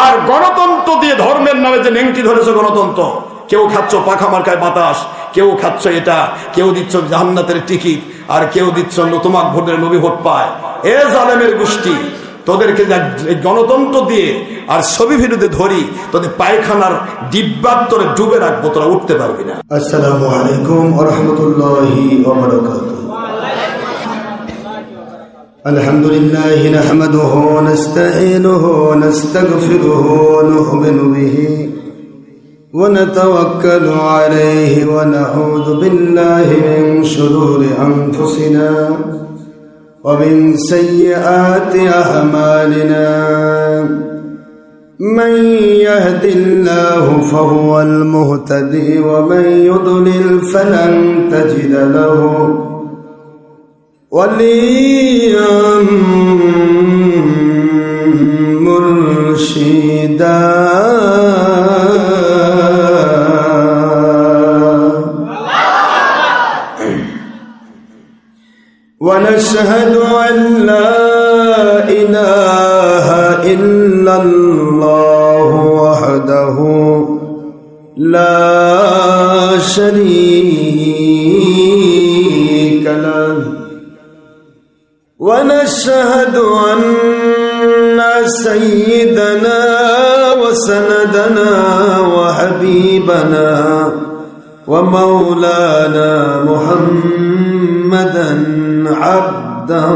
আর গণতন্ত্র দিয়ে ধর্মের নামে যে নেংটি ধরেছে গণতন্ত্র, কেউ খাচ্ছ পাখা মার্কায় বাতাস, কেউ খাচ্ছ এটা, কেউ দিচ্ছ জান্নাতের টিকিট, আর কেউ দিচ্ছ তোমাক ভোটের নবী ভোট পায়। এ জালেমের গোষ্ঠী, তোদেরকে গণতন্ত্র দিয়ে আর ছবি ভিডিওতে ধরি, তোদের পায়খানার ডিব্বার তোরে ডুবে রাখবো, তোরা উঠতে পারবি না। আসসালামু আলাইকুম ওয়া রাহমাতুল্লাহি ওয়া বারাকাতুহু। الحمدلله نحمده ونستعينه ونستغفره ونؤمن به ونتوكل عليه ونعوذ بالله من شرور أنفسنا ومن سيئات أعمالنا من يهد الله فهو المهتدي ومن يضلل فلن تجد له وليا مرشدا ونشهد أن لا إله إلا الله وحده لا شريك له ونشهد أن سيدنا وسندنا وحبيبنا ومولانا محمدا عبده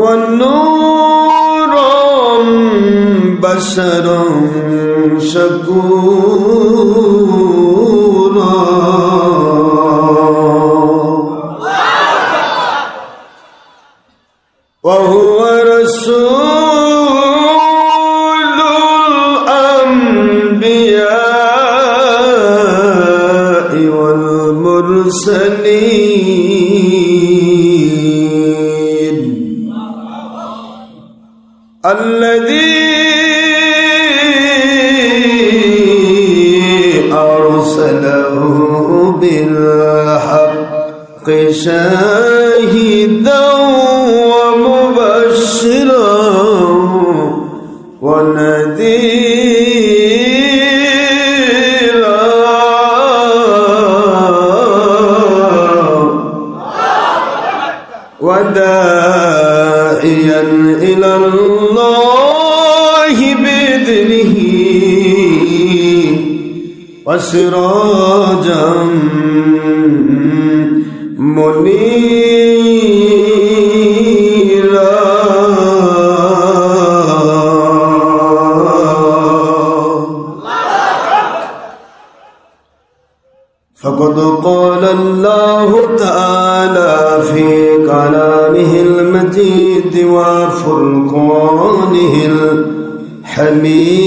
ونورا بشرا شكورا وهو رسول الأنبياء والمرسلين الذي أرسله بالحق شاهدا ومبشرا ونذيرا وداعيا إلى الله بإذنه وسراجا منيرا فقد قال الله تعالى في كلامه المجيد وفرقانه الحميد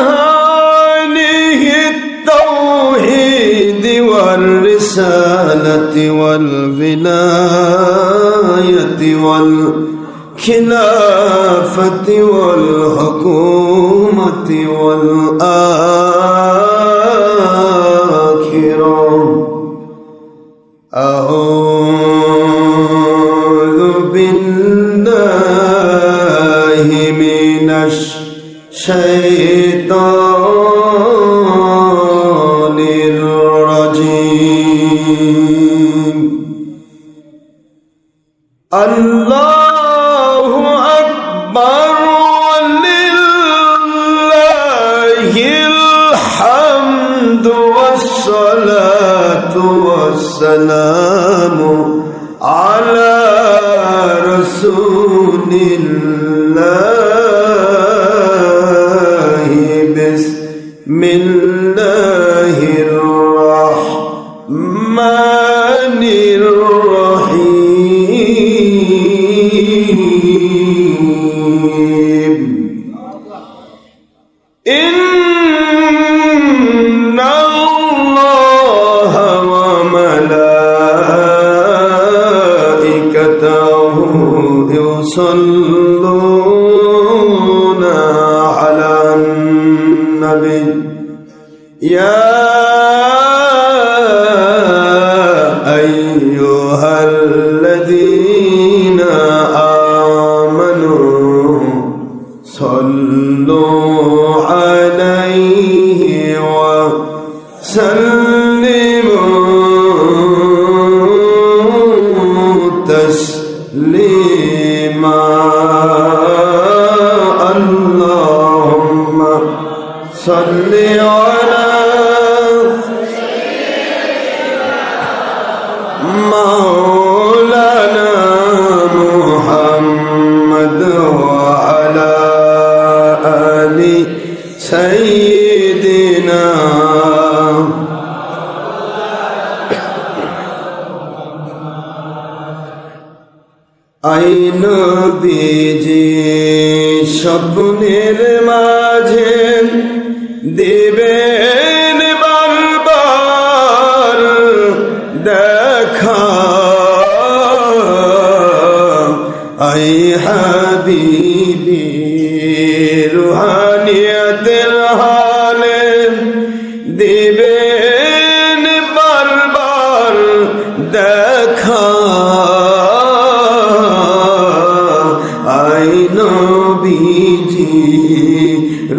وبرهانه التوحيد والرسالة والولاية والخلافة والحكومة والآخرة أعوذ بالله من الشيطان الرجيم. الله أكبر ولله الحمد والصلاة والسلام على رسول الله. بسم الله الرحمن الرحيم. إن الله وملائكته يصلون على النبي يا أيها الذين تسليما اللهم صل على مولانا محمد وعلى آل سيدنا আইন বিজি স্বপ্নের মাঝে দেবেন বারবার দেখা আই হাবিবি রুহানিয়তের হালে দেবেন বারবার দেখা নবীজি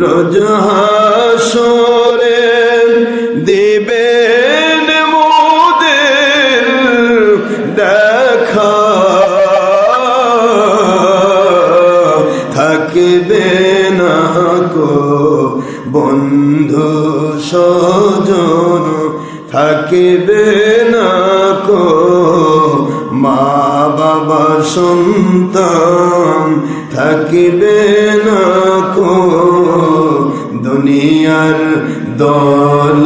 রোজ হাসরে দেবেন মোদের দেখা থাকবে না কো বন্ধু স্বজন থাকবে না কো মা বাবা সন্তান থাকবে না কো দুনিয়ার দল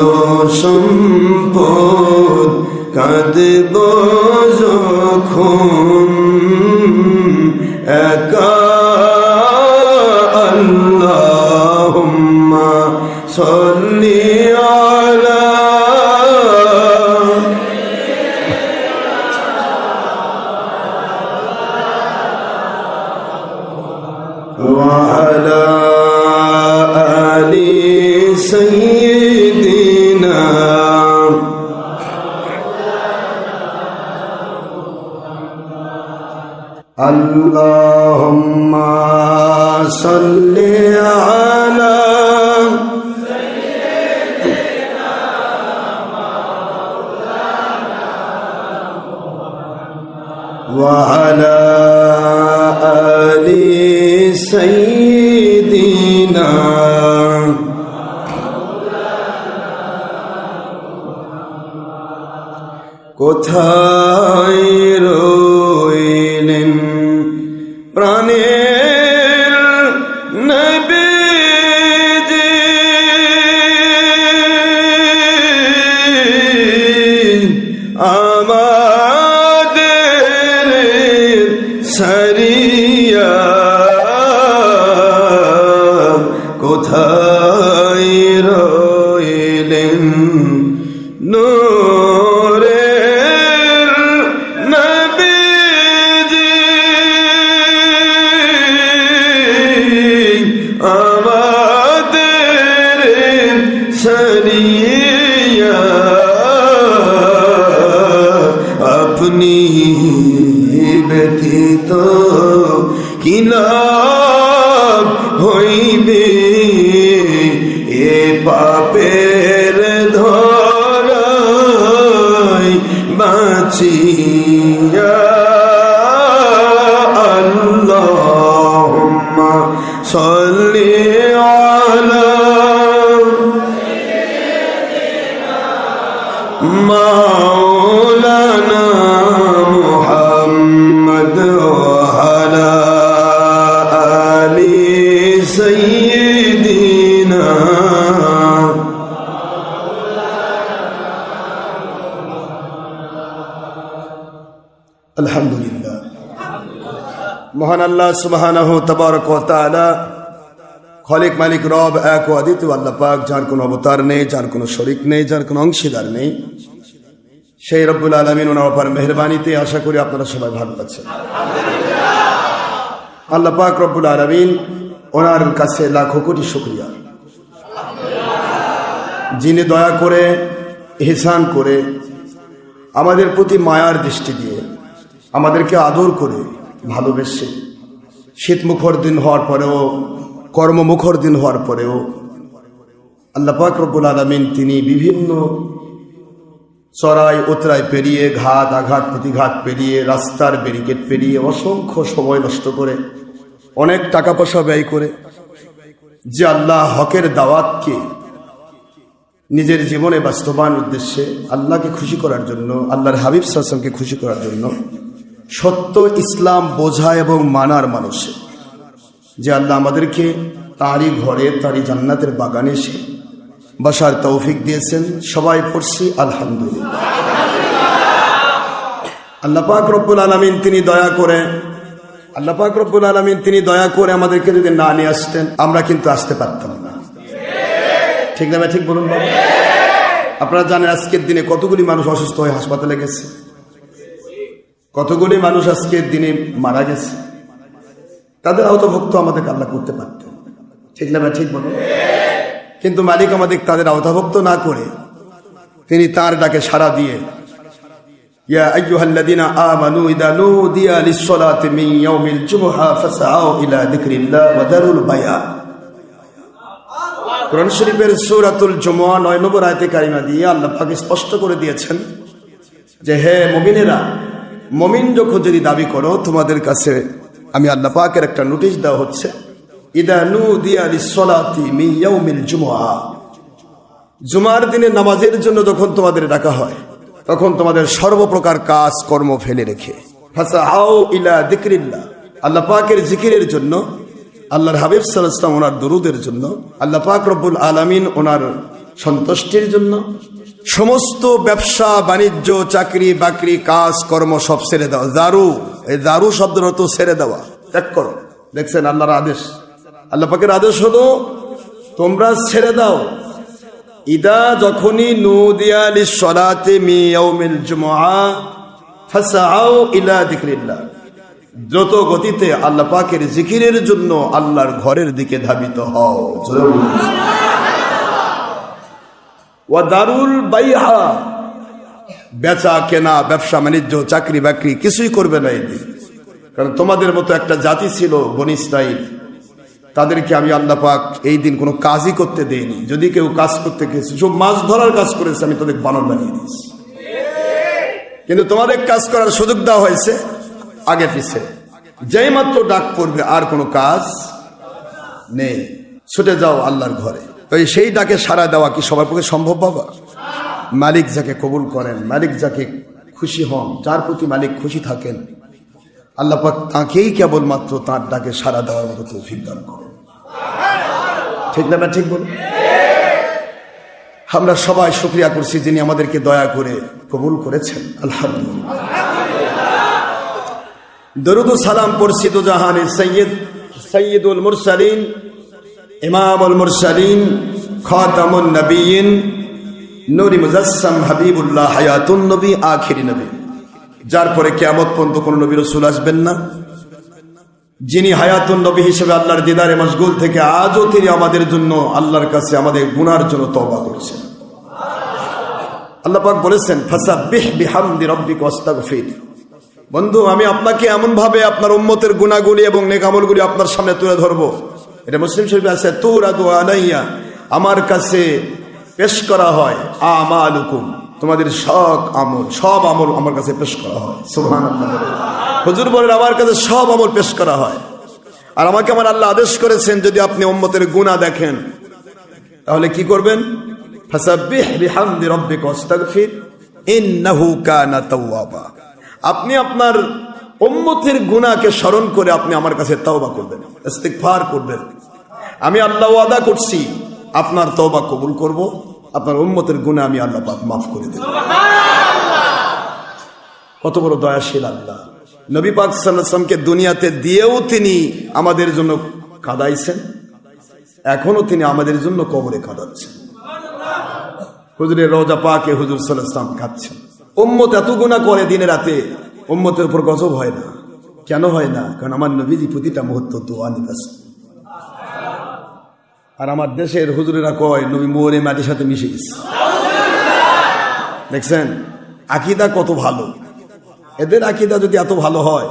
সম্পদ কাঁদব যখন একা আল্লাহুম্মা সাল্লি আলা وعلى آل سيدنا اللهم صل على سيدنا وعلى آل سيدنا কোথায় রইলেন প্রাণের নবীজি আমাদের সারিয়া কোথায় রইলেন নূরের নবীজি আমাদের সারিয়া আপনি ব্যতীত কি লাভ হইবে এ পাপের ধরায় বাঁচিয়া আল্লাহুম্মা সাল্লি আলা মাওলানা মুহাম্মদ ওয়ালা আলি সাইয়্যিদিনা আলহামদুলিল্লাহ। মহান আল্লাহ সুবহানাহু তাবারক ওয়া তাআলা খালিক মালিক রব এক ও অদ্বিতীয় আল্লাহ পাক, যার কোনো অবতার নেই, যার কোনো শরিক নেই, যার কোনো অংশীদার নেই, সেই রব্বুল আলামিন ওনার উপর মেহেরবানিতে আশা করি আপনারা সবাই ভালো আছেন। আল্লাহ পাক রব্বুল আলামিন ওনার কাছে লাখো কোটি শুকরিয়া, যিনি দয়া করে ইহসান করে আমাদের প্রতি মায়ার দৃষ্টি দিয়ে আমাদেরকে আদর করে ভালোবেসে শীতমুখর দিন হওয়ার পরেও, কর্মমুখর দিন হওয়ার পরেও আল্লাহ পাক রব্বুল আলামিন তিনি বিভিন্ন চড়াই উতরাই পেরিয়ে, ঘাত আঘাত প্রতিঘাত পেরিয়ে, রাস্তার ব্যারিকেড পেরিয়ে, অসংখ্য সময় নষ্ট করে, অনেক টাকা পয়সা ব্যয় করে যে আল্লাহ হকের দাওয়াতকে নিজের জীবনে বাস্তবায়নের উদ্দেশ্যে, আল্লাহকে খুশি করার জন্য, আল্লাহর হাবিব সাল্লাল্লাহু আলাইহি ওয়াসাল্লামকে খুশি করার জন্য, সত্য ইসলাম বোঝা এবং মানার মানুষে যে আল্লাহ আমাদেরকে তাঁরই ঘরে, তাঁরই জান্নাতের বাগানে এসে বসার তৌফিক দিয়েছেন। সবাই পড়ছি আলহামদুলিল্লাহ। আল্লাহ পাক রব্বুল আলামিন তিনি দয়া করে, আল্লাহ পাক রব্বুল আলামিন তিনি দয়া করে আমাদেরকে যদি না নিয়ে আসতেন, আমরা কিন্তু আসতে পারতাম না। ঠিক না ভাই? ঠিক বলুন বাবা। আপনারা জানেন আজকের দিনে কতগুলি মানুষ অসুস্থ হয়ে হাসপাতালে গেছে, কতগুলি মানুষ আজকের দিনে মারা গেছে। তাদের আওতাভুক্ত আমাদেরকে আল্লাহ করতে পারতেন। ঠিক না ভাই? ঠিক বলুন। কিন্তু মালিক আমাদের তাদের আওতাভুক্ত না করে তিনি তার ডাকে সাড়া দিয়ে, ইয়া আইয়ুহাল্লাযীনা আমানু ইযা নুদিয়া লিস-সালাতি মিন ইয়াউমিল জুমআহ ফাসআউ ইলা যিকরিল্লাহ ওয়া দারুল বায়া। কোরআন শরীফের সূরাতুল জুমআহ 9 নম্বর আয়াতে কারিমা দিয়ে আল্লাহ পাক স্পষ্ট করে দিয়েছেন যে হে মুমিনেরা, মুমিন যখন যদি দাবি করো, তোমাদের কাছে আমি আল্লাহ পাকের একটা নোটিশ দেওয়া হচ্ছে, ইদা নুদিয়া লিস-সালাতি মিন ইয়াউমিল জুমআহ, জুমার দিনে নামাজের জন্য যখন তোমাদের ডাকা হয়, তখন তোমাদের সর্বপ্রকার কাজ কর্ম ফেলে রেখে ফাসআউ ইলা যিকরিল্লাহ, আল্লাহ পাকের জিকিরের জন্য, আল্লাহর হাবিব সাল্লাল্লাহু আলাইহি ওয়াসাল্লাম ওনার দরুদের জন্য, আল্লাহ পাক রব্বুল আলামিন ওনার সন্তুষ্টির জন্য সমস্ত ব্যবসা বাণিজ্য, চাকরি বাকরি, কাজ কর্ম সব ছেড়ে দাও। দারু, এই দারু শব্দের অর্থ ছেড়ে দেওয়া, ত্যাগ করো। দেখছেন আল্লাহর আদেশ, আল্লাহ পাকের আদেশ হলো তোমরা ছেড়ে দাও। ইদা যখনই নুদিয়া লিস-সালাতি মিন ইয়াউমিল জুমআহ ফাসআউ ইলা যিকরিল্লাহ, দ্রুত গতিতে আল্লাহ পাকের জিকিরের জন্য আল্লাহর ঘরের দিকে ধাবিত হও। ওয়া দারুল বাইহা, বেচা কেনা, ব্যবসা বাণিজ্য, চাকরি বাকরি কিছুই করবে না এই দিন। কারণ তোমাদের মতো একটা জাতি ছিল বনী ইসরাইল, তাদেরকে আমি আল্লাহ পাক এই দিন কোনো কাজই করতে দেইনি। যদি কেউ কাজ করতে গেছে, সব মাছ ধরার কাজ করেছে, আমি তাদের বানর বানিয়ে দিয়েছি। কিন্তু তোমাদের কাজ করার সুযোগ দেওয়া হয়েছে আগে পিছে, যেই মাত্র ডাক পড়বে আর কোনো কাজ নেই, ছুটে যাও আল্লাহর ঘরে। ওই সেই ডাকে সাড়া দেওয়া কি সবার পক্ষে সম্ভব বাবা? মালিক যাকে কবুল করেন, মালিক যাকে খুশি হন, যার প্রতি মালিক খুশি থাকেন, আল্লাহ পাক তাকেই কেবলমাত্র তার ডাকে সাড়া দেওয়ার মতো তৌফিক দান করেন। ঠিক না? ঠিক বল। আমরা সবাই শুকরিয়া করছি যিনি আমাদেরকে দয়া করে কবুল করেছেন। আলহামদুলিল্লাহ। দরুদ ও সালাম পড়ছি তো জাহানের সৈয়দুল মুরসালিন, ইমামুল মুরসালিন, খাতামুন নবিয়্যিন, নূরি মুজাসসাম, হাবিবুল্লাহ, হায়াতুন নবী, আখিরি নবী, যার পরে কিয়ামত পর্যন্ত কোন নবী রাসূল আসবেন না, যিনি হায়াতুন নবী হিসেবে আল্লাহর দিদারে মশগুল থেকে আজও তিনি আমাদের জন্য আল্লাহর কাছে আমাদের গুনার জন্য তওবা করছেন। আল্লাহ পাক বলেছেন ফাসাব্বিহ বিহামদি রাব্বিকা ওয়াস্তাগফির। বন্ধু, আমি আপনাকে এমন ভাবে আপনার উম্মতের গুনাহগুলি এবং নেক আমলগুলি আপনার সামনে তুলে ধরবো, এটা মুসলিম শরীফে আছে, তুরাদু আলাইয়া, আমার কাছে পেশ করা হয় আমালুকুম, তোমাদের সব আমল আমার কাছে পেশ করা হয়। সুবহানাল্লাহ। হুজুর বলেন আমার কাছে সব আমল পেশ করা হয়। আর আমাকে আমার আল্লাহ আদেশ করেছেন যদি আপনি উম্মতের গুনাহ দেখেন তাহলে কি করবেন? ফাসাব্বিহ বিহামদি রাব্বিকা ওয়াস্তাগফির ইন্নাহু কানা তাওয়াবা। আপনি আপনার উম্মতের গুনাহকে স্মরণ করে আপনি আমার কাছে তওবা করবেন, ইস্তিগফার করবেন। আমি আল্লাহ ওয়াদা করছি আপনার তওবা কবুল করব, আপনার উম্মতের গুনাহ আমি আল্লাহ পাক মাফ করে দেব। কত বড় দয়াশীল আল্লাহ। নবী পাক সাল্লাল্লাহু আলাইহি ওয়াসাল্লামকে দুনিয়াতে দিয়েও তিনি আমাদের জন্য কাঁদাইছেন, এখনো তিনি আমাদের জন্য কবরে কাঁদাচ্ছেন। হুজুরের রওজা পাকে হুজুর সাল্লাল্লাহু আলাইহি ওয়াসাল্লাম কাঁদছেন। উম্মত এত গুনাহ করে দিনে রাতে, উম্মতের উপর গজব হয় না। কেন হয় না? কারণ আমার নবীজি প্রতিটা মুহূর্ত দোয়া নিয়ে ব্যস্ত। আর আমার দেশের হুজুরেরা কয় নবী মোরে মাটির সাথে মিশে গেছে। দেখছেন আকীদা কত ভালো। এদের আকীদা যদি এত ভালো হয়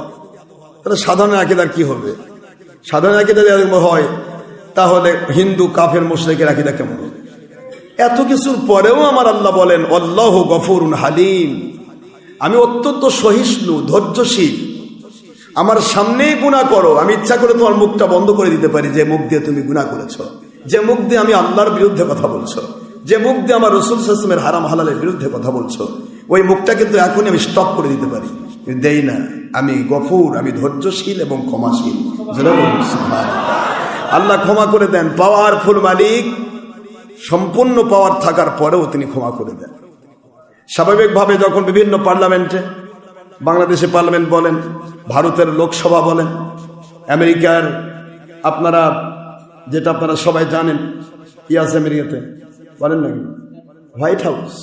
তাহলে সাধারণ আকীদার কি হবে? সাধারণ আকীদা যদি এরকম হয় তাহলে হিন্দু কাফের মুশরিকের আকীদা কেমন হবে? এত কিছুর পরেও আমার আল্লাহ বলেন আল্লাহু গফুরুন হালিম, আমি অত্যন্ত সহিষ্ণু ধৈর্যশীল। আমার সামনেই গুনাহ করো, আমি ইচ্ছা করে তোমার মুখটা বন্ধ করে দিতে পারি, যে মুখ দিয়ে তুমি গুনাহ করেছো, যে মুখ দিয়ে আমি আল্লাহর বিরুদ্ধে কথা বলছো, যে মুখ দিয়ে আমার রাসূল সাল্লাল্লাহু আলাইহি ওয়াসাল্লামের হারাম হালালের বিরুদ্ধে কথা বলছো, ওই মুখটা কিন্তু এখনই আমি স্টপ করে দিতে পারি, দেই না। আমি গফুর, আমি ধৈর্যশীল এবং ক্ষমাশীল। আল্লাহ ক্ষমা করে দেন, পাওয়ারফুল মালিক, সম্পূর্ণ পাওয়ার থাকার পরেও তিনি ক্ষমা করে দেন। স্বাভাবিকভাবে যখন বিভিন্ন পার্লামেন্টে, বাংলাদেশে পার্লামেন্ট বলেন, ভারতের লোকসভা বলেন, আমেরিকার আপনারা যেটা আপনারা সবাই জানেন কি আছে আমেরিকাতে বলেন নাকি, হোয়াইট হাউস,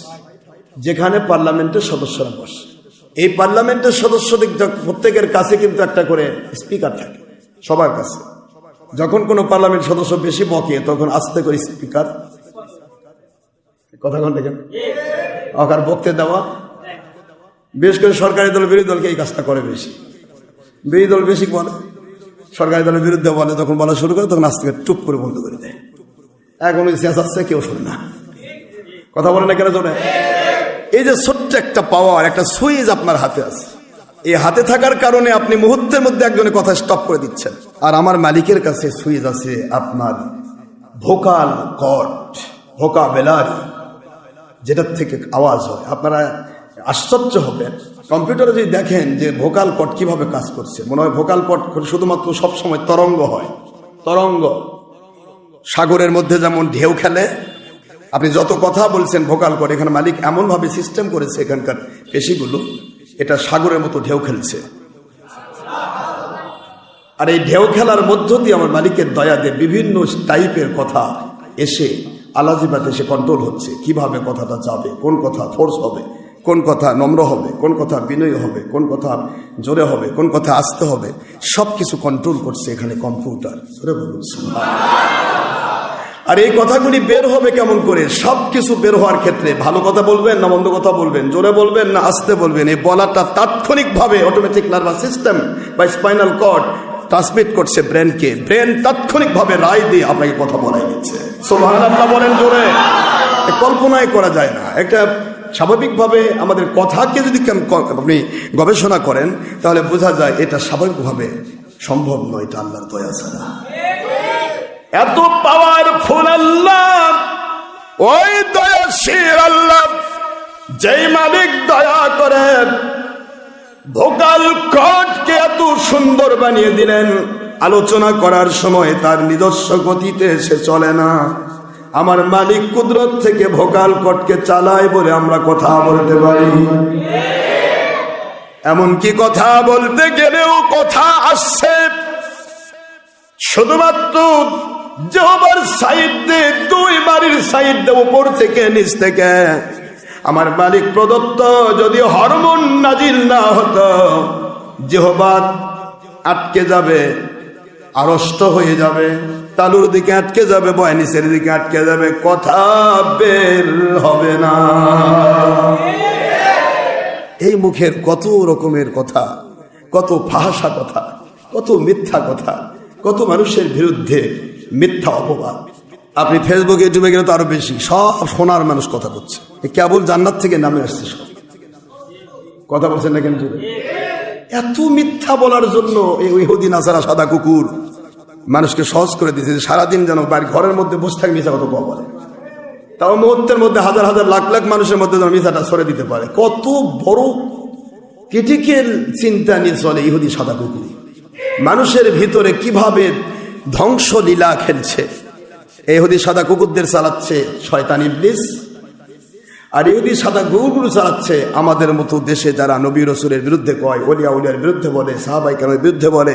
যেখানে পার্লামেন্টের সদস্যরা বসে। এই পার্লামেন্টের সদস্যদের প্রত্যেকের কাছে কিন্তু একটা করে স্পিকার থাকে, সবার কাছে। যখন কোনো পার্লামেন্ট সদস্য বেশি বকে তখন আস্তে করে স্পিকার কথা দেখেন অকার বকতে দেওয়া। বিশেষ করে সরকারি দল বিরোধী দলকে এই কাজটা করে বেশি। বিরোধী দল বেশি বলে, সরকারি দলের বিরুদ্ধে বলে, তখন বলা শুরু করে তখন আস্তে করে চুপ করে বন্ধ করে দেয়। এখন চেঁচাচ্ছে, কেউ শোনে না, কথা বলে না কেন শোনে। এই যে ছোট্ট একটা পাওয়ার, একটা সুইচ আপনার হাতে আছে, এই হাতে থাকার কারণে আপনি মুহূর্তের মধ্যে একজনের কথা স্টপ করে দিচ্ছেন। আর আমার মালিকের কাছে সুইচ আছে আপনার ভোকাল কর্ড, ভোকাবুলারি, যেটার থেকে আওয়াজ হয়। আপনারা আশ্চর্য হবেন, কম্পিউটারে যদি দেখেন যে ভোকাল কর্ড কিভাবে কাজ করছে, মনে হয় ভোকাল কর্ড শুধুমাত্র সবসময় তরঙ্গ হয়। তরঙ্গ সাগরের মধ্যে যেমন ঢেউ খেলে, আপনি যত কথা বলছেন ভোকাল কর্ড, এখানে মালিক এমন ভাবে সিস্টেম করেছে এখানকার পেশিগুলো, এটা সাগরের মতো ঢেউ খেলছে। আর এই ঢেউ খেলার মধ্য দিয়ে আমার মালিকের দয়া দিয়ে বিভিন্ন টাইপের কথা এসে আলাজিবাতে এসে কন্ট্রোল হচ্ছে, কিভাবে কথাটা যাবে, কোন কথা ফোর্স হবে, কোন কথা নম্র হবে, কোন কথা বিনয়ী হবে, কোন কথা জোরে হবে, কোন কথা আসতে হবে, সবকিছু কন্ট্রোল করছে এখানে কম্পিউটার। আর এই কথাগুলি বের হবে কেমন করে? সবকিছু বের হওয়ার ক্ষেত্রে ভালো কথা বলবেন না মন্দ কথা বলবেন, জোরে বলবেন না আস্তে বলবেন, এই বলাটা তাৎক্ষণিকভাবে অটোমেটিক নার্ভাস সিস্টেম বা স্পাইনাল কর্ড ট্রান্সমিট করছে ব্রেনকে, ব্রেন তাৎক্ষণিকভাবে রায় দিয়ে আপনাকে কথা বলাই দিচ্ছে। সুবহানাল্লাহ বলেন জোরে, কল্পনাই করা যায় না। একটা স্বাভাবিকভাবে আমাদের কথাকে যদি আপনি গবেষণা করেন তাহলে বোঝা যায় এটা স্বাভাবিকভাবে সম্ভব নয়, এটা আল্লাহর দয়া ছাড়া। এত পাওয়ারফুল আল্লাহ, ওই দয়াশীল আল্লাহ, যেই মালিক দয়া করে ভোকাল কর্ডকে এত সুন্দর বানিয়ে দিলেন, আলোচনা করার সময় তার নিজস্ব গতিতে সে চলে না। আমার মালিক কুদরত থেকে ভোকাল কর্ডকে চালায় বলে আমরা কথা বলতে পারি। এমনকি কথা বলতে গেলেও কথা আসছে শুধুমাত্র যেবার সাইড দিয়ে, দুই বাড়ির সাইড দিয়ে, উপর থেকে নিচ থেকে আমার মালিক প্রদত্ত যদি হরমোন নাজিল না হতো, জিহ্বা আটকে যাবে, আড়ষ্ট হয়ে যাবে, তালুর দিকে আটকে যাবে, বয়ানিসের দিকে আটকে যাবে, কথা বের হবে না। এই মুখের কত রকমের কথা, কত ফাহাসা কথা, কত মিথ্যা কথা, কত মানুষের বিরুদ্ধে মিথ্যা অপবাদ। আপনি ফেসবুকে ইউটিউবে গেলে তো আরো বেশি, সব সোনার মানুষ কথা বলছে, কেবল জান্নাত থেকে নামে আসছে সব কথা বলছেন না কেন? এত মিথ্যা বলার জন্য এই ইহুদি নাসারা সাদা কুকুর মানুষকে সহজ করে দিয়েছে, সারাদিন যেন বাড়ি ঘরের মধ্যে বসে থাকে মিথ্যা কথা বলে, তাও মুহূর্তের মধ্যে হাজার হাজার লাখ লাখ মানুষের মধ্যে যেন মিথ্যাটা সরে দিতে পারে। কত বড় ক্রিটিক্যাল চিন্তা নিয়ে চলে ইহুদি সাদা কুকুর, মানুষের ভিতরে কিভাবে ধ্বংস লীলা খেলছে। ইহুদি সাদা কুকুরদের চালাচ্ছে শয়তান ইবলিস, আর ইহুদি সাদা কুকুরগুলো চালাচ্ছে আমাদের মতো দেশে যারা নবী রাসূলের বিরুদ্ধে কয়, ওলিয়া উলিয়ার বিরুদ্ধে বলে, সাহাবায়ে কেরামের বিরুদ্ধে বলে,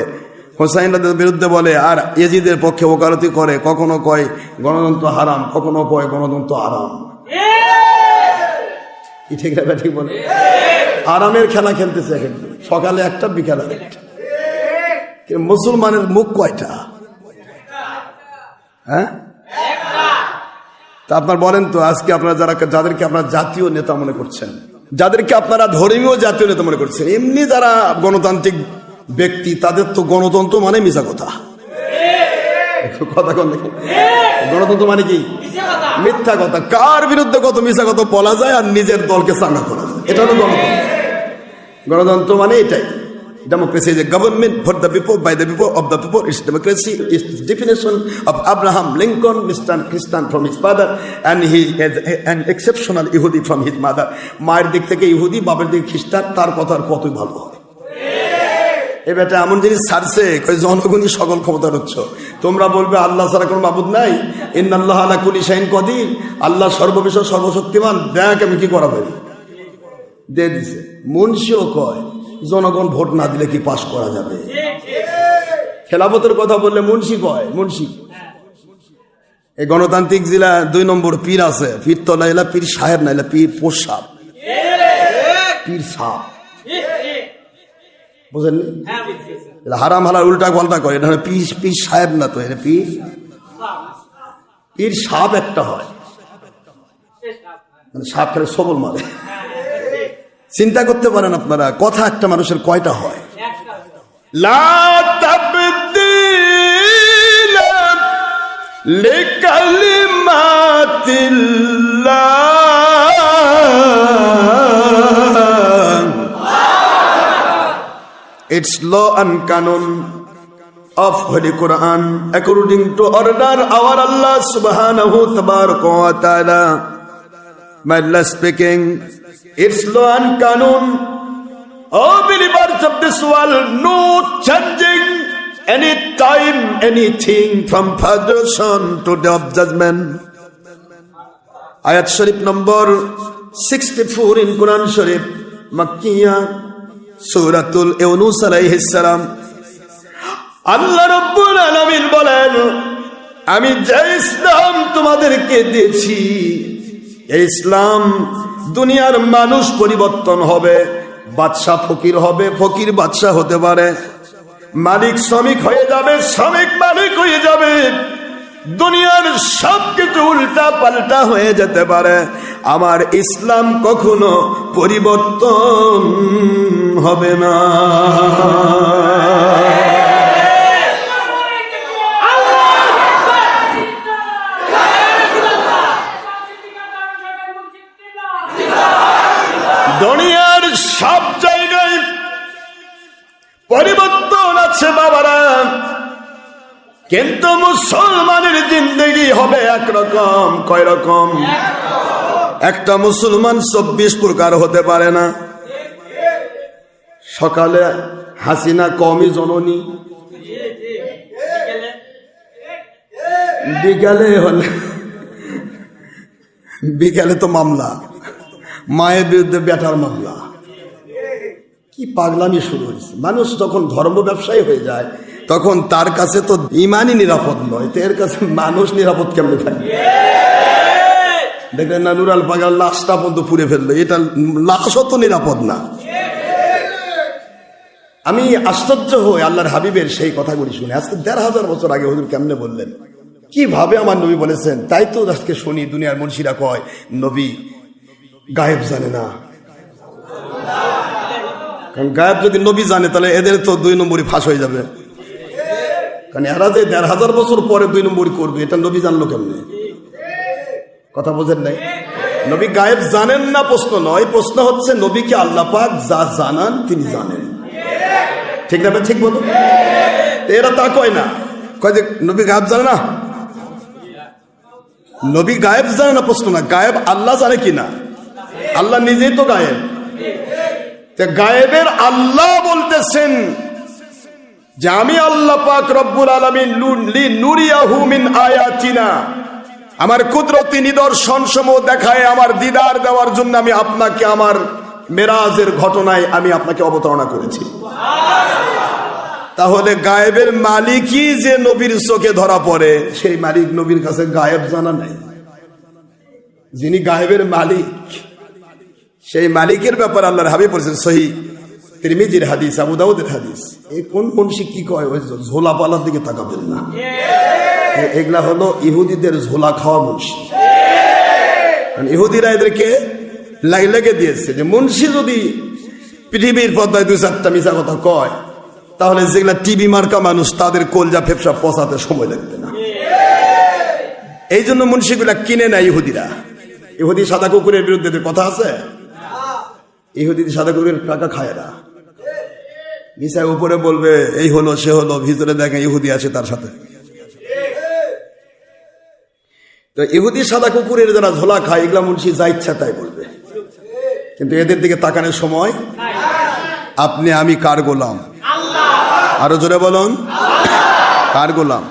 হোসাইনদের বিরুদ্ধে বলে, আর ইয়েজিদের পক্ষে ওকালতি করে। কখনো কয় গণতন্ত্র হারাম, কখনো কয় গণতন্ত্র আরাম। কি ঠিক না ঠিক বলে? আরামের খেলা খেলতেছে, সকালে একটা বিকালে একটা। মুসলমানের মুখ কয়টা? হ্যাঁ, তা আপনার বলেন তো, আজকে আপনারা যাদেরকে আপনারা জাতীয় নেতা মনে করছেন, যাদেরকে আপনারা ধর্মীয় জাতীয় নেতা মনে করছেন, এমনি যারা গণতান্ত্রিক ব্যক্তি, তাদের তো গণতন্ত্র মানে মিছা কথা। কথা কোন দেখে? গণতন্ত্র মানে কি? মিথ্যা কথা। কার বিরুদ্ধে কত মিথ্যা কথা বলা যায় আর নিজের দলকে চাঙ্গা করা যায়, এটা হলো গণতন্ত্র। গণতন্ত্র মানে এটাই। Democracy is a government for the people, by the people, of the people. It's democracy. It's the definition of Abraham Lincoln, Mr. Christian from his father, and he has an exceptional Yehudi from his mother. মায়ের দিক থেকে ইহুদি, বাবার দিক খ্রিস্টান, তার কথার কতই ভালো হয়। এ বেটা এমন জিনিস ছাড়ছে, জনগণই সকল ক্ষমতার উৎস। তোমরা বলবে আল্লাহ ছাড়া কোনো মাবুদ নাই, ইন্নাল্লাহ আলা কুল্লি শাইইন কদির, আল্লাহ সর্ববিষয় সর্বশক্তিমান। দেখ আমি কি করা পারি, দিয়ে দিছে। মুন্সিও কয় জনগণ ভোট না দিলে কি পাশ করা যাবে? খেলাফতের কথা বললে মুন্সি কয়, মুন্সি। এই গণতান্ত্রিক জেলা 2 নম্বর পীর আছে, পীর তো নাইলা পীর সাহেব, নাইলা পীর পোষাব, পীর সাপ, বুঝলেন? হারাম হালাল উল্টা পাল্টা করে, এটা পীর সাহেব না, তো এটা পীর সাপ একটা হয়, মানে সাপ খেলে সবল মারে। চিন্তা করতে পারেন আপনারা, কথা একটা মানুষের কয়টা হয়? লা তাবদীল লিকালিমাতিল্লাহ, its law and canon of Holy Quran according to order our Allah subhanahu wa ta'ala. My Allah speaking, its law and canon, oh believers of this world, no changing any time, anything from foundation to the day of judgment. Ayat Sharif number 64 in Quran Sharif, Makkiyah, Suratul Yunus alayhis salam. আল্লাহ রাব্বুল আলামিন বলেন, আমি যে ইসলাম তোমাদেরকে দিয়েছি, এই ইসলাম দুনিয়ার মানুষ পরিবর্তন হবে, বাদশা ফকির হবে, ফকির বাদশা হতে পারে, মালিক শ্রমিক হয়ে যাবে, শ্রমিক মালিক হয়ে যাবে, দুনিয়ার সবকিছু উল্টা পাল্টা হয়ে যেতে পারে। আমার ইসলাম কখনো পরিবর্তন হবে না। দুনিয়ার সব জায়গায় পরিবর্তন আছে বাবারা, কিন্তু মুসলমানের জিন্দেগি হবে একরকম। কয় রকম? একটা মুসলমান 24 প্রকার হতে পারে না। সকালে হাসিনা কওমি জননী, বিকালে তো মামলা, মায়ের বিরুদ্ধে বেটার মামলা। কি পাগলামি শুরু হয়েছে। মানুষ যখন ধর্ম ব্যবসায়ী হয়ে যায় তখন তার কাছে তো ইমানই নিরাপদ নয়, তো এর কাছে মানুষ নিরাপদ কেমনে থাকে? দেখলেন না, নুরাল পাগার লাশটা পর্যন্ত পুড়ে ফেললো, এটা লাশও তো নিরাপদ না। আমি আশ্চর্য হই আল্লাহর হাবিবের সেই কথাগুলি শুনে। আজকে 1500 বছর আগে হুজুর কেমনে বললেন, কিভাবে আমার নবী বলেছেন। তাই তো আজকে শুনি দুনিয়ার মুন্সিরা কয় নবী গায়েব জানে না। কারণ গায়েব যদি নবী জানে তাহলে এদের তো 2 নম্বরই ফাঁস হয়ে যাবে। কারণ এরা যে 1500 বছর পরে 2 নম্বরই করবে, এটা নবী জানলো কেমনে? কথা বোঝেন নাই? নবী গায়েব জানেন না প্রশ্ন নয়, প্রশ্ন হচ্ছে নবীকে আল্লাহ পাক যা জানান তিনি জানেন। ঠিক না? ঠিক বলো। এরা তা কয় না, কয় যে নবী গায়েব জানে না। নবী গায়েব জানে না প্রশ্ন না, গায়েব আল্লাহ জানে কিনা। আল্লাহ নিজেই তো গায়েব। গায়েবের আল্লাহ বলতেছেন যে আমি আল্লাহ পাক রব্বুল আলামিন লিনুরিয়াহু মিন আয়াতিনা, আমার কুদরতি নিদর্শন সমূহ দেখায় আমার দিদার দেওয়ার জন্য আমি আপনাকে আমার মেরাজের ঘটনায় আমি আপনাকে অবতারণা করেছি। তাহলে গায়েবের মালিকই যে নবীর চোখে ধরা পড়ে, সেই মালিক নবীর কাছে গায়েব জানা নাই। যিনি গায়েবের মালিক, সেই মালিকের ব্যাপারে আল্লাহর হাবিব বলেছেন সহিহ তিরমিজির হাদিস, আবু দাউদের হাদিস। এই কোন মুন্সি কি কয়, ওই ঝোলা পালার দিকে তাকাবেন না। এগুলা হলো ইহুদিদের ঝোলা খাওয়া মুন্সি। ইহুদিরা এদেরকে লেগে দিয়েছে যে মুন্সি যদি পৃথিবীর পর্দায় 2-4টা মিছা কথা কয়, তাহলে যেগুলা টিভি মার্কা মানুষ তাদের কলজা ফেফসা পচাতে সময় লাগবে না। এই জন্য মুন্সিগুলা কিনে না ইহুদিরা। ইহুদি সাদা কুকুরের বিরুদ্ধে কথা আছে? ইহুদি সাদা কুকুরের টাকা খায় না, মিশায় উপরে বলবে এই হলো সে হলো, ভিতরে দেখে ইহুদি আছে তার সাথে। তো ইহুদি সাদা কুকুরের যারা ঝোলা খায় এগুলা মুন্সি যা ইচ্ছা তাই বলবে, কিন্তু এদের দিকে তাকানোর সময়। আপনি আমি কার গোলাম? আরো জোরে বলুন, কার গোলাম?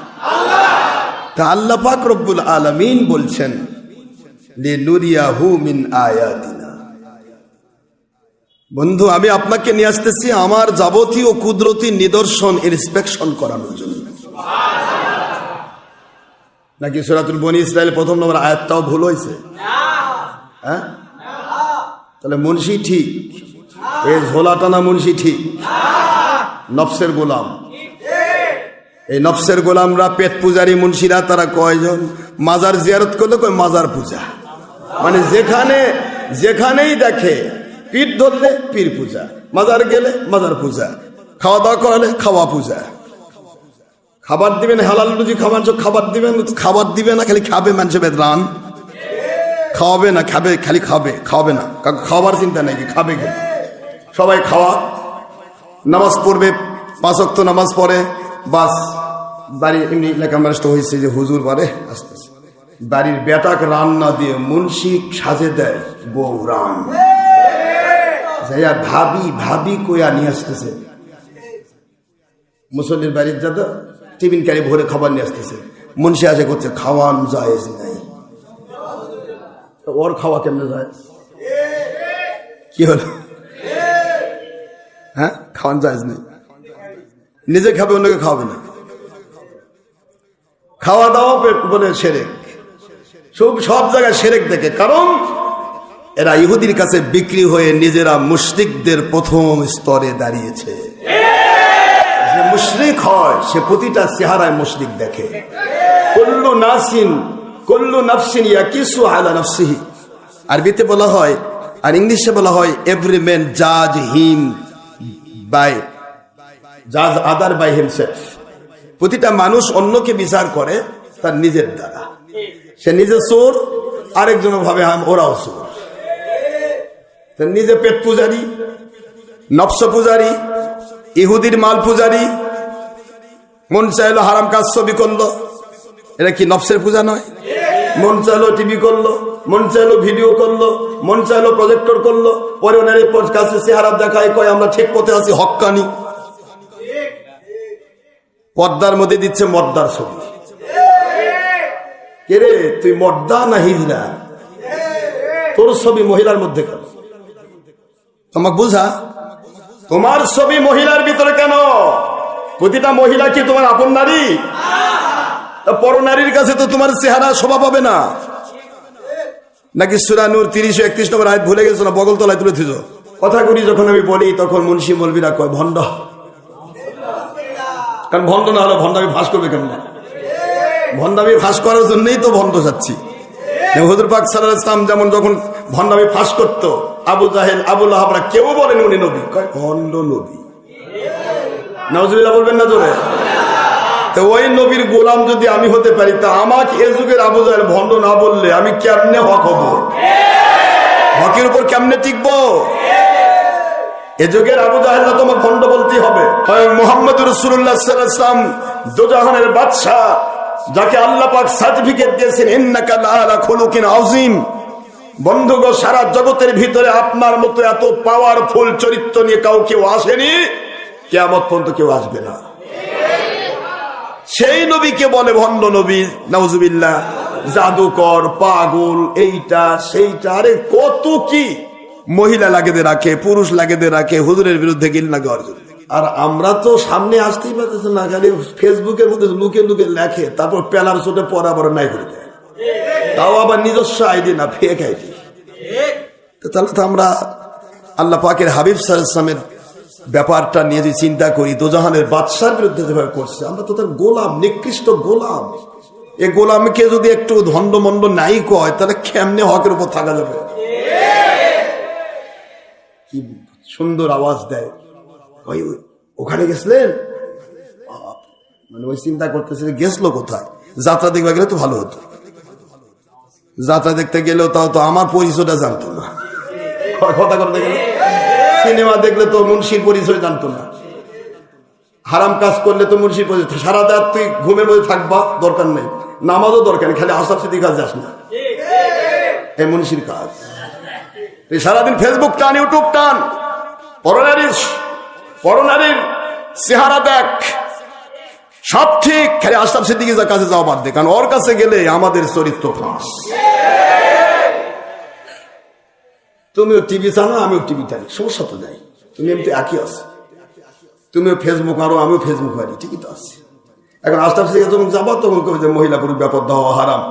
তা আল্লাহ পাক রব্বুল আলামিন বলছেন লিনুরিয়াহু মিন আয়াতিনা। বন্ধু, আমি আপনাকে নিয়ে আসতেছি আমার যাবতীয় কুদরতি নিদর্শন ইন্সপেকশন করানোর জন্য। নাকি সূরাতুল বনী ইসরাইল প্রথম নম্বর আয়াতটাও ভুল হয়েছে? হ্যাঁ, তাহলে মুন্সি ঠিক, এই ঝোলা টানা মুন্সি ঠিক, নফসের গোলাম। এই নফসের গোলামরা পেট পূজারী মুন্সিরা তারা কয়জন? মাজার জিয়ারত করলে কয় মাজার পূজা, মানে যেখানেই দেখে পীর ধরলে পীর পূজা, মাজার গেলে মাজার পূজা, খাওয়া দাওয়া করালে খাওয়া পূজা। খাবার দিবেন হালাল রুজি খাবার দিবেন, খাবার দিবে না খালি খাবে, মানুষ বেদরান খাওয়াবে না, খাবে খালি খাওয়াবে না, খাওয়াবার চিন্তা নেই, খাবে গে সবাই খাওয়া। নামাজ পড়বে, 5 ওয়াক্ত নামাজ পড়ে, বাস বাড়ির এমনি এলাকার মানুষ তো হয়েছে যে হুজুর বারে আসতেছে, বাড়ির বেটাকে রান্না দিয়ে মুন্সি সাজে দেয় বউ রান, ভাবি ভাবি কইয়া নিয়ে আসতেছে। মুসল্লির বাড়ির যাতে টিফিন কারি ভরে খাবার নিয়ে আসতেছে, মুন্সি আসে করছে খাওয়ান জায়েজ নাই। ওর খাওয়া কেমনে যায়? কি হলো? হ্যাঁ, খাওয়ান জায়েজ নেই, নিজে খাবে অন্যকে খাওয়াবে না। খাওয়া দাওয়া বলে সেরেক, সব জায়গায় সেরেক দেখে, কারণ এরা ইহুদির কাছে বিক্রি হয়ে নিজেরা মুশরিকদের প্রথম স্তরে দাঁড়িয়েছে। যে মুশরিক হয় সে প্রতিটা চেহারায় মুশরিক দেখে। কুল্লু নাফসিন ইয়াকিসু আলা নাফসিহি, আরবিতে বলা হয়, আর ইংলিশে বলা হয় এভরি ম্যান জাজ আদার বাই হিমসেলফ। প্রতিটা মানুষ অন্যকে বিচার করে তার নিজের দ্বারা। সে নিজে চোর, আরেকজন ভাবে ওরাও চোর। নিজে পেট পূজারি, নফস পূজারি, ইহুদির মাল পূজারি, মন চাইলো হারাম কাজ ছবি করলো, এটা কি নফসের পূজা নয়? মন চাইলো টিভি করলো, মন চাইলো ভিডিও করলো, মন চাইলো প্রজেক্টর করলো, পরে ওনার কাছে চেহারা দেখায় কয় আমরা ঠিক পথে আছি, হক্কানি। পর্দার মধ্যে দিচ্ছে মর্দার ছবি। কে রে তুই, মর্দা না হিজড়া? তোর ছবি মহিলার মধ্যে কেন? তোমাকে বুঝা, তোমার ছবি মহিলার ভিতরে কেন? প্রতিটা মহিলা কি তোমার আপন নারী? পর নারীর কাছে তো তোমার চেহারা শোভা পাবে না। নাকি সূরা নূর 30 ও 31 নম্বর আয়াত ভুলে গেছো না? বগল তলায় তুলে থিস। কথাগুলি যখন আমি বলি তখন মুন্সি মৌলবীরা কয় ভণ্ড, কারণ ভণ্ড না হলে ভণ্ডামি ফাঁস করবে কেমন? ভণ্ডামি ফাঁস করার জন্যই তো ভণ্ড যাচ্ছি। হুজুর পাক সাল্লাল্লাহু আলাইহি ওয়াসাল্লাম যেমন যখন ভণ্ডামি ফাঁস করতো, আবু জাহেল আবু লাহাবরা কেউ বলেন উনি নবী, কয় ভণ্ড নবী। নাউজুবিল্লাহ বলবেন না জোরে? তো ওই নবীর গোলাম যদি আমি হতে পারি, তা আমাকে এ যুগের আবু জাহেল ভণ্ড না বললে আমি কেমনে হক হব? হকের উপর কেমনে টিকবো? এ যুগের আবু জাহেল না তোমার ভণ্ড বলতেই হবে। মুহাম্মদুর রাসূলুল্লাহ সাল্লাল্লাহু আলাইহি ওয়াসাল্লাম দোজাহানের বাদশা, যাকে আল্লাহ পাক সার্টিফিকেট দিয়েছেন ইন্নাকা লাআলা খুলুকিন আযীম। বন্ধুগো, সারা জগতের ভিতরে আপনার মতো এত পাওয়ারফুল চরিত্র নিয়ে কেউ আসেনি, কিয়ামত পর্যন্ত কেউ আসবে না। সেই নবীকে বলে ভণ্ড নবী, নাউজুবিল্লাহ। জাদুকর, পাগল, এইটা সেইটা, আরে কত কি মহিলা লাগেদের রাখে, পুরুষ লাগেদের রাখে হুজুরের বিরুদ্ধে গিল্লা গাওয়ার জন্য। আর আমরা তো সামনে আসতেই পারতেছি না, খালি ফেসবুকের মধ্যে লুকে লুকে লেখে, তারপর পেলার চোটে পড়া বড় নাই করে দেয়, তাও আবার নিজস্ব আইডি না, ফেক আইডি। তাহলে তো আমরা আল্লাহ পাকের হাবিব সাল্লাল্লাহু আলাইহি ওয়াসাল্লামের ব্যাপারটা নিয়ে যে চিন্তা করি, দোজাহানের বাদশার বিরুদ্ধে যেভাবে করছে, আমরা তো তার গোলাম, নিকৃষ্ট গোলাম। এই গোলামকে যদি একটু ধন্ড মন্ড নাই কয়, তাহলে কেমনে হকের উপর থাকা যাবে? কি সুন্দর আওয়াজ দেয়, ওখানে গেছিলেন, মানে ওই চিন্তা করতেছে গেছলো কোথায়, যাত্রা দেখবা গেলে তো ভালো হতো। যাত্রা দেখতে গেলেও তাও তো আমার পরিচয়টা জানতো না, কথা করতে গেলে সিনেমা দেখলে তো মুন্সির পরিচয় জানতো না, হারাম কাজ করলে তো মুন্সির পরিচয়, সারা রাত তুই ঘুমের মধ্যে থাকবা, দরকার নেই, নামাজও দরকার নেই, খালি আশরাফ সিদ্দিকী কাজ যাস না, এই মুন্সির কাজ। তুই সারাদিন ফেসবুক টান, ইউটিউব টান, পরনারীর চেহারা দেখ, সব ঠিক, খালি আশরাফ সিদ্দিকী কাছে যাওয়া বাদ দে, কারণ ওর কাছে গেলে আমাদের চরিত্র ফাঁস। তুমিও টিভি চানো, আমিও টিভি টানি, সমস্যা তো নাই, তুমি এমনি একই আছে, তুমিও ফেসবুক আরো, আমিও ফেসবুক আনি, ঠিকই তো আছে। এখন আশরাফ সিদ্দিকী যখন যাবো তখন কবে যে মহিলা পুরুষ ব্যাপার দেওয়া হারাম,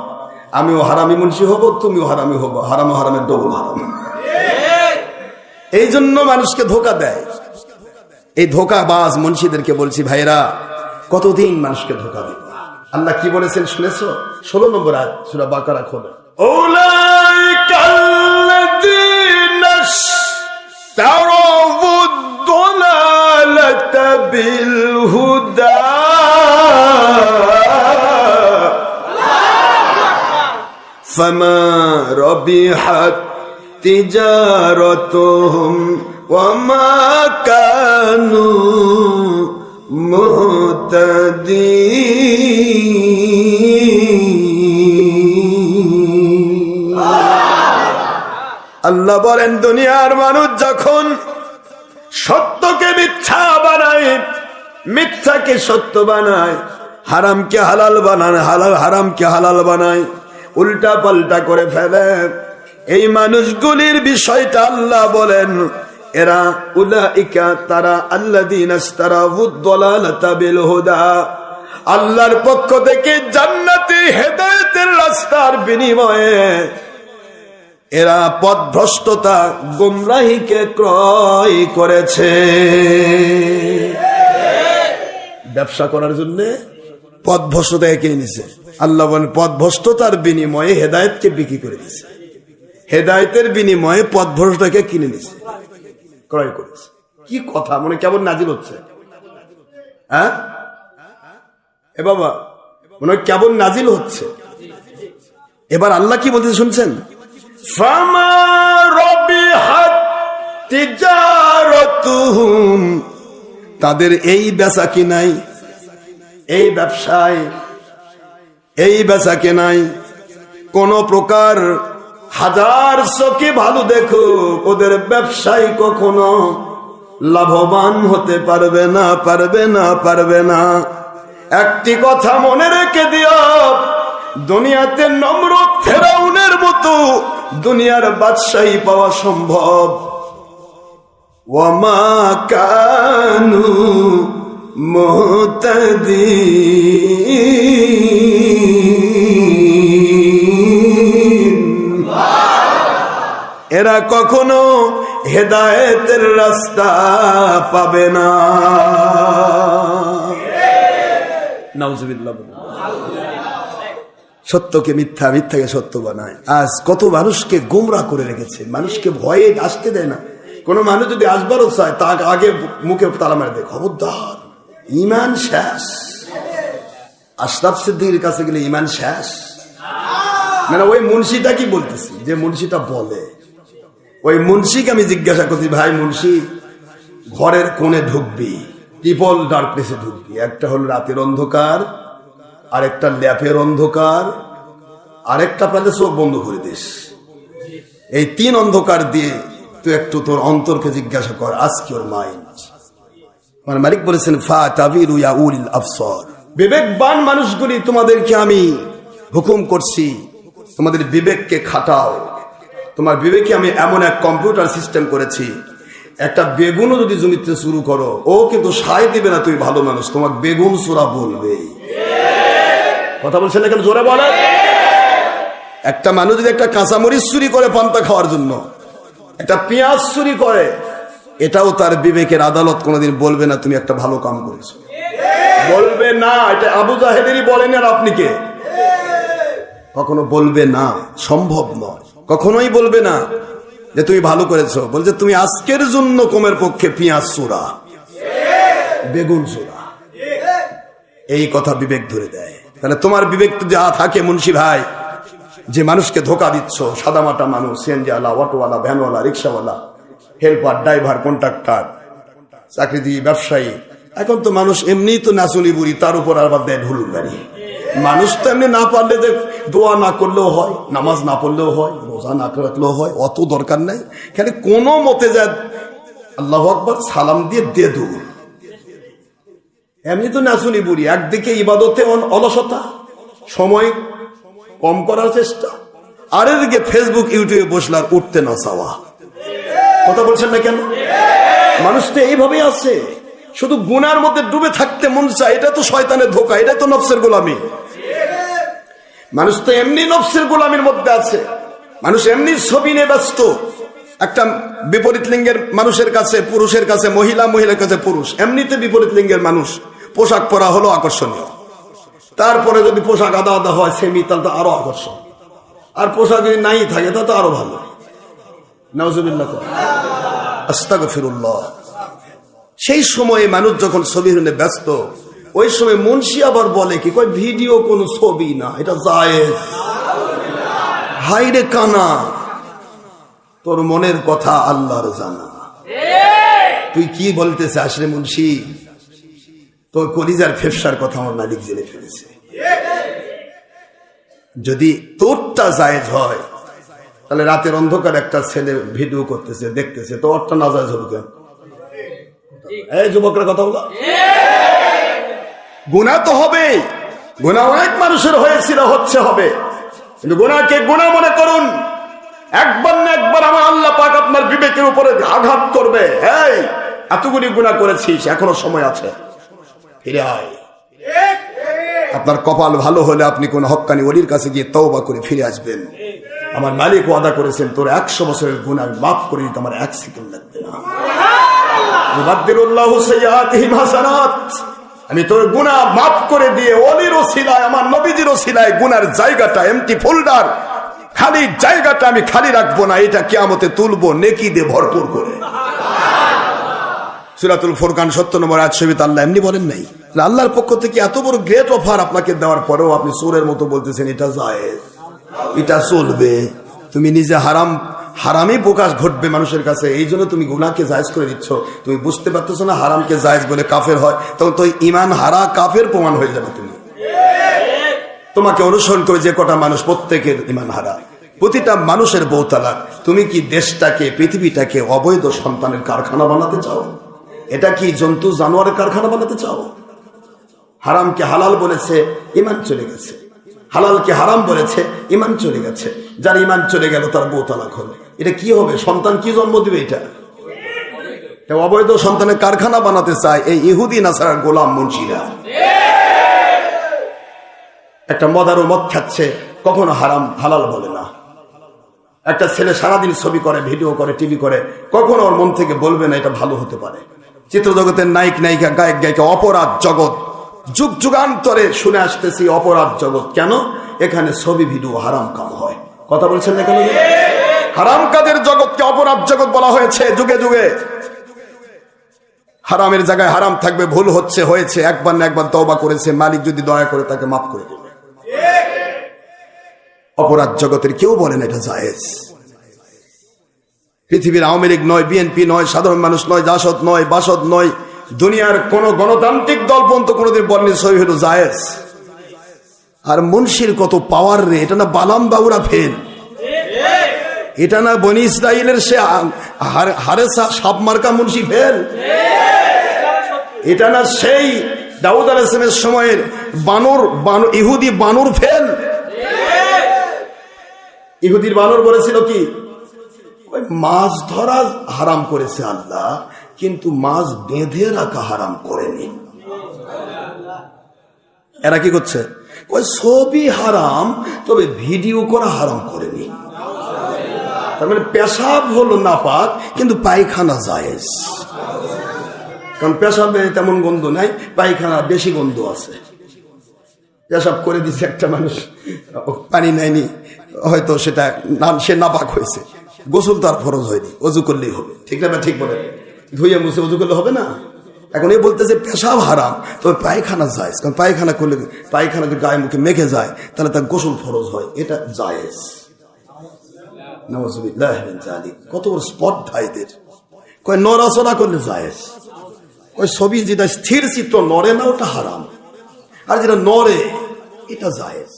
আমিও হারামি মুন্সি হব, তুমিও হারামি হবো, হারামের ডবল হারাম। এই জন্য মানুষকে ধোকা দেয়, এই ধোকাবাজ মুন্সিদেরকে বলছি ভাইরা, কতদিন মানুষকে ধোকা দিবে। আল্লাহ কি বলেছেন শুনেছো? 16 নম্বর আয়াত সূরা বাকারা খোলো। উলাইকাল্লাযীনা ইশতারাউদ দালালাতা বিল হুদা ফামা রাবিহাত তিজারাতুহুম ওয়ামা কানু মুহতাদিন। আল্লাহ বলেন দুনিয়ার মানুষ যখন সত্যকে মিথ্যা বানায়, মিথ্যাকে সত্য বানায়, হারামকে হালাল বানায়, হারামকে হালাল বানায়, উল্টা পাল্টা করে ফেলে, এই মানুষগুলির বিষয়টা আল্লাহ বলেন এরা উলাইকা তারা আল্লাযীনা ইশতারাউদ দালালাতা বিল হুদা, আল্লাহর পক্ষ থেকে জান্নাতি হেদায়েতের রাস্তার বিনিময়ে এরা পথভ্রষ্টতা গোমরাহিকে ক্রয় করেছে। ব্যবসা করার জন্য পথভ্রষ্টতাকে কিনে নিছে, আল্লাহ বলেন পথভ্রষ্টতার বিনিময়ে হেদায়েতকে বিক্রি করে দিয়েছে, হেদায়েতের বিনিময়ে পথভ্রষ্টতাকে কিনে নিছে, ক্রয় করেছে। কি কথা, মনে কেমন নাজিল হচ্ছে, হ্যাঁ এ বাবা, মনে কেমন নাজিল হচ্ছে। এবার আল্লাহ কি বলতে শুনছেন? ফামা রাবিহাত তিজারাতুহুম, তাদের এই বেচা কিনাই, এই ব্যবসায়, এই বেচা কেনাই কোন প্রকার হাজার চোখে ভালো দেখো, ওদের ব্যবসায় কখনো লাভবান হতে পারবে না, পারবে না, পারবে না। একটি কথা মনে রেখে দিও, দুনিয়াতে নমরুদ ফেরাউনের মতো দুনিয়ার বাদশাহী পাওয়া সম্ভব, ওয়ামা কানু মুহতাদিন, এরা কখনো হেদায়েতের রাস্তা পাবে না। নাউজুবিল্লাহ। সত্যকে মিথ্যা, মিথ্যাকে সত্য বানায়। আজ কত মানুষকে গোমরা করে রেখেছে, মানুষকে ভয়ে আসতে দেয় না। কোন মানুষ যদি আসবারও চায় তা আগে মুখে তালা মারে দেয়, খবরদার ইমান শেষ। আশরাফ সিদ্দিকীর কাছে গেলে ইমান শেষ, মানে ওই মুন্সিটা কি বলতেছি, যে মুন্সিটা বলে, ওই মুন্সিকে আমি জিজ্ঞাসা করছি, ভাই মুন্সি ঘরের কোণে ঢুকবি, ট্রিপল ডার্কনেসে ঢুকবি, একটা হলো রাতের অন্ধকার, আরেকটা ল্যাপের অন্ধকার, আরেকটা প্রান্তে চোখ বন্ধ করে দিস, এই 3 অন্ধকার দিয়ে তুই একটু তোর অন্তরকে জিজ্ঞাসা কর, আজকে ওর মাইন্ড। আমার মালিক বলেছেন ফাতাবিরু ইয়া উলিল আবসার, বিবেকবান মানুষগুলি তোমাদেরকে আমি হুকুম করছি, তোমাদের বিবেককে খাটাও। তোমার বিবেকে আমি এমন এক কম্পিউটার সিস্টেম করেছি, একটা বেগুনও যদি জমিতে শুরু করো ও কিন্তু সায় দিবে না, তুই ভালো মানুষ, তোমার বেগুন সুরা বলবে। কথা বলছেন না কেন, জোরে বলে। একটা মানুষ যদি একটা কাঁচামরিচ চুরি করে পান্তা খাওয়ার জন্য, একটা পেঁয়াজ চুরি করে, এটাও তার বিবেকের আদালত কোনোদিন বলবে না তুমি একটা ভালো কাম করেছো, বলবে না। এটা আবু জাহেদেরই বলেন, আর আপনি কে? কখনো বলবে না, সম্ভব নয়, কখনোই বলবে না যে তুমি ভালো করেছো। বলছে তুমি আজকের জন্য কমের পক্ষে পেঁয়াজ চোরা, বেগুন চোরা, এই কথা বিবেক ধরে দেয়। তাহলে তোমার বিবেক তো যা থাকে মুন্সি ভাই, যে মানুষকে ধোকা দিচ্ছ, সাদামাটা মানুষ, সিএনজিওয়ালা, অটোওয়ালা, ভ্যানওয়ালা, রিক্সাওয়ালা, হেল্পার, ড্রাইভার, কন্ট্রাক্টর, চাকরিজীবী, ব্যবসায়ী, এখন তো মানুষ এমনি তো নাচুনি বুড়ি, তার উপর আবার দেয় ঢুলুন গাড়ি। মানুষ তো এমনি না পারলে যে দোয়া না করলেও হয়, নামাজ না পড়লেও হয়, রোজা না রাখলেও হয়, অত দরকার নাই। খালি কোনো মতে যায় আল্লাহু আকবার সালাম দিয়ে দে দু, এমনি তো নাচুনি বুড়ি। একদিকে ইবাদতে অলসতা, সময় কম করার চেষ্টা, আর এদিকে ফেসবুক ইউটিউবে বসলার উঠতে না চাওয়া। কথা বলছেন না কেন? মানুষ তো এইভাবেই আছে, শুধু গুনার মধ্যে ডুবে থাকতে মন চায়। এটা তো শয়তানের ধোকা, এটা তো নফসের গোলামি। মানুষ তো এমনি নফসের গোলামির মধ্যে আছে। মানুষ এমনি ছবি নিয়ে ব্যস্ত। একটা বিপরীত লিঙ্গের মানুষের কাছে পুরুষের কাছে মহিলা, মহিলার কাছে পুরুষ, এমনিতে বিপরীত লিঙ্গের মানুষ, পোশাক পরা হলো আকর্ষণীয়। তারপরে যদি পোশাক আদা আদা হয় সেমি, তাহলে তো আরো আকর্ষণ। আর পোশাক যদি নাই থাকে তা তো আরো ভালো। নাউজুবিল্লাহ, আস্তাগফিরুল্লাহ। সেই সময়ে মানুষ যখন ছবি নিয়ে ব্যস্ত, ওই সময় মুন্সি আবার বলে কি, কয় ভিডিও কোন ছবি না, এটা জায়েজ। হাইরে কানা, তোর মনের কথা আল্লাহর জানা। তুই কি বলতে চাস রে মুন্সি? তোর কলিজার ফেফসার কথা আমার মালিক জেনে ফেলেছে। যদি তোরটা জায়েজ হয়, তাহলে রাতের অন্ধকার একটা ছেলে ভিডিও করতেছে, দেখতেছে, তো ওরটা না জায়েজ হবে কেন? এই যুবকরা কথা বলো। গুনাহ তো হবে, গুনাহ অনেক মানুষের হয়েছিল, হচ্ছে, হবে, কিন্তু গুনাহকে গুনাহ মনে করুন। একবার না একবার আমার আল্লাহ পাক আপনার বিবেকের উপরে আঘাত করবে। এই এতগুলি গুনাহ করেছিস, এখনো সময় আছে, ফিরে আয়। আপনার কপাল ভালো হলে আপনি কোন হক্কানি ওলির কাছে গিয়ে তওবা করে ফিরে আসবেন। আমার মালিক ওয়াদা করেছেন, তোর 100 বছরের গুনাহ মাফ করে দিতে আমার 1 সেকেন্ড লাগবে না। ইউবাদদিলুল্লাহু সাইয়্যাতিহিম হাসানাত, আমি তোর গুনাহ মাফ করে দিয়ে ওলির ওসিলায়, আমার নবীজির ওসিলায় গুনার জায়গাটা, এমটি ফোল্ডার, খালি জায়গাটা আমি খালি রাখবো না, এটা কিয়ামতে তুলবো নেকি দিয়ে ভরপুর করে। সূরাতুল ফুরকান 70 নম্বর আয়াত শরীফে আল্লাহ এমনি বলেন নাই? আল্লাহর পক্ষ থেকে এত বড় গ্রেট অফার আপনাকে দেওয়ার পরেও আপনি সুরের মতো বলতেছেন এটা জায়েজ, এটা চলবে। তুমি নিজে হারামই প্রকাশ ঘটবে মানুষের কাছে, এই জন্য তুমি গুনাহকে জায়েজ করে দিচ্ছ। তুমি বুঝতে পারতেছো না হারামকে জায়েজ বলে কাফের হয়, তখন তো ঈমান হারা কাফের প্রমাণ হয়ে যাবে। তুমি তোমাকে অনুসরণ করে যে কটা মানুষ, প্রত্যেকের ঈমান হারা, প্রতিটা মানুষের বউ তালাক। তুমি কি দেশটাকে, পৃথিবীটাকে অবৈধ সন্তানের কারখানা বানাতে চাও? এটা কি জন্তু জানোয়ারের কারখানা বানাতে চাও? হারামকে হালাল বলেছে, ঈমান চলে গেছে। হালালকে হারাম বলেছে, ঈমান চলে গেছে। যার ঈমান চলে গেল তার বউ তালাক হলো। এটা কি হবে? সন্তান কি জন্ম দিবে? এটা অবৈধ সন্তানের কারখানা বানাতে চায় এই ইহুদি নাসারার গোলাম মুন্সিরা। একটা মদারু মদ খাচ্ছে, কখনো হারাম হালাল বলে না। একটা ছেলে সারাদিন ছবি করে, ভিডিও করে, টিভি করে, কখনো ওর মন থেকে বলবে না এটা ভালো হতে পারে। চিত্র জগতের নায়ক নায়িকা, গায়ক গায়িকা, অপরাধ জগৎ, যুগ যুগান্তরে শুনে আসতেছি অপরাধ জগৎ। কেন? এখানে ছবি ভিডিও হারাম কাম হয়। কথা বলছেন না কেন? হারাম কাজের জগৎকে অপরাধ জগৎ বলা হয়েছে। যুগে যুগে হারামের জায়গায় হারাম থাকবে, ভুল হচ্ছে, হয়েছে, একবার না একবার তওবা করেছে, মালিক যদি দয়া করে তাকে মাফ করে দেবে। অপরাধ জগতের কেউ বলেন এটা জায়েজ। পৃথিবীর আওয়ামী লীগ নয়, বিএনপি নয়, সাধারণ মানুষ নয়, জাসদ নয়, বাসদ নয়, দুনিয়ার কোন গণতান্ত্রিক দল পর্যন্ত কোনদিন বলেনি ছবি হলো জায়েজ। আর মুন্সির কত পাওয়ার রে! এটা না বালাম বাবুরা ফেল, এটা না বনি ইসরাইলের সে হারেসা সাপ মার্কা মুন্সি ফেল, এটা না সেই দাউদ আলাইহিস সালামের সময়ের বানর ইহুদি বানর ফেল। ইহুদির বানর বলেছিল কি, ওই মাছ ধরা হারাম করেছে আল্লাহ, কিন্তু মাছ বেঁধে রাখা হারাম করেনি। এরা কি করছে? ওই ছবি হারাম, তবে ভিডিও করা হারাম করেনি। তার মানে পেশাব হলো নাপাক, কিন্তু পায়খানা জায়েজ। কারণ পেশাবে তেমন গন্ধ নাই, পায়খানা বেশি গন্ধ আছে। পেশাব করে দিচ্ছে একটা মানুষ, পানি নেয়নি, হয়তো সেটা সে নাপাক হয়েছে, গোসল তার ফরজ হয়নি, অজু করলেই হবে। ঠিক না? ঠিক বলে ধুয়ে মুছে অজু করলে হবে না? এখন এই বলতেছে পেশাব হারাম, তবে পায়খানা জায়েজ, কারণ পায়খানা করলে পায়খানা যদি গায়ে মুখে মেখে যায় তাহলে তার গোসল ফরজ হয়, এটা জায়েজ। নাউযুবিল্লাহি মিন যালিক। কত বড় স্পর্ধা এদের। কয় নড়াচড়া করলে জায়েজ, কয় ছবি যেটা স্থির চিত্র নড়ে না ওটা হারাম, আর যেটা নড়ে এটা জায়েজ।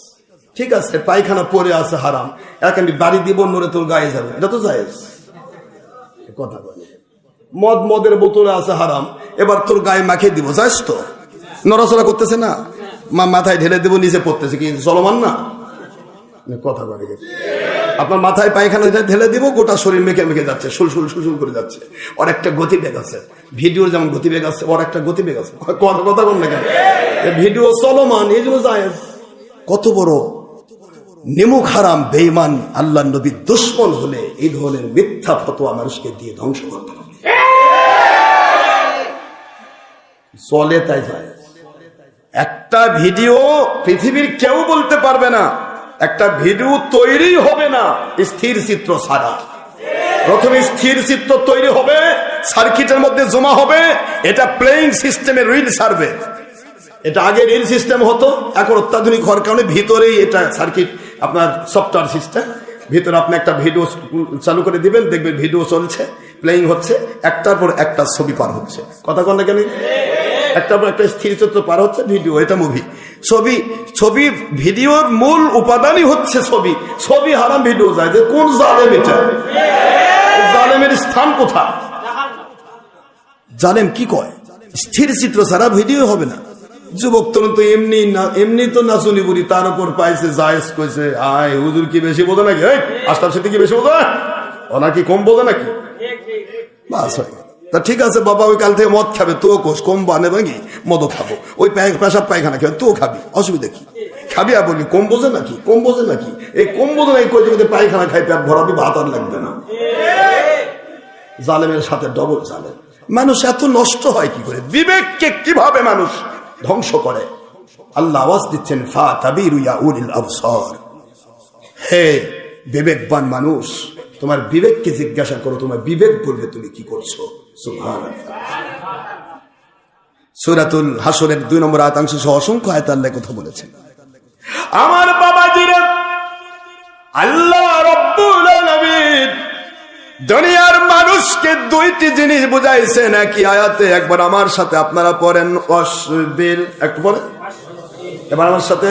ঠিক আছে, পায়খানা পরে আছে হারাম, এক আমি বাড়ি দিব নড়ে তোর গায়ে যাবে, এটা তো জায়েজ। কথা বলে মদের বোতলে আছে হারাম, এবার তোর গায়ে মাখিয়ে দিব, জায়েজ তো? নড়াচড়া করতেছে না, মাথায় ঢেলে দেবো, নিচে পড়তেছে, কি চলমান না? কথা বলে আপনার মাথায় পায়খানা ঢেলে দিব, গোটা শরীর মেখে মেখে যাচ্ছে, সুলসুল সুলসুল করে যাচ্ছে। ওর একটা গতিবেগ আছে, ভিডিওর যেমন গতিবেগ আছে, ওর একটা গতিবেগ আছে। কথা বল না কেন? ভিডিও চলমান, এই জন্য জায়েজ। কত বড় নিমুখ হারাম বেঈমান আল্লাহর নবীর দুশমন হলে এই ধরনের মিথ্যা ফতোয়া মানুষকে দিয়ে ধ্বংস করতে হবে। চলে তাই যায়। একটা ভিডিও পৃথিবীর কেউ বলতে পারবে না, একটা ভিডিও তৈরি হবে না স্থির চিত্র ছাড়া। প্রথমে স্থির চিত্র তৈরি হবে, সার্কিটের মধ্যে জমা হবে, এটা প্লেইং সিস্টেমে রিল সার্ভে। এটা আগে রিল সিস্টেম হতো, এখন অত্যাধুনিক হওয়ার কারণে ভিতরেই এটা সার্কিট, আপনার সফটওয়্যার সিস্টেম। ভিতরে আপনি একটা ভিডিও চালু করে দিবেন, দেখবেন ভিডিও চলছে, প্লেইং হচ্ছে, একটার পর একটা ছবি পার হচ্ছে। কথা কন না কেন? একটার পর একটা স্থির চিত্র পার হচ্ছে, ভিডিও, এটা মুভি। ছবি ভিডিওর মূল উপাদানই হচ্ছে ছবি। ছবি হারাম, ভিডিও যায়। যে কোন জালেম এটা? জালেমের স্থান কোথায়? জালেম কি কয়? স্থির চিত্র ছাড়া ভিডিও হবে না। যুবক তরুণ তো এমনি তো নাচুনি বুড়ি, তার উপর পাইছে জায়েজ কইছে। আয় হুজুর কি বেশি বোঝে নাকি? আশরাফ সিদ্দিকী কি বেশি বোঝে? ওনা কি কম বোঝে নাকি? বাস হয়। তা ঠিক আছে বাবা, ওই কাল থেকে মদ খাবে, তো কোষ কম বানে ভাঙি মদও খাবো, ওই পেশাব পায়খানা খাবে, তো খাবি, অসুবিধা কি? খাবি আর বলি কম বোঝে নাকি? কম বোঝে নাকি? এই কম বোঝে নাকি কই যে পায়খানা খাই, পেট ভরাবি, ভাত আর লাগবে না। জালেমের সাথে ডবল জালেম। মানুষ এত নষ্ট হয় কি করে? বিবেককে কিভাবে মানুষ ধ্বংস করে? আল্লাহ আওয়াজ দিচ্ছেন, ফাতাবিরু ইয়া উলিল আবসার। হে বিবেকবান মানুষ, তোমার বিবেককে জিজ্ঞাসা করো, তোমার বিবেক বলবে তুমি কি করছো। সুবহানাল্লাহ। সূরাতুল হাসরের 2 নম্বর আয়াতাংশ সহ অসংখ্য আয়াত আল্লাহ কথা বলেছেন। আমার বাবাজিরা, আল্লাহ রাব্বুল আলামিন দুনিয়ার মানুষকে 2টি জিনিস বুঝাইছেন একই আয়াতে। একবার আমার সাথে আপনারা পড়েন, ওয়াসবির, একটু পড়েন এবার আমার সাথে।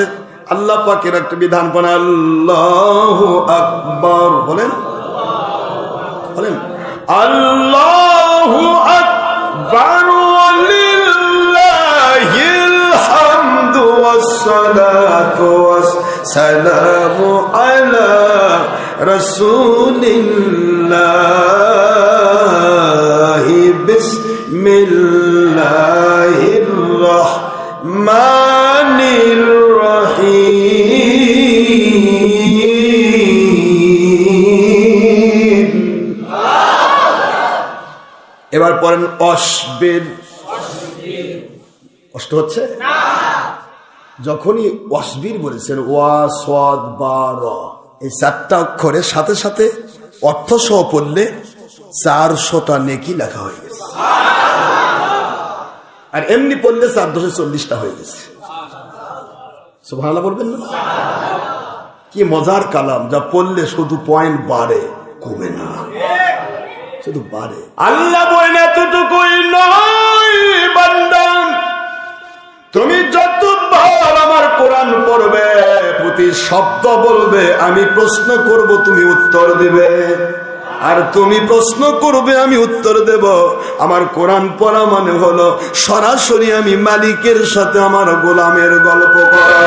আল্লাহ পাকের একটা বিধান পড়েন, আল্লাহু আকবার বলেন, বলেন আল্লাহু আকবার ওয়ালিল্লাহিল হামদু ওয়াসসালাতু ওয়াসসালামু আলা রাসূলিল্লাহি বিসমিল্লাহির রাহমানির রহিম। এবার পড়েন অসবির। কষ্ট হচ্ছে না? যখনই অসবির বলেছেন, ওয়া সাদ বা র, এই 4টা অক্ষরের সাথে সাথে অর্থ সহ পড়লে 400টা নেকি লেখা হয়ে গেছে। আর এমনি পড়লে 440টা হয়ে গেছে। সুবহানাল্লাহ বলবেন না? কি মজার কালাম, যা পড়লে শুধু পয়েন্ট বাড়ে, কমে না, শুধু বাড়ে। আল্লাহ বলেন, এতটুকুই নয় বান্দা, তুমি যতবার আমার কোরআন পড়বে, প্রতি শব্দ বলবে, আমি প্রশ্ন করব, তুমি উত্তর দিবে, আর তুমি প্রশ্ন করবে, আমি উত্তর দেব। আমার কোরআন পড়া মানে হলো সরাসরি আমি মালিকের সাথে আমার গোলামের গল্প করা।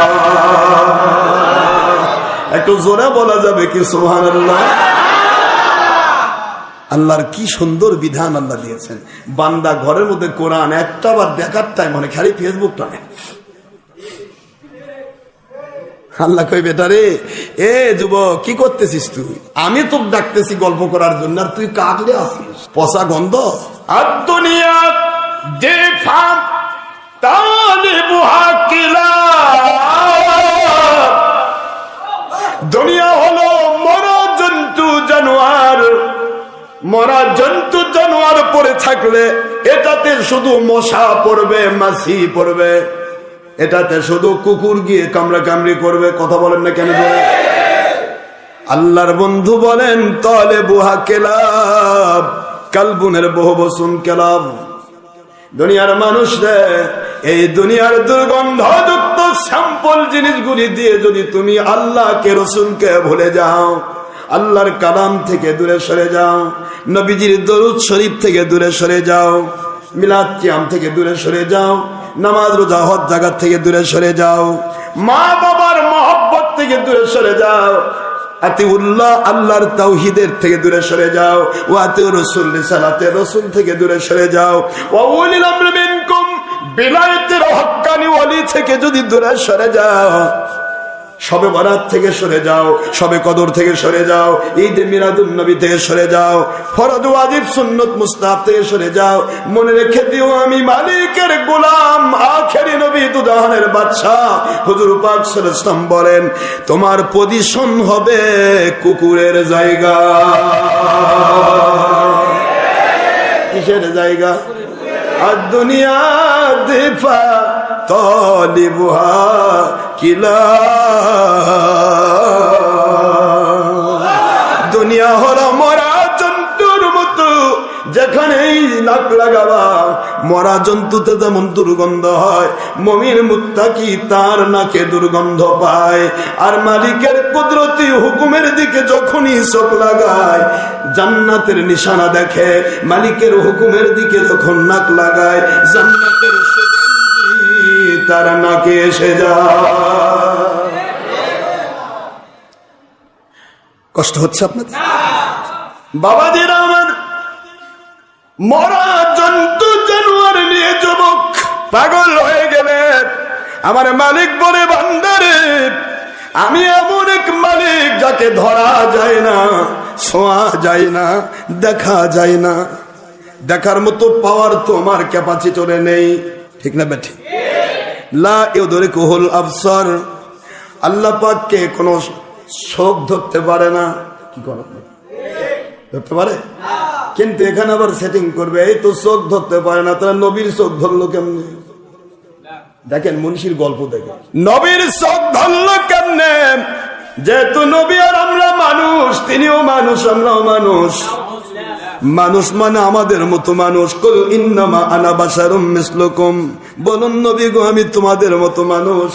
একটু জোরে বলা যাবে কি সুবহানাল্লাহ? আল্লাহর কি সুন্দর বিধান আল্লাহ দিয়েছেন। বান্দা ঘরের মধ্যে কোরআন একটা বার দেখার টাইম মানে খালি ফেসবুক টানে। আল্লাহ কই, বেটা রে, এ যুবক কি করতেছিস তুই? আমি তো ডাকতেছি গল্প করার জন্য, আর তুই কাকলে আসিস, পচা গন্ধ। আর দুনিয়া দেখা তালিবু হাকিলা, দুনিয়া হলো মরা জন্তু জানোয়ার। মরা জন্তু জানোয়ার পরে থাকলে এটাতে শুধু মশা পড়বে, মাছি পড়বে, এটাতে শুধু কুকুর গিয়ে কামড়া কামড়ি করবে। কথা বলেন না কেন? আল্লাহর বন্ধু বলেন তলে বুহা কেলাব কালবুনের বহু বসুন কেলাব। দুনিয়ার মানুষদের এই দুনিয়ার দুর্গন্ধযুক্ত স্যাম্পল জিনিসগুলি দিয়ে যদি তুমি আল্লাহকে রসুলকে ভুলে যাও, আল্লাহর কালাম থেকে দূরে সরে যাও, নবীজির দরুদ শরীফ থেকে দূরে সরে যাও, মিলাদ কিয়াম থেকে দূরে সরে যাও, নামাজ রোজা হজ জাকাত থেকে দূরে সরে যাও, মা বাবার মহব্বত থেকে দূরে সরে যাও, আতিউল্লাহ আল্লাহর তাওহীদের থেকে দূরে সরে যাও, ওয়া আতিউ রাসূল রিসালাতে রাসূল থেকে দূরে সরে যাও, ওয়া উলিল আমরি মিনকুম বিলায়াতের হক্কানি ওয়ালি থেকে যদি দূরে সরে যাও, শবে বরাত থেকে সরে যাও, শবে কদর থেকে সরে যাও, ঈদ মিলাদুন নবী থেকে সরে যাও, ফরজ ওয়াজিব সুন্নত মুস্তাহাব থেকে সরে যাও, মনে রেখে দিও আমি মালিকের গোলাম, আখেরি নবী দুজাহানের বাদশা হুজুর পাক সাল্লাল্লাহু আলাইহি ওয়াসাল্লাম বলেন তোমার পজিশন হবে কুকুরের জায়গা। কিসের জায়গা? আর দুনিয়া দিফা তলিবুহা কিলা, দুনিয়া হলো মরা জন্তুর মতো, যেখানেই নাক লাগাবা মরা জন্তুতে যেমন দুর্গন্ধ হয়, মুমিন মুত্তাকি তার নাকে দুর্গন্ধ পায়। আর মালিকের কুদরতি হুকুমের দিকে যখনই চোখ লাগায় জান্নাতের নিশানা দেখে, মালিকের হুকুমের দিকে যখন নাক লাগায় জান্নাতের সুগন্ধি তার নাকে এসে যায়। কষ্ট হচ্ছে আপনাদের? বাবাজিরা আমার, মরা জন্তু জানোয়ার নিয়ে যুবক পাগল হয়ে গেলে আমার মালিক বলে বান্দারে আমি এমন এক মালিক যাকে ধরা যায় না, ছোঁয়া যায় না, দেখা যায় না। দেখার মতো পাওয়ার তোমার ক্যাপাসিটি নেই, ঠিক না বেঠি? লা ইউদরিকুহুল আবসার, আল্লাহ পাককে কোন চোখ ধরতে পারে না। কি করে ধরতে পারে? কিন্তু এখানে আবার সেটিং করবে, এই তো চোখ ধরতে পারে না, তারা নবীর চোখ ধরলো কেমনে? দেখেন মুন্সির গল্প দেখেন, নবীর চোখ ধরলো কেমনে? যেহেতু নবী আর আমরা মানুষ, তিনিও মানুষ আমরাও মানুষ। মানুষ মানে আমাদের মতো মানুষ। কুল ইন্নামা আনা বাশারুম মিসলুকুম, বলুন নবী গো আমি তোমাদের মতো মানুষ।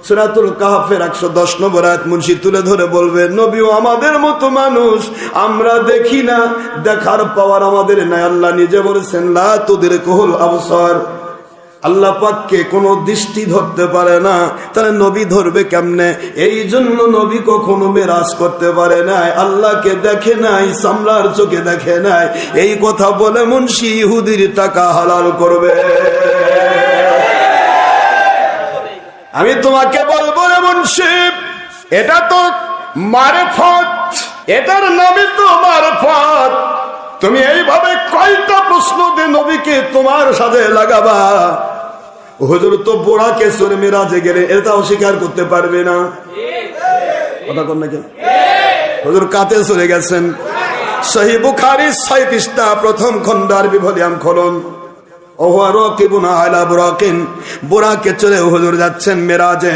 সূরাতুল কাহফের 110 নম্বর আয়াত মুন্সি তুলে ধরে বলবে নবীও আমাদের মতো মানুষ, আমরা দেখি না, দেখার পাওয়ার আমাদের নাই। আল্লাহ নিজে বলেছেন লা তুদরিকুহুল আবসার, আল্লাহ পাককে কোনো দৃষ্টি ধরতে পারে না, তাহলে নবী ধরবে কেমনে? এই জন্য নবী কখনো মেরাজ করতে পারে নাই, আল্লাহকে দেখে নাই, সামলার চোখে দেখে নাই। এই কথা বলে মুন্সি ইহুদির টাকা হালাল করবে। আমি তোমাকে বলবো রে মুন্সি, এটা তো মারফত, এটার নামই তো মারফত। তুমি এইভাবে কয়টা প্রশ্ন দিয়ে নবীকে তোমার সাথে লাগাবা? হুজুর তো বোরাকে সরে মেরাজে গেলে এটা অস্বীকার করতে পারবে না। কথা কন নাকি? হুজুর কাতে সরে গেছেন। সহিহ বুখারী 6 পৃষ্ঠা প্রথম খণ্ড আরবি ভলিউম খোলন। বোরাকে চলে হুজুর যাচ্ছেন মেরাজে।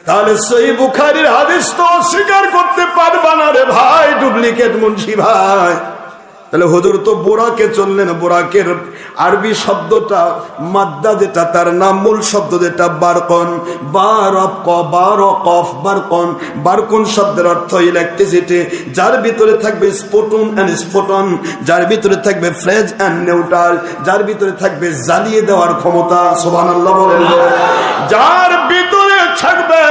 তাহলে সহিহ বুখারীর হাদিস তো অস্বীকার করতে পারবা না রে ভাই, ডুপ্লিকেট মুন্সি ভাই। তাহলে হুজুর তো বোরাকে চললেন। বোরাকের আরবি শব্দটা মাদ্দা, যেটা তার নাম মূল শব্দ যেটা বারকন, বারকন। বারকন শব্দের অর্থ ইলেকট্রিসিটি, যার ভিতরে থাকবে স্ফোটন এন্ড স্ফোটন, যার ভিতরে থাকবে ফ্লেজ এন্ড নিউট্রাল, যার ভিতরে থাকবে জ্বালিয়ে দেওয়ার ক্ষমতা। সুবহানাল্লাহ বলেন। যার ভিতরে থাকবে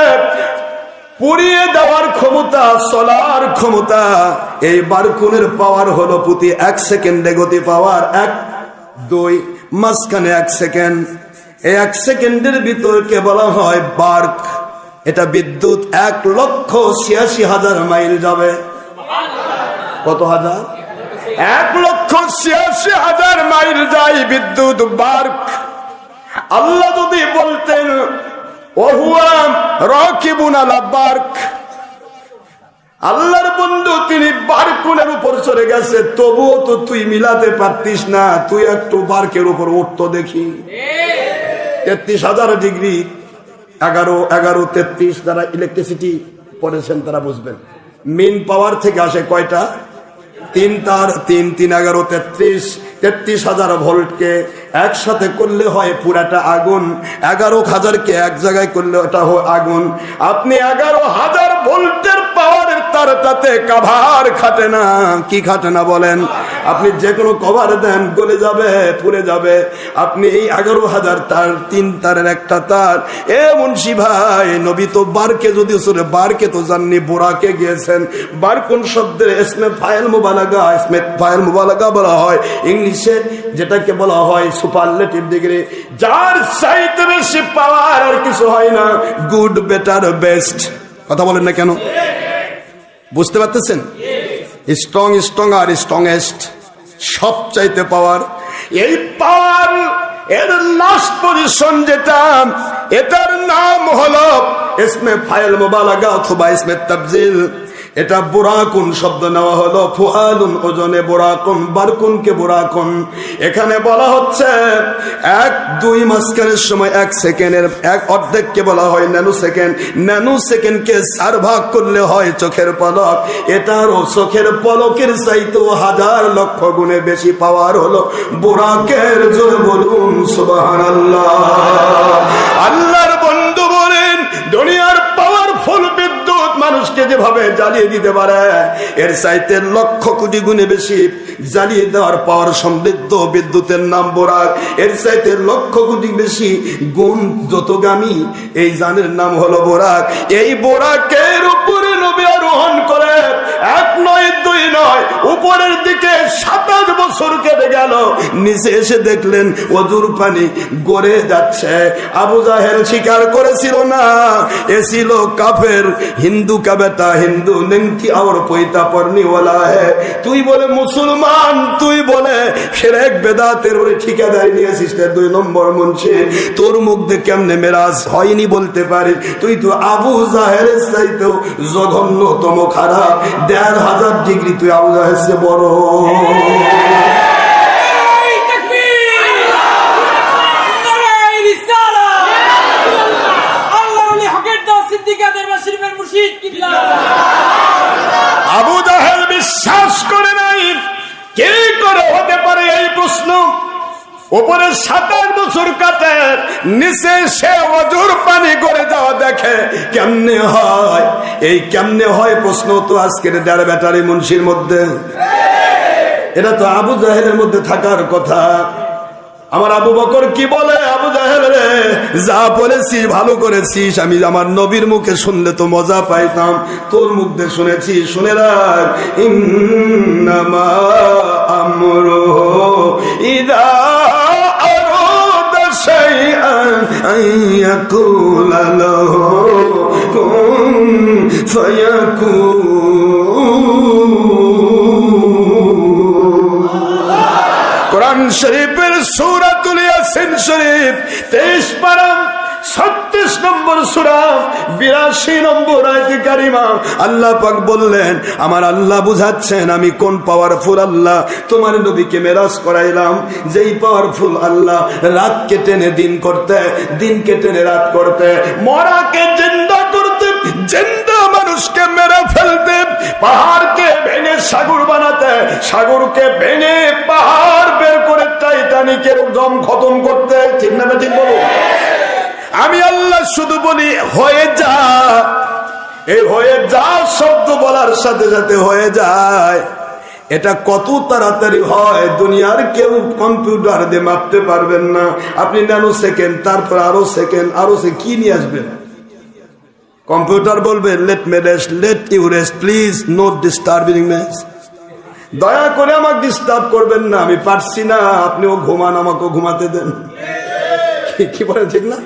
পুড়িয়ে দেওয়ার ক্ষমতা, চলার ক্ষমতা। এই বারকুনের পাওয়ার হলো প্রতি 1 সেকেন্ডে গতি পাওয়ার 1, 2, মাঝখানে 1 সেকেন্ড। এই 1 সেকেন্ডের ভিতরকে বলা হয় বার্ক। এটা বিদ্যুৎ 1,86,000 মাইল যাবে। কত হাজার? 1,86,000 মাইল যায় বিদ্যুৎ বার্ক। আল্লাহ যদি বলতেন ওহুয়া রাকিবুন আলা বার্ক, আল্লাহর বন্ধু তিনি বারকুনের উপর চলে গেছে, তবুও তো তুই মিলাতে পারতিস না, তুই একটু বারকের উপর উঠতো দেখি। 33,000 ডিগ্রি, 11-33 যারা ইলেকট্রিসিটি পড়েছেন তারা বুঝবেন। মেন পাওয়ার থেকে আসে কয়টা? 3 তার 3 3 11 33,000 ভোল্টকে একসাথে করলে হয় পুরাটা আগুন। 11,000কে এক জায়গায় করলে ওটা হয় আগুন। আপনি 11,000 ভোল্টের পাওয়ারের তারটাতে কভার খাটে না, কি খাটে না বলেন? আপনি যে কোনো কভার দেন গলে যাবে, পুড়ে যাবে। আপনি এই 11,000 তার, 3 তারের একটা তার। এ মুন্সি ভাই, নবী তো বারকে যদি শুনে, বারকে তো জাননি, বোরাকে গিয়েছেন। বার কোন শব্দের ইসমে ফাইল মুবালাগা বলা হয় ইংলিশে, যেটাকে বলা হয় সুপারলেটিভ ডিগ্রি। যার চাইতে বেশি পাওয়ার আর কিছু হয় না। Good, better, best. কথা বলেন না কেন? বুঝতে পারতেছেন? স্ট্রং আর স্ট্রংগেস্ট, সব চাইতে পাওয়ার। এই পাওয়ার এর লাস্ট পজিশন যেটা, এটার নাম হলো ইসমে ফাইল মুবালাগা অথবা ইসমে তাফজিল। এটা বুরাকুন শব্দ নেওয়া হলো, ফুআলুন ওজনে বুরাকুন, বারকুনকে বুরাকুন। এখানে বলা হচ্ছে 1-2 মাঝখানের সময় 1 সেকেন্ডের 1 অর্ধেককে বলা হয় ন্যানো সেকেন্ড। ন্যানো সেকেন্ডকে 4 ভাগ করলে হয় চোখের পলক। এটারও চোখের পলকের চাইতেও 1000 লক্ষ গুণে বেশি পাওয়ার হলো বুরাকের। জোরে বলুন সুবহানাল্লাহ। আল্লাহর বন্ধু বলেন, দুনিয়ার পাওয়ারফুল বিদ্যুৎ মানুষকে যেভাবে জ্বালিয়ে দিতে পারে, এর চাইতে লক্ষ কোটি গুণে বেশি জ্বালিয়ে দেওয়ার পাওয়ার সমৃদ্ধ বিদ্যুতের নাম বোরাক। এর চাইতে লক্ষ কোটি বেশি গুণ যতগামী এই জানের নাম হলো বোরাক। এই বোরাকের উপরে নবী আরোহণ করে 1 নয় 2 নয়, উপরের দিকে 27 বছর কেটে গেল। নিচে এসে দেখলেন ওজুর পানি গড়ে যাচ্ছে। আবু জাহেল স্বীকার করেছিল না, এ ছিল কাফের, হিন্দু কা বেটা হিন্দু, নেংটি আর পয়তা পড়নি ওয়ালা है। তুই বলে মুসলমান, তুই বলে শিরক বেদাতের ওরে ঠিকাদারি নিয়েছিস, 2 নম্বর মুন্সি। তোর মুখ দিয়ে কেমনে মেরাজ হয়নি বলতে পারি? তুই তো আবু জাহেলের চাইতেও জঘন্যতম খারাপ। 1,500 ডিগ্রি তুই আবু জাহেল চেয়ে বড়। আবু জাহেল বিশ্বাস করে নাই। কে করে হতে পারে এই প্রশ্ন? উপরে 27 বছর কাটে, নিচে সে ওজুর পানি করে যাওয়া দেখে। কেমনে হয়? এই কেমনে হয় প্রশ্ন তো আজকের 1.5 ব্যাটারি মুন্সির মধ্যে। এটা তো আবু জাহেলের মধ্যে থাকার কথা। আমার আবু বকর কি বলে, আবু জাহেল রে, যা বলেছিস ভালো করেছিস, আমি আমার নবীর মুখে শুনলে তো মজা পাইতাম, তোর মুখ দিয়ে শুনেছি। শুনে রাখ, ইন্নামা আমরুহু ইযা আরাদা শাইআন আইয়াকুলা লাহু কুন ফায়াকুন। কোরআন শরীফের সূরাতুল ইয়াসিন শরীফ 23 পারা 36 নম্বর সূরা 82 নম্বর আয়াতে কারিমা আল্লাহ পাক বললেন, আমার আল্লাহ বুঝাচ্ছেন আমি কোন পাওয়ারফুল আল্লাহ। তোমার নবীকে মেরাজ করাইলাম, যেই পাওয়ারফুল আল্লাহ রাতকে টেনে দিন করতে, দিনকে টেনে রাত করতে, মরাকে জিন্দা করতে, জিন্দা মানুষকে মেরে ফেলতে, পাহাড়কে ভেঙে সাগর বানাতে, সাগরকে ভেঙে পাহাড় বের করে টাইটানিকের দম খতম করতে। ঠিক না ঠিক বলো? আমি আল্লাহ শুধু বলি হয়ে যা। এই হয়ে যা শব্দ বলার সাথে সাথে হয়ে যায়। এটা কত তাড়াতাড়ি হয় দুনিয়ার কেউ কম্পিউটার দিয়ে মাপতে পারবেন না। আপনি ন্যানো সেকেন্ড, তারপর আরো সেকেন্ড, আরো সে কি নিয়ে আসবেন? কম্পিউটার বলবে let me rest, let you rest please, not disturbing me. দয়া করে আমাকে ডিস্টার্ব করবেন না, আমি পারছি না, আপনিও ঘুমান, আমাকেও ঘুমাতে দেন। কি বলে ঠিক না?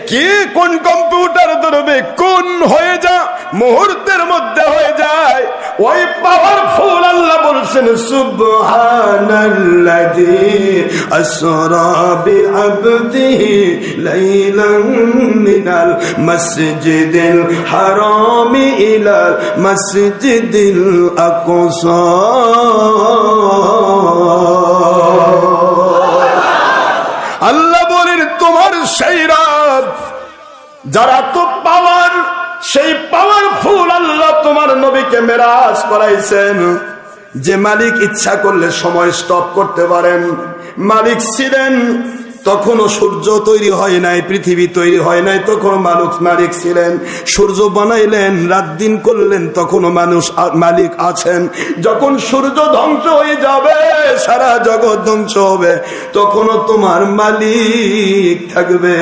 কি কোন কম্পিউটার ধরবে, কোন হয়ে যা মুহূর্তের মধ্যে হয়ে যায়। ওই পাওয়ারফুল আল্লাহ বলছেন সুবহানাল্লাযী আসরা বিআবদিহি লাইলান মিনাল মাসজিদিল হারামি ইলাল মাসজিদিল আকসা। আল্লাহ বলেন তোমার সেই রব যারা তো পাওয়ার, সেই পাওয়ারফুল আল্লাহ তোমার নবীকে মেরাজ করাইছেন। যে মালিক ইচ্ছা করলে সময় স্টপ করতে পারেন, মালিক ছিলেন তখনও সূর্য তৈরি হয় নাই, পৃথিবী তৈরি হয় নাই, তখন মালিক ছিলেন। সূর্য বানাইলেন, রাত দিন করলেন, তখনও মালিক আছেন। যখন সূর্য ধ্বংস হয়ে যাবে, সারা জগৎ ধ্বংস হবে, তখনও তোমার মালিক থাকবে।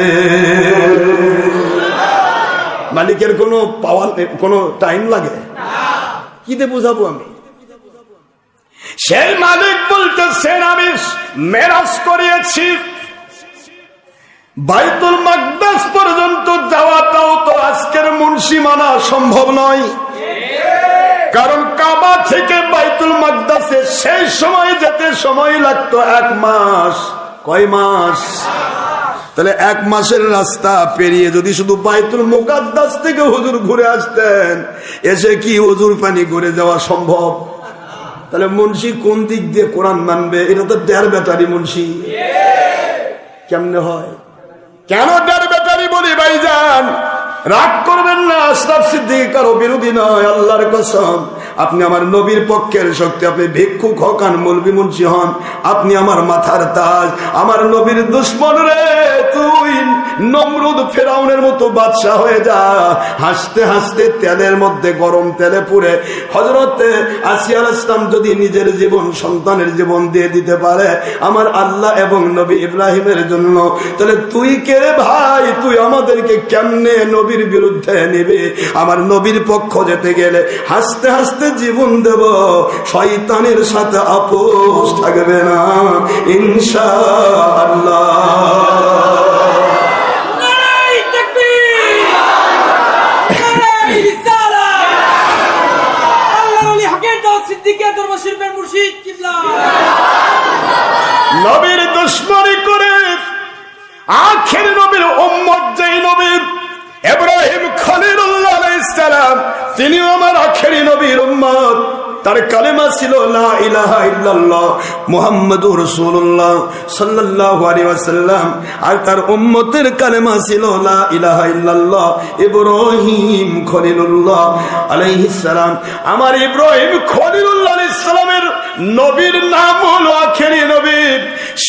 মালিকের কোনো পাওয়ার, কোনো টাইম লাগে? কি দিয়ে বুঝাবো আমি? সেই মালিক বলতেছেন আমি মেরাজ করিয়েছি, বাইতুল মাকদাস পর্যন্ত যাওয়াটাও তো আজকের মুন্সি মানা সম্ভব নয়। কারণ কাবা থেকে বাইতুল মাকদাসে সেই সময় যেতে সময় লাগতো 1 মাস। কয় মাস? তাহলে 1 মাসের রাস্তা পেরিয়ে যদি শুধু বাইতুল মুকাদ্দাস থেকে হুজুর ঘুরে আসতেন, এসে কি হুজুর পানি ঘুরে যাওয়া সম্ভব? তাহলে মুন্সি কোন দিক দিয়ে কোরআন মানবে? এটা তো ডের ব্যাটারি মুন্সি। কেমনে হয়? কেন ডের ব্যাটারি বলি ভাইজান? রাগ করবেন না, আশরাফ সিদ্দিকী কারো বিরোধী নয়, আল্লাহর কসম। আপনি আমার নবীর পক্ষের শক্তি, আপনি ভিক্ষুক হকান, মৌলবি মুন্সি হন, আপনি আমার মাথার তাজ। আমার নবীর দুশ্মন রে, তুই নমরুদ ফেরাউনের মতো বাদশা হয়ে যা, হাসতে হাসতে তেলের মধ্যে গরম তেলে পুড়ে। হযরতে আসিয়া আলাইহিস সালাম যদি নিজের জীবন সন্তানের জীবন দিয়ে দিতে পারে আমার আল্লাহ এবং নবী ইব্রাহিমের জন্য, তাহলে তুই কে রে ভাই? তুই আমাদেরকে কেমনে নবীর বিরুদ্ধে নিবি? আমার নবীর পক্ষ যেতে গেলে হাসতে হাসতে জীবন দেব, শয়তানের সাথে আপোষ থাকবে না ইনশাআল্লাহ। নবীর দুশমনি করে আখের নবীর উম্মত যেই নবীর ইব্রাহিম খলিলুল্লাহ আলাইহিস সালাম, তিনিও আমার আখেরি নবীর উম্মত। তার কালেমা ছিল লা ইলাহা ইল্লাল্লাহ মুহাম্মাদুর রাসূলুল্লাহ সাল্লাল্লাহু আলাইহি ওয়াসাল্লাম। আর তার উম্মতের কালেমা ছিল লা ইলাহা ইল্লাল্লাহ ইব্রাহিম খলিলুল্লাহ আলাইহিস সালাম। আমার ইব্রাহিম খলিলুল্লাহ আলাইহিস সালামের নবীর নাম হলো আখেরি নবী।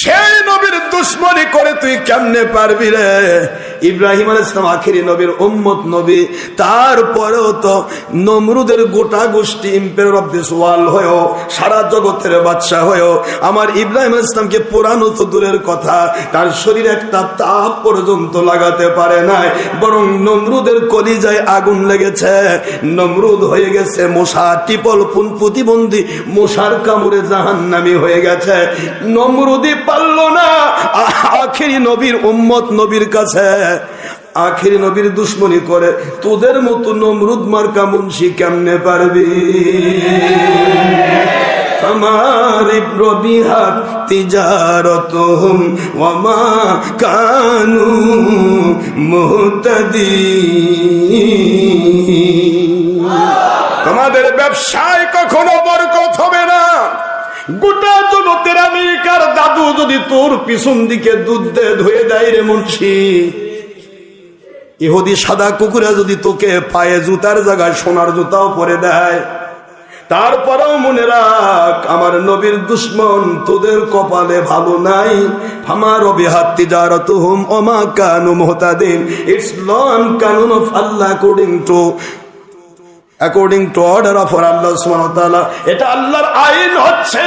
সেই নবীর দুশমনি করে তুই কেমনে পারবি রে? ইব্রাহিম আলাইহিস সালাম আখেরি নবীর উম্মত নবী, তারপরেও তো নমরুদের গোটা গোষ্ঠী এম্পায়ার অফ দিস ওয়ার্ল্ড হয়েও, সারা জগতের বাদশা হয়েও আমার ইব্রাহিম আলাইহিস সালামকে পোড়ানো তো দূরের কথা, তার শরীরে একটা তাপ পর্যন্ত লাগাতে পারে নাই, বরং নমরুদের কলিজায় আগুন লেগেছে। নমরুদ হয়ে গেছে মশা, টিপল প্রতিবন্ধী মশার কামড়ে জাহান্নামী হয়ে গেছে। নমরুদই পারল না আখেরি নবীর উম্মত নবীর কাছে, আখেরি নবীর দুশমনি করে তোদের মতো নমরুদ মার্কা মুন্সি কেমনে পারবি? हमारी रबिहात तिजारतुहुम वमा कानू मुहतदीन। তোমাদের ব্যবসায় কখনো বরকত হবে না। গোটা জগতের আমেরিকার দাদু যদি তোর পিছন দিকে দুধ দিয়ে ধুয়ে দেয় রে মুন্সি, ইহুদি সাদা কুকুরে যদি তোকে পায়ে জুতার জায়গায় সোনার জুতাও পরে দেয়, তারপরেও মনে রাখ আমার নবীর দুশমন তোদের কপালে ভালো নাই। আমার রবিহাত তিজারাতুহুম ওমা কানু মুহতাদিন। ইটস ল এন্ড কানুন of Allah according to order of Allah subhanahu wa ta'ala। এটা আল্লাহর আইন হচ্ছে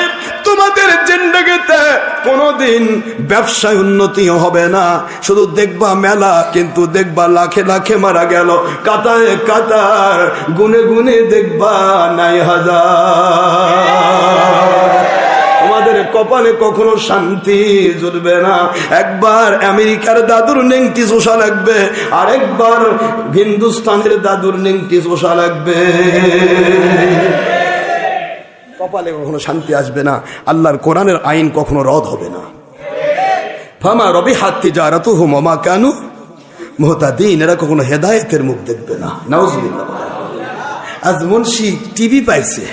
তোমাদের জিন্দেগিতে কোনোদিন ব্যবসায় উন্নতি হবে না। শুধু দেখবা মেলা, কিন্তু দেখবা লাখে লাখে মারা গেল, কাতারে কাতার, গুনে গুনে দেখবা নাই হাজার। তোমাদের কপালে কখনো শান্তি জ্বলবে না। একবার আমেরিকার দাদুর নেংটি চোষা লাগবে, আর একবার হিন্দুস্তানের দাদুর নেংটি চোষা লাগবে। কপালে কখনো শান্তি আসবে না, আল্লাহর কোরআনের আইন কখনো রদ হবে না। ফামা রবিহাত তিজারাতুহুম ওয়া মা কানু মুহতাদিন, এরা কখনো হেদায়েতের মুখ দেখবে না। নাউজুবিল্লাহ। আজ মুন্সি টিভি পাইছে,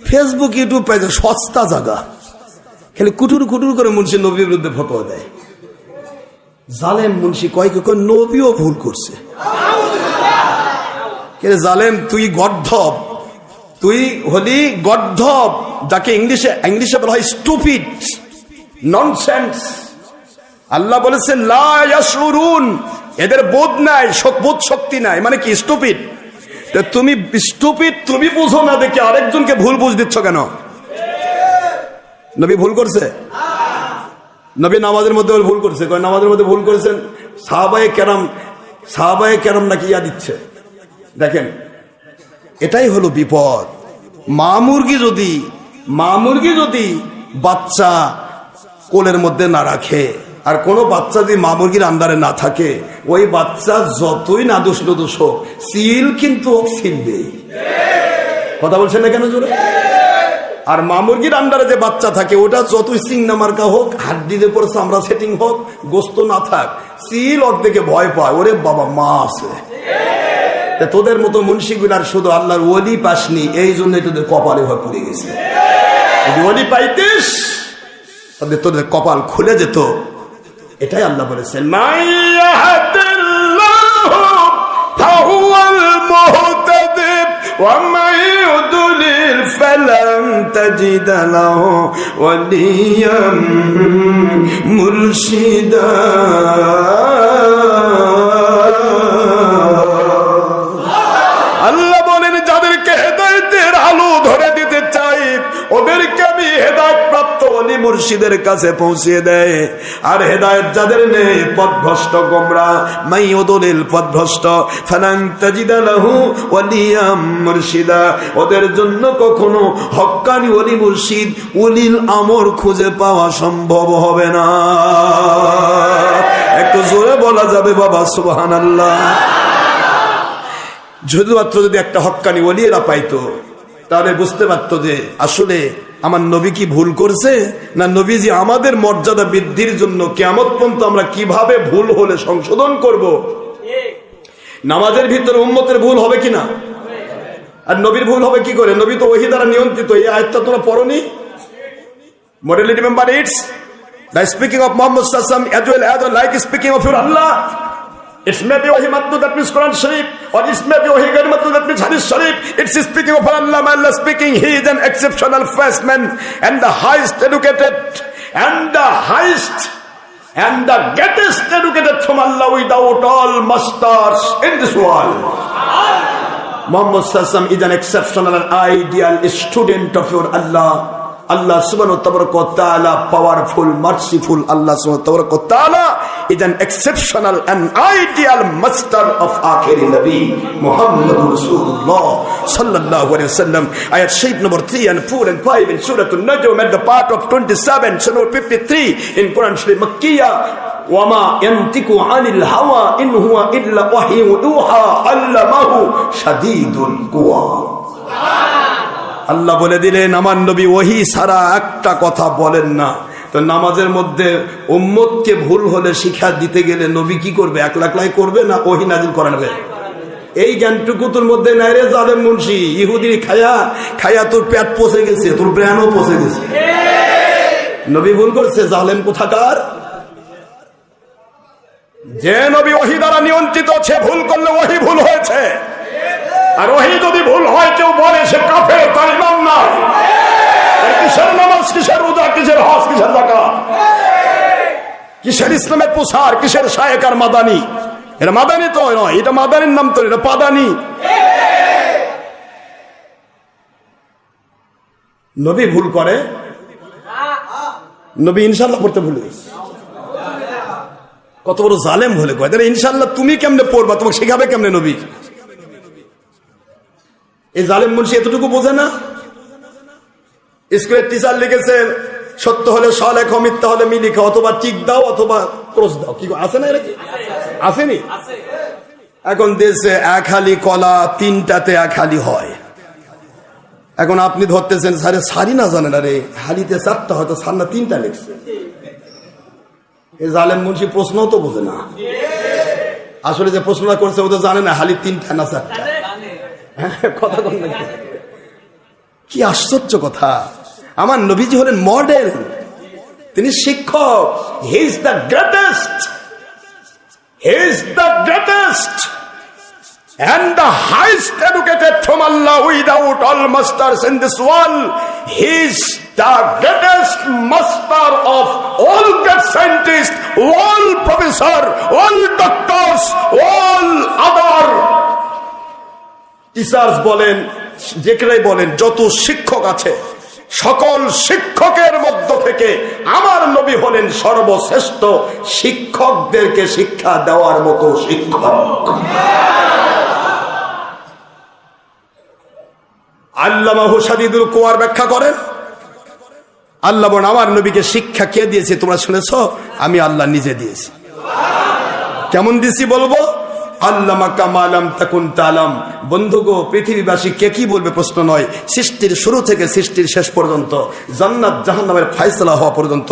ফেসবুক ইউটিউব পাইছে, সস্তা জায়গা, খালি কুটুর কুটুর করে মুন্সি নবীর বিরুদ্ধে ফতোয়া দেয়। জালেম মুন্সি কয় নবীও ভুল করছে। জালেম তুই গর্ধব, তুই হলি গর্ধব, যাকে ইংলিশে বলা হয় স্টুপিড, ননসেন্স। আল্লাহ বলেছেন লা ইয়াশউরুন, এদের বোধ নাই, বোধ শক্তি নাই, মানে কি স্টুপিড। তুমি স্টুপিড, তুমি বুঝো না দেখে আরেকজনকে ভুল বুঝ দিচ্ছ কেন? নবী ভুল করছে? নবী নামাজের মধ্যে ভুল করছে, নামাজের মধ্যে ভুল করেছেন। সাহাবায়ে কেরাম নাকি ইয়া দিচ্ছে। দেখেন, এটাই হলো বিপদ। মা মুরগি যদি বাচ্চা কোলের মধ্যে না রাখে, আর কোনো বাচ্চা যদি মা মুরগির আন্ডারে না থাকে, ওই বাচ্চা যতই নাদুস নদুস হোক, সিল কিন্তু ছিলবে। কথা বলছেন না কেন জোরে? আর মা মুরগির আন্ডারে যে বাচ্চা থাকে, ওটা যতই চিংনা মার্কা হোক, হাড্ডির উপর চামড়া সেটিং হোক, গোস্ত না থাক, সিল অর্ধেকে ভয় পায়, ওরে বাবা মা আছে। তোদের মতো মুন্সিগুলার শুধু আল্লাহর ওলি পাসনি, এই জন্য তোদের কপালে ভয় পড়ে গেছে। যদি ওলি পাইতিস, তাদের তোদের কপাল খুলে যেত। এটাই আল্লাহ বলেছেন, মুর্শিদা। আল্লাহ বলেন, যাদেরকে হেদায়েতের আলো ধরে দিতে চাই, ওদেরকে আমি হেদায়েত প্রাপ্ত ওলি মুর্শিদের কাছে পৌঁছে দেয়। আর হেদায়েত যাদের নেই, পথভ্রষ্ট গোমরা, মাইয়ুদুলিল পথভ্রষ্ট, ফালান তাজিদা লাহু ওয়ালিয়াম মুর্শিদা, ওদের জন্য কখনো হক্কানি ওলি মুর্শিদ, উলিল আমর খুঁজে পাওয়া সম্ভব হবে না। একটু জোরে বলা যাবে বাবা সুবহানাল্লাহ? শুধুমাত্র যদি একটা হক্কানি ওলিয়েরা পাইতো, তাহলে বুঝতে পারতো যে আসলে আমার নবী কি ভুল করছে, না নবীজি আমাদের মর্যাদা বৃদ্ধির জন্য কিয়ামত পর্যন্ত আমরা কিভাবে ভুল হলে সংশোধন করব। নামাজের ভিতরে উম্মতের ভুল হবে কিনা, আর নবীর ভুল হবে কি করে? নবী তো ওহী দ্বারা নিয়ন্ত্রিত। এই আয়াতটা তোমরা পড়োনি? Morally remember it's the speaking of Muhammad sallallahu alaihi wasallam as well as like speaking of your Allah. It may be wahi matlu, that means Quran Sharif, or it may be wahi gair matlu, that means Hadith Sharif. It's speaking of Allah, Allah speaking. He is an exceptional first man and the highest educated and the highest and the greatest educated from Allah without all masters in this world. Muhammad sallallahu alaihi wasallam is an exceptional and ideal student of your Allah. Allah subhanahu wa ta'ala, powerful, merciful Allah subhanahu wa ta'ala is an exceptional and ideal master of akhiri Nabi Muhammad Rasulullah sallallahu alaihi wasallam. Ayat shape number 3 and 4 and 5 in Surah An-Najm at the part of 27, Surah 53 in Quran Sharif Makkiyah. وَمَا يَنْتِقُ عَنِ الْهَوَىٰ إِنْ هُوَ إِلَّا وَحْيٌ يُوحَىٰ عَلَّمَهُ شَدِيدُ الْقُوَىٰ। আল্লাহ বলে দিলেন, আমার নবী ওহী ছাড়া একটা কথা বলেন না। তো নামাজের মধ্যে উম্মতকে ভুল হলে শিক্ষা দিতে গেলে নবী কি করবে? একলাই করবে না ওহী নাযিল করাবে? এই জ্ঞানটুকু তোর মধ্যে নাই রে জালেম মুন্সি। ইহুদি খায়া তোর পেট পচে গেছে, তোর ব্রেনও পচে গেছে। নবী ভুল করছে, জালেম কোথাকার। যে নবী ওহী দ্বারা নিয়ন্ত্রিত, সে ভুল করলে ওহী ভুল হয়েছে। আর ওহী যদি ভুল হয়, কেউ বলে সে কাফের, তার ইমান নাই। কিসের নামাজ, কিসের রোজা, কিসের হজ, কিসের যাকাত, কিসের ইসলামের প্রসার, কিসের শায়েক আর মাদানি? এটা মাদানি তো নয়, এটা মাদানির নাম তো, এটা পাদানি। নবী ভুল করে, নবী ইনশাল্লাহ পড়তে ভুলে গেছে। কত বড় জালেম হলে কয়, তাহলে ইনশাল্লাহ তুমি কেমনে পড়বা, তোমাকে শেখাবে কেমনে নবী? এই জালেম মুন্সি এতটুকু বোঝে না। স্কুলের টিচার লিখেছে সত্য হলে স লেখো, মিথ্যা হলে মি লিখো, অথবা টিক দাও অথবা ক্রস দাও। কি আছে না, এটা কি আসেনি? এখন দেশে এক হালি কলা, তিনটাতে এক হালি হয়। এখন আপনি ধরতেছেন স্যারে সারি না জানেন, আরে হালিতে চারটা, হয়তো সার না তিনটা লিখছে। এই জালেম মুন্সি প্রশ্ন তো বোঝে না, আসলে যে প্রশ্নটা করছে ও তো জানে না হালি তিনটা না চারটা। কথা বল না, কি আশ্চর্য কথা। আমার নবীজি হলেন মডেল, তিনি শিক্ষক। He is the greatest, he is the greatest and the highest educated from Allah without all masters in this world. He is the greatest master of all great scientists, all professor, all doctors, all other teachers বলেন, যেখানেই বলেন, যত শিক্ষক আছে সকল শিক্ষকের মধ্য থেকে আমার নবী হলেন সর্বশ্রেষ্ঠ, শিক্ষকদেরকে শিক্ষা দেওয়ার মতো শিক্ষক। আল্লামাহু শাদীদুল কুওয়ার ব্যাখ্যা করেন, আল্লাহ বলেন আমার নবীকে শিক্ষা কে দিয়েছে তোমরা শুনেছো? আমি আল্লাহ নিজে দিয়েছি। কেমন দিয়েছি বলবো? আল্লামাকা মা লাম তাকুন তালাম। বন্ধুগো, পৃথিবীবাসী কে কি বলবে প্রশ্ন নয়। সৃষ্টির শুরু থেকে সৃষ্টির শেষ পর্যন্ত, জান্নাত জাহান্নামের ফয়সালা হওয়া পর্যন্ত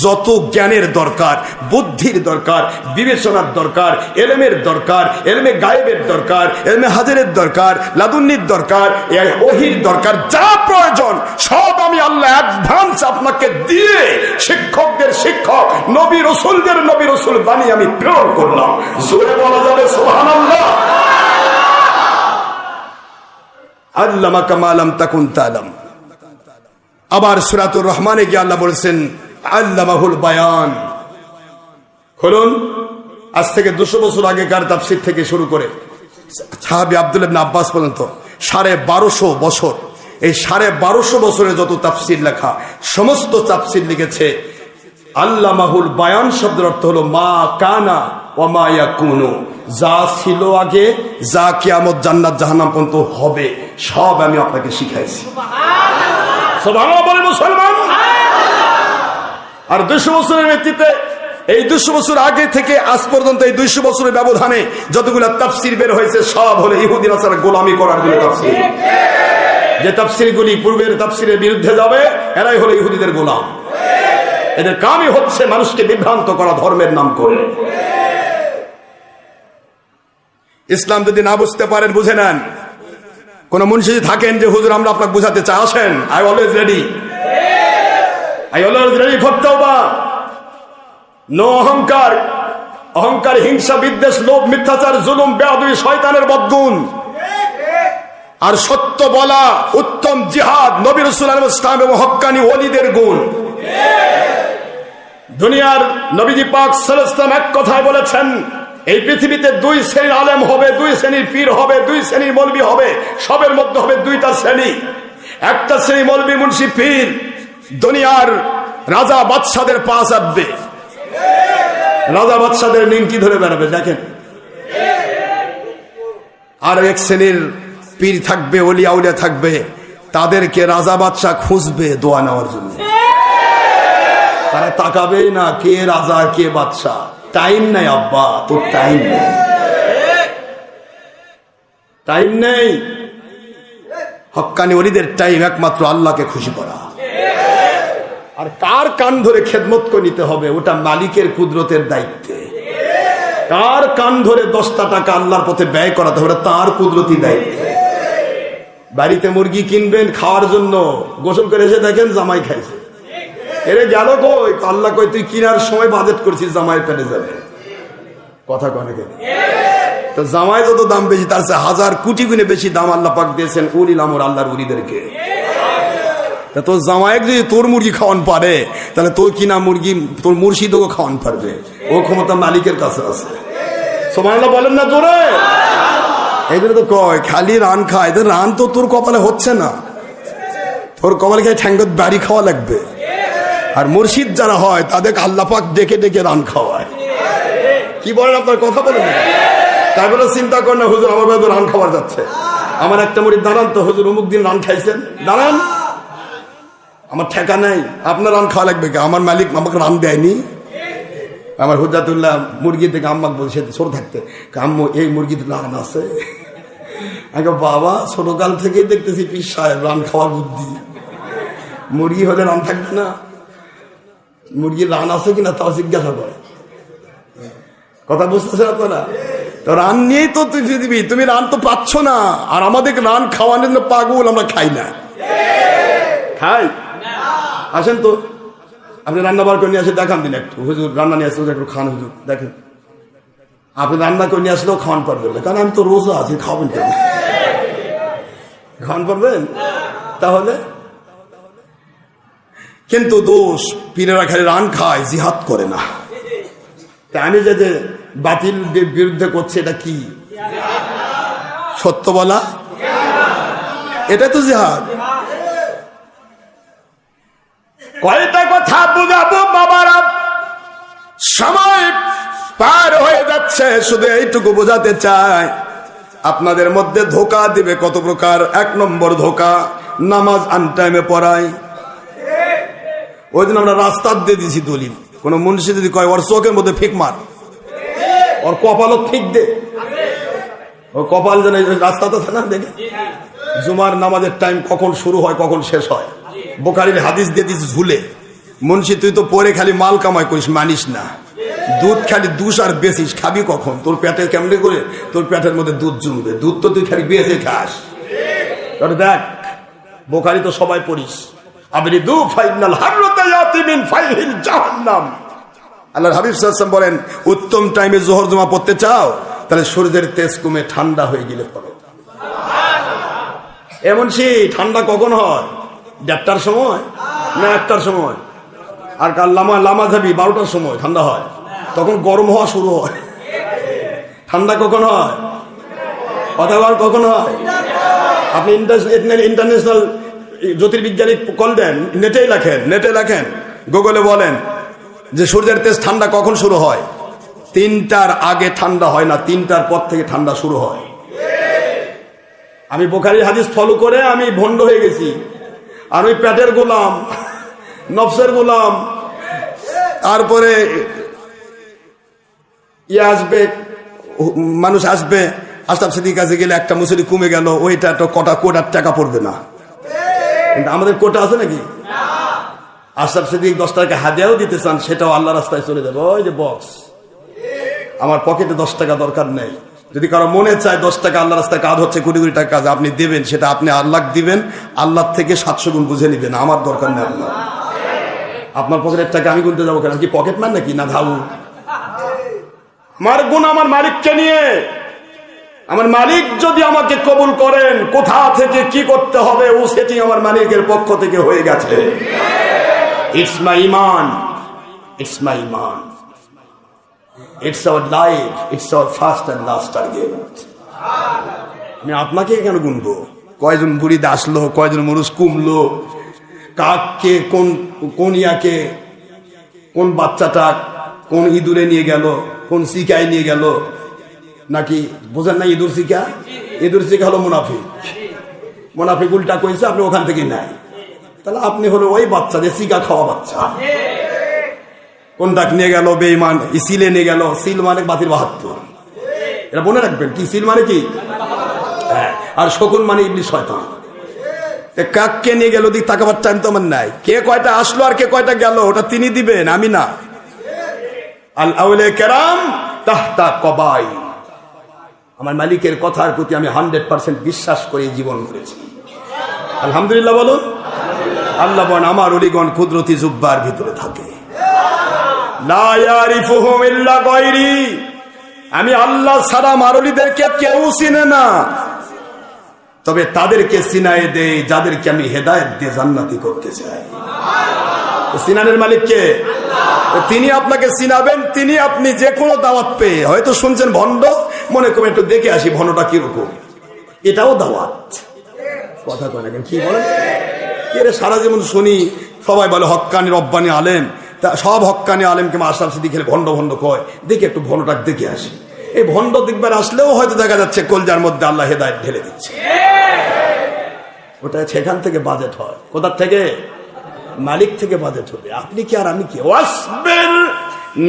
যত জ্ঞানের দরকার, বুদ্ধির দরকার, বিবেচনার দরকার, এলেমের দরকার, এলমে গায়েবের দরকার, এলমে হাজিরের দরকার, লাদুন্নির দরকার, ওহির দরকার, যা প্রয়োজন সব আমি আল্লাহ অ্যাডভান্স আপনাকে দিয়ে শিক্ষকদের শিক্ষক, নবী রসুলদের নবী রসুল বানিয়ে আমি প্রেরণ করলাম। জোরে বলা যাবে সুবহানাল্লাহ। আল্লামাকা মা লাম তাকুন তালাম। আবার সূরাতুর রহমানে গিয়ে আল্লাহ বলেছেন আল্লামাহুল বায়ান। খুলুন, আজ থেকে 200 বছর আগেকার তাফসীর থেকে শুরু করে সাহাবী আব্দুল্লাহ ইবনে আব্বাস পর্যন্ত 1250 বছর, এই 1250 বছরে যত তাফসীর লেখা, সমস্ত তাফসীর লিখেছে আল্লামাহুল বায়ান শব্দের অর্থ হলো মা কানা ওয়া মা ইয়াকুনু, যা ছিল আগে, যা কিয়ামত জান্নাত জাহান্নাম পর্যন্ত হবে, সব আমি আপনাকে শিখাইছি। সুবহানাল্লাহ বলে মুসলমান। আর 200 বছরের ভিত্তিতে, এই 200 বছর আগে থেকে আজ পর্যন্ত এই 200 বছরের ব্যবধানে যতগুলো তাফসীর বের হয়েছে সব হলো ইহুদি নাসারা গোলামি করার জন্য তাফসীর। যে তাফসীরগুলি পূর্বের তাফসীরের বিরুদ্ধে যাবে, এরাই হলো ইহুদিদের গোলাম। এদের কামই হচ্ছে মানুষকে বিভ্রান্ত করা ধর্মের নাম করে। ইসলাম যদি না বুঝতে পারেন, বুঝে নেন। কোন মুন্সি থাকেন যে হুজুর আমরা আপনাকে বুঝাতে চাই, আসেন, I always ready, I always ready for তাওবা। নো অহংকার, অহংকার, হিংসা, বিদ্বেষ, লোভ, মিথ্যাচার, জুলুম, বেয়াদবি শয়তানের বদগুণ। আর সত্য বলা, উত্তম জিহাদ, নবী রাসূল আলাইহিস সালাম এবং হক্কানি ওলিদের গুণ। দুনিয়ার নবীজি পাক সাল্লাল্লাহু আলাইহি ওয়াসাল্লাম এক কথায় বলেছেন, এই পৃথিবীতে 2 শ্রেণীর আলেম হবে, 2 শ্রেণীর পীর হবে, 2 শ্রেণীর মৌলবী হবে, সবের মধ্যে হবে 2টা শ্রেণী। একটা শ্রেণী মৌলবী, মুন্সি, পীর, দুনিয়ার রাজা বাদশাদের পা চাটবে, রাজা বাদশাদের নিমকি ধরে বেড়াবে, দেখেন। আর এক শ্রেণীর পীর থাকবে, ওলিয়া উলিয়া থাকবে, তাদেরকে রাজা বাদশা খুঁজবে দোয়া নেওয়ার জন্য। তারা তাকাবে না কে রাজা কে বাদশা। টাইম নাই আব্বা, তোর টাইম নেই, টাইম নেই। হক্কানি ওলিদের টাইম একমাত্র আল্লাহকে খুশি করা। আর কার কান ধরে খেদমত করে নিতে হবে, ওটা মালিকের কুদরতের দায়িত্বে। কার কান ধরে 10টা টাকা আল্লাহর পথে ব্যয় করাতে হবে, তার কুদরতি দায়িত্ব। বাড়িতে মুরগি কিনবেন খাওয়ার জন্য, গোসল করে এসে দেখেন জামাই খাইছে, এরে গেল কই? আল্লাহ কই তুই কিনার সময় বাজেট করছিস, জামাই পেলে যাবে। কথা কনে কেন? তো জামাই যত দাম বেশি, তার চেয়ে 1000 কোটি গুণে বেশি দাম আল্লাহ পাক দিয়েছেন উলিল আমর, আল্লাহর উলিদেরকে। তোর জামাইক যদি তোর মুরগি খাওয়ান পারে, তাহলে তোর কিনা মুরগি তোর মুর্শিদও খাওয়ান পারবে। ও ক্ষমতা মালিকের কাছে আছে। সুবহানাল্লাহ বলেন না জোরে? এইগুলো তো কয় খালি রান খায়, রান তো তোর কপালে হচ্ছে না, তোর কপালে খায় ঠ্যাঙ্গত বাড়ি খাওয়া লাগবে। আর মুর্শিদ যারা হয় তাদেরকে আল্লাহ পাক ডেকে ডেকে রান খাওয়ায়। কি বলেন আপনার? কথা বলেন। তাই বলে চিন্তা করেন না হুজুর আমার বাড়িতে রান খাওয়া যাচ্ছে, আমার একটা মুড়ি দাঁড়ান তো হুজুর অমুক দিন রান খাইছেন, দাঁড়ান। আমার ঠেকা নাই, আপনার রান খাওয়া লাগবে কে? আমার মালিক আমাকে রান দেয়নি। আমার হুজাতুল্লাহ মুরগি থেকে আম্মাকে বলছে ছোট থাকতে, আম্মু এই মুরগিতে রান আছে? আগে বাবা ছোটকাল থেকেই দেখতেছি পীর সাহেব রান খাওয়ার বুদ্ধি, মুরগি হলে রান থাকবে না? মুরগির রান আছে কিনা তাও জিজ্ঞাসা করে। কথা বুঝতেছেন আপনারা? তো রান নিয়েই তো পৃথিবী, তুমি রান তো পাচ্ছ না, আর আমাদের রান খাওয়ানোর জন্য পাগল, আমরা খাই না। খাই? আসেন তো, আপনি রান্না বার করে নিয়ে আসে দেখান দিন একটু, হুজুর রান্না নিয়ে আসলে একটু খান, হুজুর দেখেন। আপনি রান্না করে নিয়ে আসলেও খাওয়ান পারবেন না, কারণ আমি তো রোজা আছি, খাবেন কেন? খাওয়ান পারবেন? তাহলে কিন্তু দোষ, পীরেরা খালি রান খায়, জিহাদ করে না। তা আমি যে বাতিল বিরুদ্ধে করছি, এটা কি? সত্য বলা, এটা তো জিহাদ। কয়টা কথা বুঝাবো বাবারা, সময় পার হয়ে যাচ্ছে, শুধু এইটুকু বোঝাতে চাই, আপনাদের মধ্যে ধোঁকা দিবে কত প্রকার। 1 নম্বর ধোঁকা, নামাজ আনটাইমে পড়ায়। ওই দিন আমরা রাস্তার দিয়ে দিয়েছি দলিল, কোন মুন্সি যদি কয় ওর চোখের মধ্যে ফিক মার, ওর কপালও ফিক দে, ওর কপাল যেন রাস্তা তো না দেখে। জুমার নামাজের টাইম কখন শুরু হয় কখন শেষ হয়, বুখারীর হাদিস দিয়ে দিস ঝুলে। মুন্সি তুই তো পরে খালি মাল কামাই করিস, মানিস না, দুধ খালি দুষ আর বেশিস, খাবি কখন? তোর পেটে কেমনে করে তোর পেটের মধ্যে দুধ জমবে? দুধ তো তুই খালি বেঁচে খাস। দেখ বুখারী তো সবাই পড়িস, আবরিদু ফাইনাল হাররাতা ইয়াতি মিন ফাইহিল জাহান্নাম। আল্লাহর হাবিব সাল্লাল্লাহু আলাইহি ওয়াসাল্লাম বলেন, উত্তম টাইমে যোহর জুমা পড়তে চাও, তাহলে সূর্যের তেজ কমে ঠান্ডা হয়ে গেলে পড়ো। এমন সে ঠান্ডা কখন হয়? 1:30টার সময় না 1টার সময়? আর কাল লামা যাবি 12টার সময় ঠান্ডা হয়, তখন গরম হওয়া শুরু হয়। ঠান্ডা কখন হয়? অথবা কখন হয়? আপনি ইন্টারন্যাশনাল জ্যোতির্বিজ্ঞানী কল দেন, নেটে লেখেন, গুগলে বলেন যে সূর্যের তেজ ঠান্ডা কখন শুরু হয়। 3টার আগে ঠান্ডা হয় না, 3টার পর থেকে ঠান্ডা শুরু হয়। আমি বুখারীর হাদিস ফলো করে আমি ভণ্ড হয়ে গেছি, আর ওই পেটের গোলাম, নফসের গোলাম। তারপরে আসবে, মানুষ আসবে, আশরাফ সিদ্দিকীর কাছে গেলে একটা মুসুরি কমে গেল, ওইটা তো কোটার টাকা পড়বে না। কিন্তু আমাদের কোটা আছে নাকি? আশরাফ সিদ্দিক 10 টাকা হাদিয়াও দিতে চান, সেটাও আল্লাহ রাস্তায় চলে যাবে। ওই যে বক্স, আমার পকেটে 10 টাকা দরকার নেই। যদি কারো মনে চায় 10 টাকা আল্লাহ রাস্তায় কাজ হচ্ছে, কোটি কোটি টাকা কাজ আপনি দেবেন, সেটা আপনি আল্লাহ দিবেন, আল্লাহ থেকে 700 গুণ বুঝে নিবেন। আমার দরকার নেই আল্লাহ। আপনার পকেটের টাকা আমি গুনতে যাবো কেন? কি পকেট ম্যান নাকি? না ধাউ। আমার গুণ আমার মালিককে নিয়ে। আমার মালিক যদি আমাকে কবুল করেন, কোথা থেকে কি করতে হবে ও সেটি আমার মালিকের পক্ষ থেকে হয়ে গেছে। ইটস মাই ইমান, ইটস মাই ইমান, it's our life, it's our first and last target. আমি আপনাকে কেন গুনবো? কয়জন বুড়ি আসলো, কয়জন মানুষ কমলো, কাককে কোন ইয়াকে, কোন বাচ্চাটা কোন ইঁদুরে নিয়ে গেল, কোন শিকায় নিয়ে গেল, নাকি বোঝেন না? ইঁদুর শিকা হলো মুনাফিক উল্টা কইছে, আপনি ওখান থেকে নাই, তাহলে আপনি হলো ওই বাচ্চা যে শিকা খাওয়া বাচ্চা। কোন ডাক নিয়ে গেল বেঈমান, সিলে নিয়ে গেল। সিল মানে বাতিল 72, এটা মনে রাখবেন। কি সিল মানে? কি? আর শকুন মানে ইবলিস, শয়তান। কাককে নিয়ে গেল, দিক তাকাবার টাইম তো আমার নাই। কে কয়টা আসলো আর কে কয়টা গেল ওটা তিনি দিবেন, আমি না। আল আউলিয়া কেরাম তাহতা কবাই। আমার মালিকের কথার প্রতি আমি 100% বিশ্বাস করে জীবন করেছি। আলহামদুলিল্লাহ বলুন। আল্লাহ বলেন, আমার ওলিগণ কুদরতি জুব্বার ভিতরে থাকে। লা ইয়ারিফুহুম ইল্লা গায়রি। আমি আল্লাহ ছাড়া আমার ওলিদেরকে কেউ চিনে না, তবে তাদেরকে চিনায়ে দেই যাদেরকে আমি হেদায়েত দিয়ে জান্নাতি করতে চাই। সিনানের মালিক কে? তিনি আপনাকে চিনাবেন। তিনি আপনি যে কোনো দাওয়াত পেয়ে, হয়তো শুনছেন ভণ্ড, মনে করে একটু দেখে আসি ভণ্ডটা কিরকম, এটাও দাওয়াত। কথা কয় না কেন? কি বলেন? কে রে? সারা জীবন শুনি সবাই বলে হক্কানি রব্বানি আলেম, তা সব হক্কানি আলেমকে আশরাফ সিদ্দিক খেলে ভণ্ড কয়, দেখি একটু ভণ্ডটা দেখে আসি। এই ভণ্ড দেখবার আসলেও হয়তো দেখা যাচ্ছে কলজার মধ্যে আল্লাহ হেদায়েত ঢেলে দিচ্ছে। ওটা সেখান থেকে বাজেট হয়। কোথার থেকে? মালিক থেকে বাজেট হবে। আপনি কি আর আমি কি? ওয়াসবির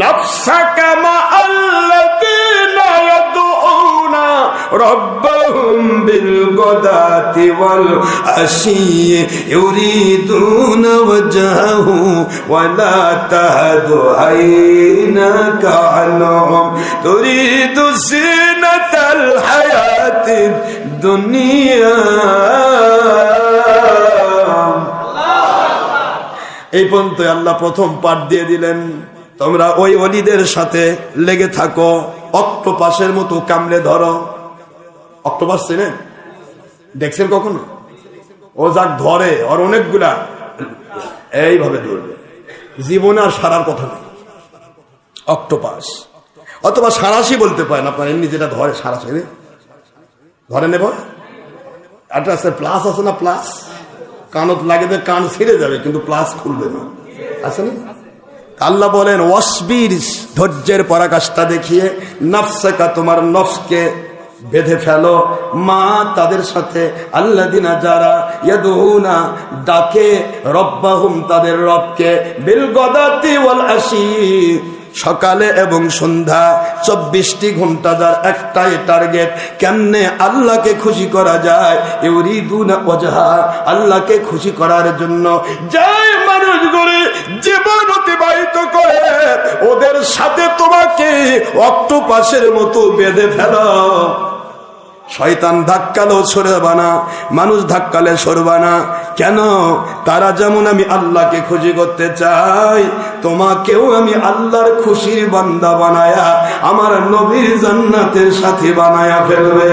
নাফসাকা মা'আল্লাযীনা ইয়াদউনা রাব্বাহুম বিল গাদাতি ওয়াল আশিয়্যি ইউরিদুনা ওয়াজহাহু ওয়া লা তাহদু আইনাকা আনহুম তুরিদু জিনাতাল হায়াতিদ দুনিয়া। এই পর্যন্ত আল্লাহ প্রথম পাঠ দিয়ে দিলেন, তোমরা ওই ওলিদের সাথে লেগে থাকো, অক্টোপাসের মতো কামড়ে ধরো। অক্টোপাস চেনেন? দেখছেন কখনো? ও যাক ধরে আর অনেকগুলা এইভাবে ধরবে, জীবনে আর সারার কথা নেই। অক্টোপাস অথবা সারাশি বলতে পারেন আপনার, এমনি যেটা ধরে সারাশি ধরে নেব। একটা আছে প্লাস, আছে না প্লাস, কানত লাগে কান ছিঁড়ে যাবে কিন্তু প্লাস খুলবে না, আছে না? আল্লাহ বলেন ওয়াসবির, ধৈর্যের পরাকাষ্ঠা দেখিয়ে নফসকা, তোমার নফসকে বেঁধে ফেলো, মা তাদের সাথে, আল্লাযিনা যারা ইয়াদউনা ডাকে, রব্বাহুম তাদের রবকে, বিল গাদাতি ওয়াল আশি, সকালে এবং সন্ধ্যা, 24টি ঘন্টা যার একটাই টার্গেট, কেমনে আল্লাহকে খুশি করা যায়। ইউরিদুনা ওয়াজহা, আল্লাহকে খুশি করার জন্য যাই মানুষগুলি জীবন অতিবাহিত করে, ওদের সাথে তোমাকে অক্টোপাসের মতো বেঁধে ফেলো। শয়তান ধাক্কালেও সরবা না, মানুষ ধাক্কালে সরবা না। কেন? তারা যেমন আমি আল্লাহকে খুশি করতে চাই, তোমাকেও আমি আল্লাহর খুশির বান্দা বানায়া আমার নবীর জান্নাতের সাথী বানায়া ফেলবে।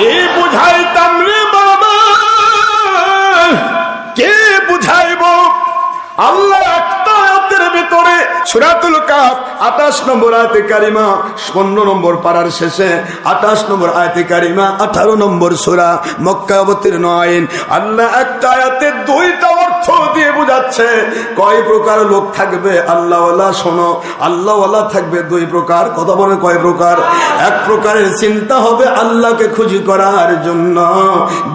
এই বুঝাইতাম রে বাবা, কে বুঝাইব? আল্লাহ একটা আয়াতের ভিতরে সূরাতুল কাফ 28 নম্বর আয়াতে কারিমা, 15 নম্বর পারার শেষে 28 নম্বর আয়াতে কারিমা, 18 নম্বর সূরা, মক্কা অবতীর্ণ আইন। আল্লাহ একটা আয়াতে দুইটা অর্থ দিয়ে বুঝাচ্ছে কয় প্রকার লোক থাকবে আল্লাহওয়ালা। শোনো, আল্লাহওয়ালা থাকবে দুই প্রকার। কথা বলে কয় প্রকার? এক প্রকারের চিন্তা হবে আল্লাহকে খুশি করার জন্য,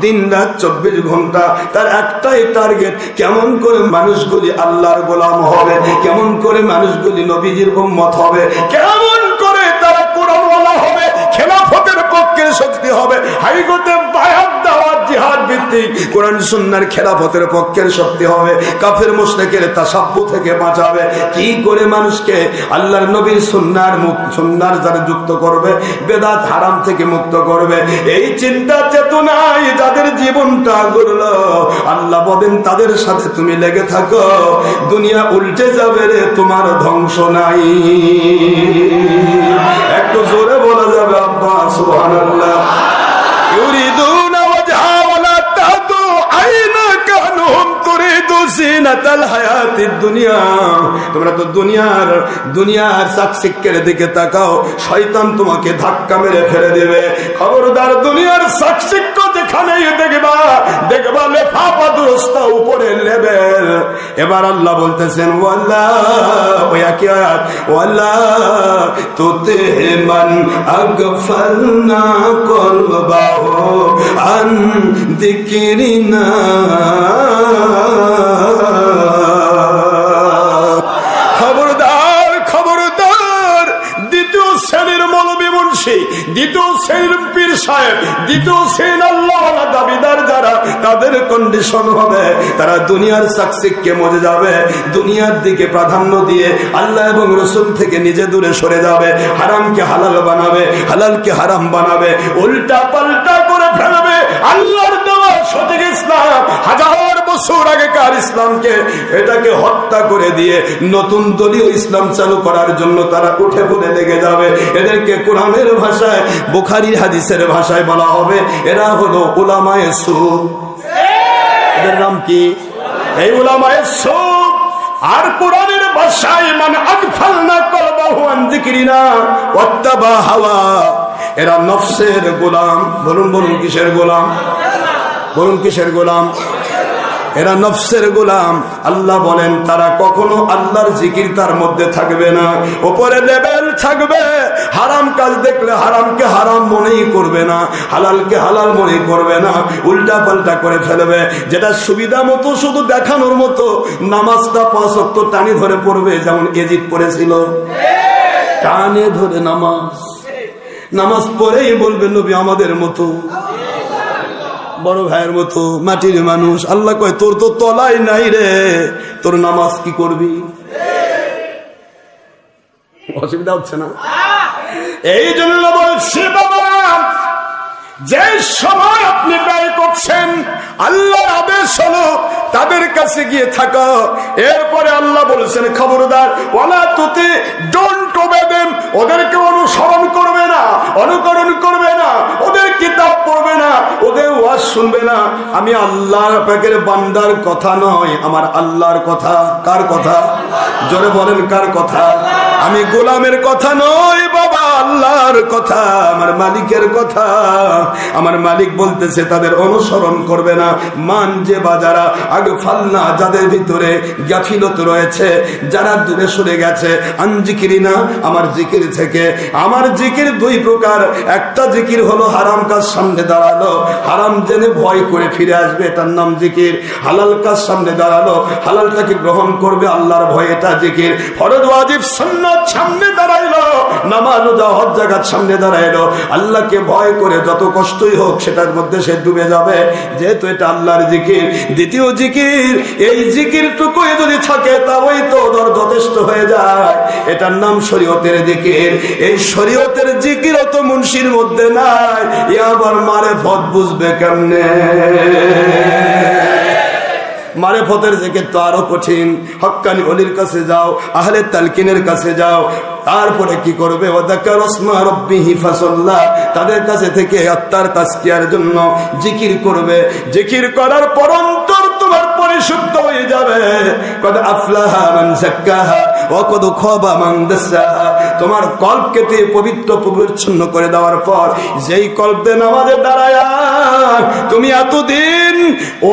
দিন রাত 24 ঘন্টা তার একটাই টার্গেট, কেমন করে মানুষগুলি আল্লাহর গোলাম হবে, কেমন করে মানুষগুলি নবীজির উম্মত হবে, কেমন করে তারা কোরআনওয়ালা হবে, খেলাফতের পক্ষে শক্তি হবে, হাইকোর্টে বায়াত দাওয়াত জিহাদ ভিত্তিক কোরআন সুন্নাহর খেলাফতের পক্ষের শক্তি হবে, কাফের মুশরিকের তাসাব্বু থেকে বাঁচাবে, কি করে মানুষকে আল্লাহর নবীর সুন্নাহর যারা যুক্ত করবে, বেদাত হারাম থেকে মুক্ত করবে। এই চিন্তা চেতনায় যাদের জীবনটা গড়লো, আল্লাহ বলেন তাদের সাথে তুমি লেগে থাকো, দুনিয়া উল্টে যাবে রে, তোমার ধ্বংস নাই। একটু জোরে বলা যাবে আব্বা সুবহানাল্লাহ। ইউরিদুনা ওয়াজহা ওয়া লা তাহদু আইনাকা আনহুম তুরিদু জিনাতাল হায়াতিদ দুনিয়া। তোমরা তো দুনিয়ার চাকচিক্যের দিকে তাকাও, শয়তান তোমাকে ধাক্কা মেরে ফেলে দেবে। খবরদার, দুনিয়ার চাকচিক্য যেখানেই দেখবা লেফাফা দুরস্তা উপরে লেভেল। এবার আল্লাহ বলতেছেন ওয়াল্লা, ওই একই আয়াত, ওয়াল্লা তুতি মান আগফালনা কলবাহু আন যিকরিনা। খবরদার, দ্বিতীয় শ্রেণীর মৌলবী মুন্সি, দ্বিতীয় শ্রেণীর পীর সাহেব, দ্বিতীয় শ্রেণীর আল্লাহওয়ালা দাবিদার যারা, তাদের কন্ডিশন হবে তারা দুনিয়ার চাকচিক্যে মজে যাবে, দুনিয়ার দিকে প্রাধান্য দিয়ে আল্লাহ এবং রসুল থেকে নিজে দূরে সরে যাবে, হারামকে হালাল বানাবে, হালালকে হারাম বানাবে, উল্টা পাল্টা করে ফেলবে আল্লাহর দেওয়া সঠিক ইসলাম, হাজার বছর আগেকার ইসলামকে এটাকে হত্যা করে দিয়ে নতুন দলীয় ইসলাম চালু করার জন্য তারা উঠে পড়ে লেগে যাবে। এদেরকে কোরআনের ভাষায়, বুখারী হাদিসের ভাষায় বলা হবে এরা হলো উলামায়ে সু। এদের নাম কি? এই উলামায়ে সু। আর কোরআনের ভাষায় মান আগফালনা কলবাহু আন যিকরিনা ওয়াত্তাবা হাওয়া। এরা নফসের গোলাম। বলুন কিসের গোলাম? বলুন কিসের গোলাম? এরা নফসের গোলাম। আল্লাহ বলেন তারা কখনো আল্লাহর জিকির তার মধ্যে থাকবে না, উপরে লেভেল থাকবে। হারাম কাজ দেখলে হারামকে হারাম মনেই করবে না, হালালকে হালাল মনে করবে না, উল্টা পাল্টা করে ফেলবে। যেটা সুবিধা মতো শুধু দেখানোর মতো নামাজটা 5 ওয়াক্ত টানি ধরে পড়বে, যেমন এজিদ পড়েছিল, টানে ধরে নামাজ পড়েই বলবে নবী আমাদের মতো, বড় ভাইয়ের মতো, মাটির মানুষ। আল্লাহ কয় তোর তো তলাই নাই রে, তোর নামাজ কি করবি? অসুবিধা হচ্ছে না? এই জন্য বলছি বাবা, যে সময় আপনি ব্যয় করছেন আল্লাহর আদেশ হলো তাদের কাছে গিয়ে থাকো। এরপরে আল্লাহ বলছেন খবরদার, ওয়ালা তুতি, ডোন্ট ওবে দেম, ওদেরকে অনুসরণ করবে না, অনুকরণ করবে না, ওদের কিতাব পড়বে না, ওদের ওয়াজ শুনবে না। আমি আল্লাহর পাকের বান্দার কথা নয়, আমার আল্লাহর কথা। কার কথা? জোরে বলেন কার কথা? আমি গোলামের কথা নয় বাবা, আল্লাহর কথা, আমার মালিকের কথা। আমার মালিক বলতেছে তাদের অনুসরণ করবে না। মান যে বাজারা আগে ফালনা, যাদের ভিতরে গাফিলত রয়েছে, যারা দূরে সরে গেছে, আনজিকিরি না, আমার জিকির থেকে। আমার জিকির 2 প্রকার। একটা জিকির হলো হারাম কাজ সামনে দাঁড়ালো, হারাম জেনে ভয় করে ফিরে আসবে, এটার নাম জিকির। হালাল কাজ সামনে দাঁড়ালো, হালালটাকে গ্রহণ করবে আল্লাহর ভয়, এটা জিকির। ফরজ ওয়াজিব সুন্নাত সামনে দাঁড়াইলো, নামাজ রোজা হজ যাকাত সামনে দাঁড়াইলো, আল্লাহকে ভয় করে যত কষ্টই হোক সেটার মধ্যে সে ডুবে যাবে, যেহেতু এটা আল্লাহর জিকির। দ্বিতীয় জিকির, এই জিকিরটুকুই যদি থাকে তাই তো যথেষ্ট হয়ে যায়, এটার নাম শরীয়তের জিকির। এই শরীয়তের জিকিরও তো মুন্সির মধ্যে নাই, এ আবার মারেফত বুঝবে কেমনে? মারেফতের জিকির তো আরো কঠিন। হক্কানি ওলির কাছে যাও, আহলে তালকিনের কাছে যাও, তারপরে কি করবে? তাদের কাছে থেকে আত্মার তাজকিয়ার জন্য জিকির করবে। জিকির করার পর অন্তর তোমার পরিশুদ্ধ হয়ে যাবে। কদ আফলাহা মান যাক্কাহা ওয়া কদ খাবা মান দাসাহা। তোমার কল্পকে পবিত্র পরিচ্ছন্ন করে দেওয়ার পর যেই কল্পে নামাজে দাঁড়ায় তুমি এতদিন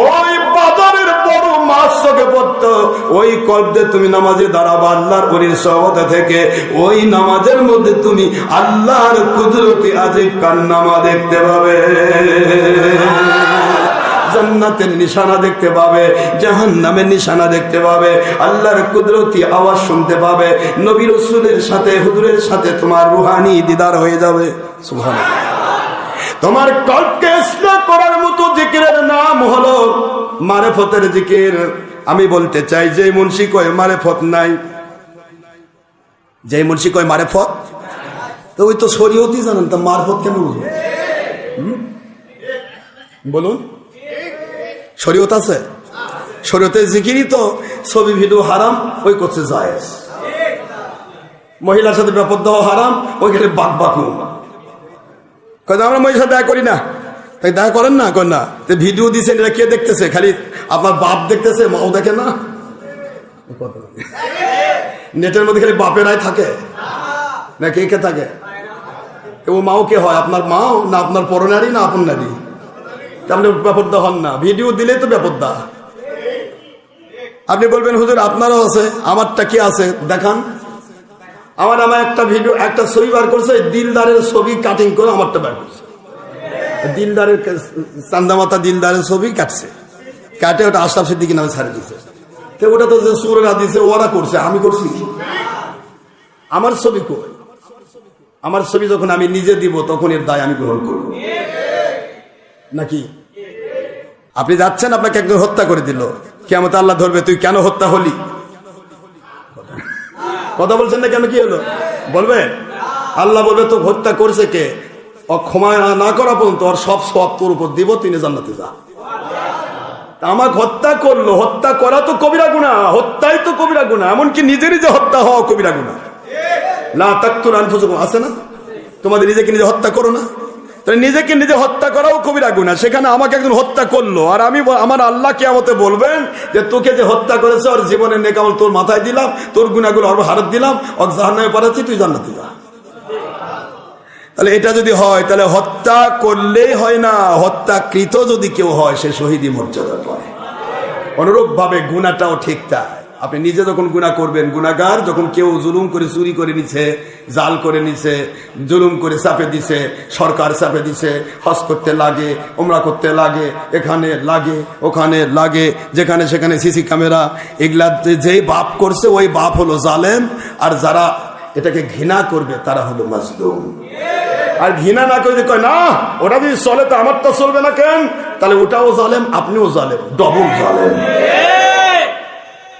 ওই বাজারের বড় মাছ চোখে পড়তো, ওই কল্পে তুমি নামাজে দাঁড়াবা আল্লাহর ওলির সহবত থেকে। ওই নামাজের মধ্যে তুমি আল্লাহর কুদরতি আজিব কান্নামা দেখতে পাবে, জান্নাতের নিশানা দেখতে পাবে, জাহান্নামের নিশানা দেখতে পাবে, আল্লাহর কুদরতি আওয়াজ শুনতে পাবে। নবী রাসূলের সাথে, হুজুরের সাথে তোমার রুহানি দিদার হয়ে যাবে। সুবহানাল্লাহ। তোমার কল্পকে ইসলাম করার মতো জিকিরের নাম হলো মারেফতের জিকির। আমি বলতে চাই, যে মুন্সি কয় মারেফত নাই, যে মুন্সি কয় মারেফত, তো ওই তো শরীয়তই জানেন, তা মারফত কেন বুঝবে? বলুন, শরীয়ত আছে? শরীয়তের জিকিরই তো ছবি ভিডিও হারাম, ওই করছে জায়েজ। মহিলার সাথে বেপরদা হারাম, ওইখানে বাক বাক আমরা মহিলার সাথে দেখা করি না, তাই দেখা করেন না, করেন না। ভিডিও দিচ্ছেন, এটা কে দেখতেছে? খালি আপনার বাপ দেখতেছে, মাও দেখে না। নেটের মধ্যে খালি বাপেরাই থাকে না, কে কে থাকে? ও মাও কে হয়? আপনার মাও না আপনার পরনারী না আপন নারী? আপনি বেপরদা হন না, ভিডিও দিলেই তো বেপরদা। আপনি বলবেন হুজুর আপনারও আছে, আমারটা কি আছে দেখান। আমার একটা ভিডিও, একটা ছবি বার করছে, দিলদারের ছবি কাটিং করে আমারটা বার করছে। দিলদারের চান্দামাতা দিলদারের ছবি কাটছে, কাটে ওটা আশরাফ সিদ্দিকী নামে ছাড়ে দিচ্ছে। তো ওটা তো যে সুরেরা দিচ্ছে ওরা করছে, আমি করছি? আমার ছবি কই? আমার ছবি যখন আমি নিজে দিব তখন এর দায় আমি গ্রহণ করব নাকি? আপনি যাচ্ছেন, আপনাকে একজন হত্যা করে দিল, কিয়ামতে আল্লাহ ধরবে তুই কেন হত্যা হলি? কথা বলছেন না কেন? কি হলো বলবে? আল্লাহ বলবে তো হত্যা করছে কে? ক্ষমা না করা পর্যন্ত ওর সব সওয়াব তোর উপর দিব, তুই জান্নাতে যা। আমাকে হত্যা করলো, হত্যা করা তো কবিরা গুনাহ, হত্যাই তো কবিরা গুনাহ। এমনকি নিজে নিজে হত্যা হওয়া কবিরা গুনাহ। লা তাকতুলু আনফুসাকুম, আছে না? তোমাদের নিজেকে নিজে হত্যা করো না, তাহলে নিজেকে নিজে হত্যা করাও কবিরা গুনাহ। সেখানে আমাকে একজন হত্যা করলো, আর আমি আমার আল্লাহ কিয়ামতে বলবেন যে তোকে যে হত্যা করেছে ওর জীবনের নেক আমল তোর মাথায় দিলাম, তোর গুনাহগুলো ওর হারাত দিলাম, ওর জাহান্নামে পাঠাচ্ছি, তুই জান্নাতে যা। তাহলে এটা যদি হয়, তাহলে হত্যা করলেই হয় না, হত্যাকৃত যদি কেউ হয় সে শহীদি মর্যাদা পায়। অনুরূপ ভাবে গুনাহটাও ঠিক তাই। আপনি নিজে যখন গুনাহ করবেন গুনাহগার, যখন কেউ জুলুম করে চুরি করে নিছে, জাল করে নিছে, জুলুম করে চাপে দিছে, সরকার চাপে দিছে, হজ করতে লাগে, উমরা করতে লাগে, এখানে লাগে ওখানে লাগে, যেখানে সেখানে সিসি ক্যামেরা, এগুলা যেই বাপ করছে ওই বাপ হলো জালেম, আর যারা এটাকে ঘৃণা করবে তারা হলো মাজলুম। আর ঘৃণা না করে কয় না ওটা যদি চলে তো আমারটা চলবে না কেন, তাহলে ওটাও জালেম আপনিও জালেম, ডবল জালেম।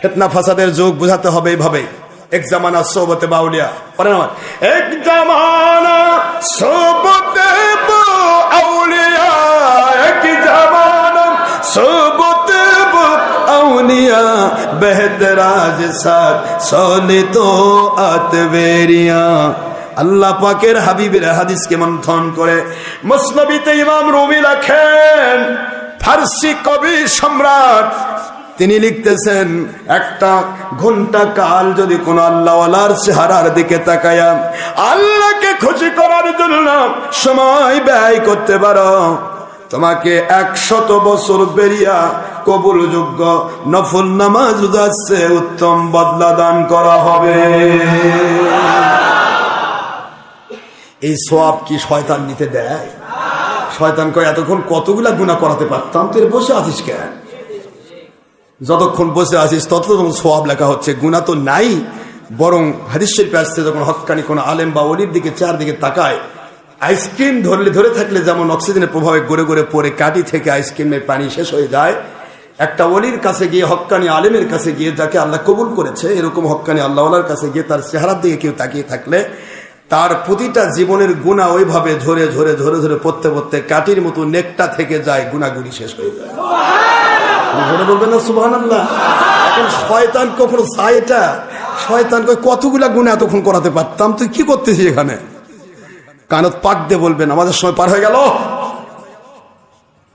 ফিতনা ফাসাদের যুগ বুঝাতে হবে এইভাবে। এক জামানা সোবতে বাউলিয়া, এক জামানা সোবতে বাউলিয়া, এক জামানা সোবতে বাউলিয়া, বেহতরাজ সাথ সোলে তো আতবেরিয়া। আল্লাহ পাকের হাবিবের হাদিসকে মন্থন করে মুসনবিতে ইমাম রুমি লেখেন, ফার্সি কবি সম্রাট তিনি লিখতেছেন, একটা ঘন্টা কাল যদি কোন আল্লাহওয়ালার চেহারার দিকে তাকায়া আল্লাহকে খুশি করার জন্য সময় ব্যয় করতে পারো, তোমাকে 100 বছর বেরিয়া কবুলযোগ্য নফল নামাজ রোজার উত্তম বদলা দান করা হবে। এই সওয়াব কি শয়তান নিতে দেয়? শয়তান কয় এতক্ষণ কতগুলা গুনাহ করাতে পারতাম, তুই বসে আছিস কেন? যতক্ষণ বসে আছিস ততক্ষণ সওয়াব লেখা হচ্ছে, গুনাহ তো নাই। বরং হাদিস শরীফে আসছে, যখন হক্কানি কোন আলেম বা ওলির দিকে চারদিকে তাকায়, আইসক্রিম ধরে থাকলে যেমন অক্সিজেনের প্রভাবে গড়ে গড়ে পড়ে কাটি থেকে আইসক্রিমের পানি শেষ হয়ে যায়, একটা ওলির কাছে গিয়ে, হক্কানি আলেমের কাছে গিয়ে, যাকে আল্লাহ কবুল করেছে এরকম হক্কানি আল্লাহওয়ালার কাছে গিয়ে তার চেহারার দিকে কেউ তাকিয়ে থাকলে তার প্রতিটা জীবনের গুনাহ ওইভাবে ঝরে ঝরে ঝরে ঝরে পড়তে পড়তে কাটির মতো নেকটা থেকে যায়, গুনাহগুলি শেষ হয়ে যায়। বলবেন না সুবহানাল্লাহ? এখন শয়তান কখনো চায় এটা? শয়তান কতগুলা গুনাহ এতক্ষণ করাতে পারতাম, তুই কি করতেছিস এখানে? কানত পাক দিয়ে বলবেন আমাদের সময় পার হয়ে গেল।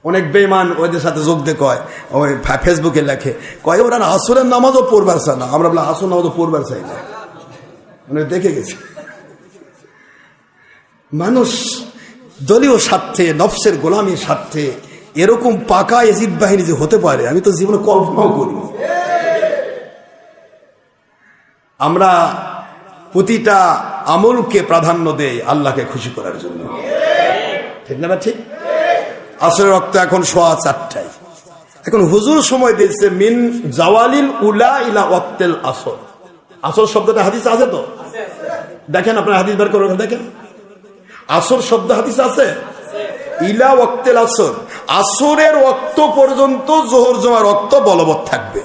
অনেক বেঈমান ওদের সাথে যোগ দিয়ে কয়, ওই ফেসবুকে লেখে, কয় ওরা আসরের নামাজও পড়বার চায় না। আমরা বললাম আসর নামাজও পড়বার চাই না, মানে দেখে গেছে। মানুষ দলীয় স্বার্থে, নফসের গোলামীর স্বার্থে এরকম পাকা এজিদ বাহিনী যে হতে পারে আমি তো জীবনে কল্পনাও করি। আমরা প্রতিটা আমলকে প্রাধান্য দেই আল্লাহকে খুশি করার জন্য, ঠিক না? ঠিক। আসরের রক্ত এখন 4:15। এখন হুজুর সময় দিয়েছে মিন জাওয়ালিল উলা ইলা ওয়াক্তিল আসর। আসর শব্দটা হাদিস আছে তো? দেখেন আপনারা হাদিস বের করে দেখেন, আসর শব্দ হাদিস আছে। ইলা ওয়াক্তিল আসর, আসরের ওয়াক্ত পর্যন্ত জোহর জমা রক্ত বলবৎ থাকবে।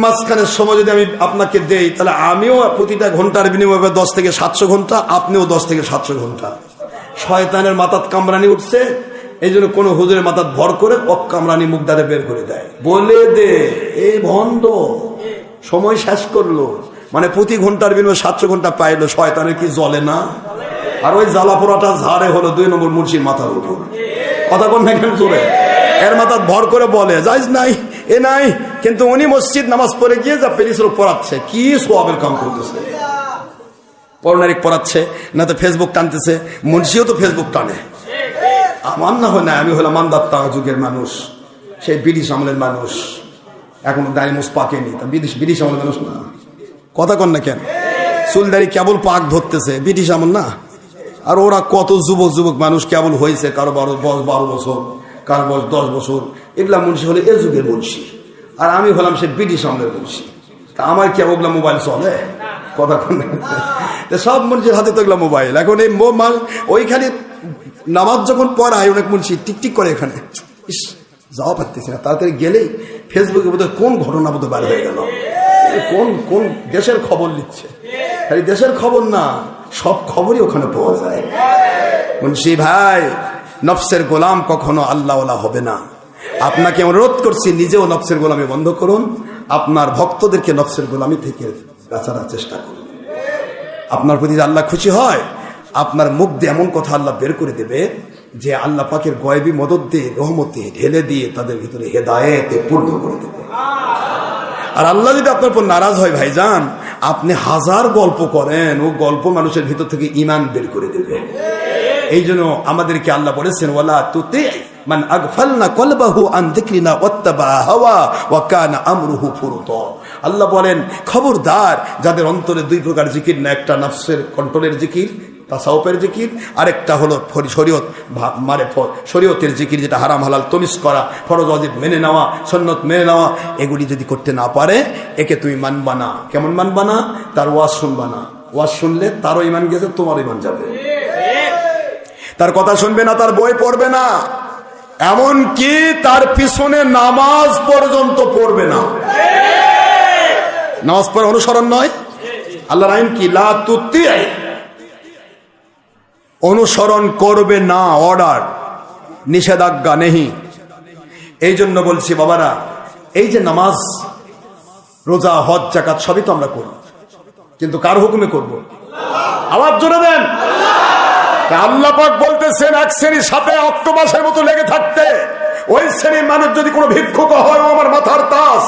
মাঝখানের সময় যদি আমি আপনাকে দেই, তাহলে আমিও প্রতিটা ঘন্টার বিনিময়ে 10 থেকে 700 ঘন্টা, আপনিও 10 থেকে 700 ঘন্টা। শয়তানের মাথাত কামরানি উঠছে, এই জন্য কোন হুজুরের মাথাত ভর করে কামরানি মুখ দ্বারে বের করে দেয়, বলে দে এ ভণ্ড সময় শেষ করলো, মানে প্রতি ঘন্টার বিনিময়ে 700 ঘন্টা পাইলো। শয়তানের কি জ্বলে না? আর ওই জ্বালা পোড়াটা ঝাড়ে হলো 2 নম্বর মুর্শির মাথার উপর। কথা কোন দেখেন চলে, এর মাথা ভর করে বলে যাইজ নাই এ নাই, কিন্তু উনি মসজিদ নামাজ পড়ে গিয়ে যা পেরিসের পড়াচ্ছে, কি সওয়াবের কাম করতেছে। পড়নারিক পড়াচ্ছে না তো ফেসবুক টানতেছে, মুন্সিও তো ফেসবুক টানে। আমার না হয় না, আমি হলাম মান্দাত্তা যুগের মানুষ, সেই ব্রিটিশ আমলের মানুষ, এখনো দাড়ি মুছ পাকেনি, তা ব্রিটিশ আমলের মানুষ না। কথা কন না কেন? চুলদারি কেবল পাক ধরতেছে, ব্রিটিশ আমল না। আর ওরা কত যুবক মানুষ কেবল হয়েছে, কারো 12 বছর, কারো 10 বছর, এগুলা মুন্সি হলে এ যুগের মুন্সি, আর আমি হলাম সে ব্রিটিশ আমলের মুন্সি। তা আমার কি ওগুলা মোবাইল চলে? কথা কোন? সব মুন্সির হাতে তো এগুলা মোবাইল। এখন এই ওইখানে নামাজ যখন পড়ায় অনেক মুন্সি টিকটিক করে, এখানে ইস যাওয়া পারতেছি না, তাড়াতাড়ি গেলেই ফেসবুকে বোধহয় কোন ঘটনা বোধহয় বার হয়ে গেল, কোন দেশের খবর লিখছে। খালি দেশের খবর না, সব খবরই ওখানে পাওয়া যায়। মুন্সি ভাই, নফসের গোলাম কখনো আল্লাহওয়ালা হবে না। আপনাকে অনুরোধ করছি, নিজেও নফসের গোলামি বন্ধ করুন, আপনার ভক্তদেরকে নফসের গোলামি থেকে বাঁচানোর চেষ্টা করুন। আপনার প্রতি আল্লাহ খুশি হয়, আপনার মুখ দিয়ে এমন কথা আল্লাহ বের করে দেবে যে আল্লাহ পাকের গয়বী মদদ দিয়ে, রহমতে ঢেলে দিয়ে তাদের ভিতরে হেদায়েতে পূর্ণ করে দেবে। আর আল্লাহ যদি আপনার উপর নারাজ হয় ভাইজান, আপনি 1000 গল্প করেন, ও গল্প মানুষের ভিতর থেকে ঈমান বের করে দেবে। এই জন্য আমাদেরকে আল্লাহ বলেছেন, ওয়ালা তুতি মান আগফালনা কলবাহু আন যিকরিনা ওয়াত্তাবা হাওয়া ওয়া কানা আমরুহু ফুরুতা। আল্লাহ বলেন খবরদার যাদের অন্তরে দুই প্রকার জিকির না, একটা নফসের কন্ট্রোলের জিকির তাসাউফের জিকির, আরেকটা হলো শরীয়ত মানে শরীয়তের জিকির, যেটা হারাম হালাল তমিজ করা, ফরজ ওয়াজিব মেনে নেওয়া, সুন্নাত মেনে নেওয়া, এগুলি যদি করতে না পারে একে তুমি মানবা না। কেমন মানবা না? তার ওয়াজ শুনবা না। ওয়াজ শুনলে তারও ঈমান গেছে, তোমারও ঈমান যাবে। তার কথা শুনবে না, তার বই পড়বে না, এমন কি তার পিছনে নামাজ পর্যন্ত পড়বে না। নামাজ পড়ে অনুসরণ নয়। আল্লাহর আইন কি? লা তুতি, অনুসরণ করবে না, অর্ডার, নিষেধাজ্ঞা নেই। এই জন্য বলছি বাবারা, এই যে নামাজ, রোজা, হজ, যাকাত সবই তো আমরা করি, কিন্তু কার হুকুমে করব? আওয়াজ জোরে দেন। আল্লাহ পাক বলতেছেন এক শ্রেণীর সাথে অক্টোপাসের মতো লেগে থাকতে, ওই শ্রেণীর মানুষ যদি কোনো ভিক্ষুক হয় ও আমার মাথার তাস।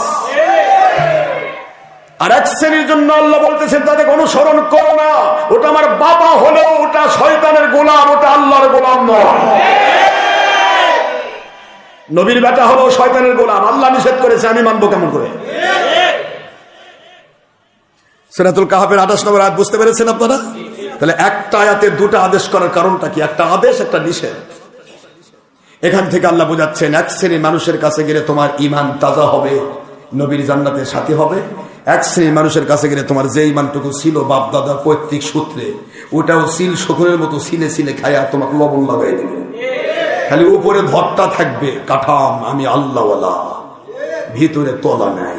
আর এক শ্রেণীর জন্য আল্লাহ বলতেছেন তাদের অনুসরণ করো না, ওটা আমার বাবা হলেও ওটা শয়তানের গোলাম, ওটা আল্লাহর গোলাম নয়। নবীর বেটা হলেও শয়তানের গোলাম, আল্লাহ নিষেধ করেছে, আমি মানবো কেমন করে? সূরাতুল কাহফের 28 নম্বর আয়াত বুঝতে পেরেছেন আপনারা? তাহলে একটা আয়াতে দুটা আদেশ করার কারণটা কি? একটা আদেশ, একটা নিষেধ। এখান থেকে আল্লাহ বোঝাচ্ছেন এক শ্রেণীর মানুষের কাছে গেলে তোমার ঈমান তাজা হবে, নবীর জান্নাতের সাথী হবে। এক শ্রেণীর মানুষের কাছে গেলে তোমার যে ঈমানটুকু ছিল বাপ দাদা পৈতৃক সূত্রে, ওটাও সিল শকুনের মতো সিলে সিলে খায়া তোমাকে লবণ লাগাই দেবে। খালি উপরে ভরটা থাকবে কাঠাম, আমি আল্লাহওয়ালা, ভিতরে তলা নাই।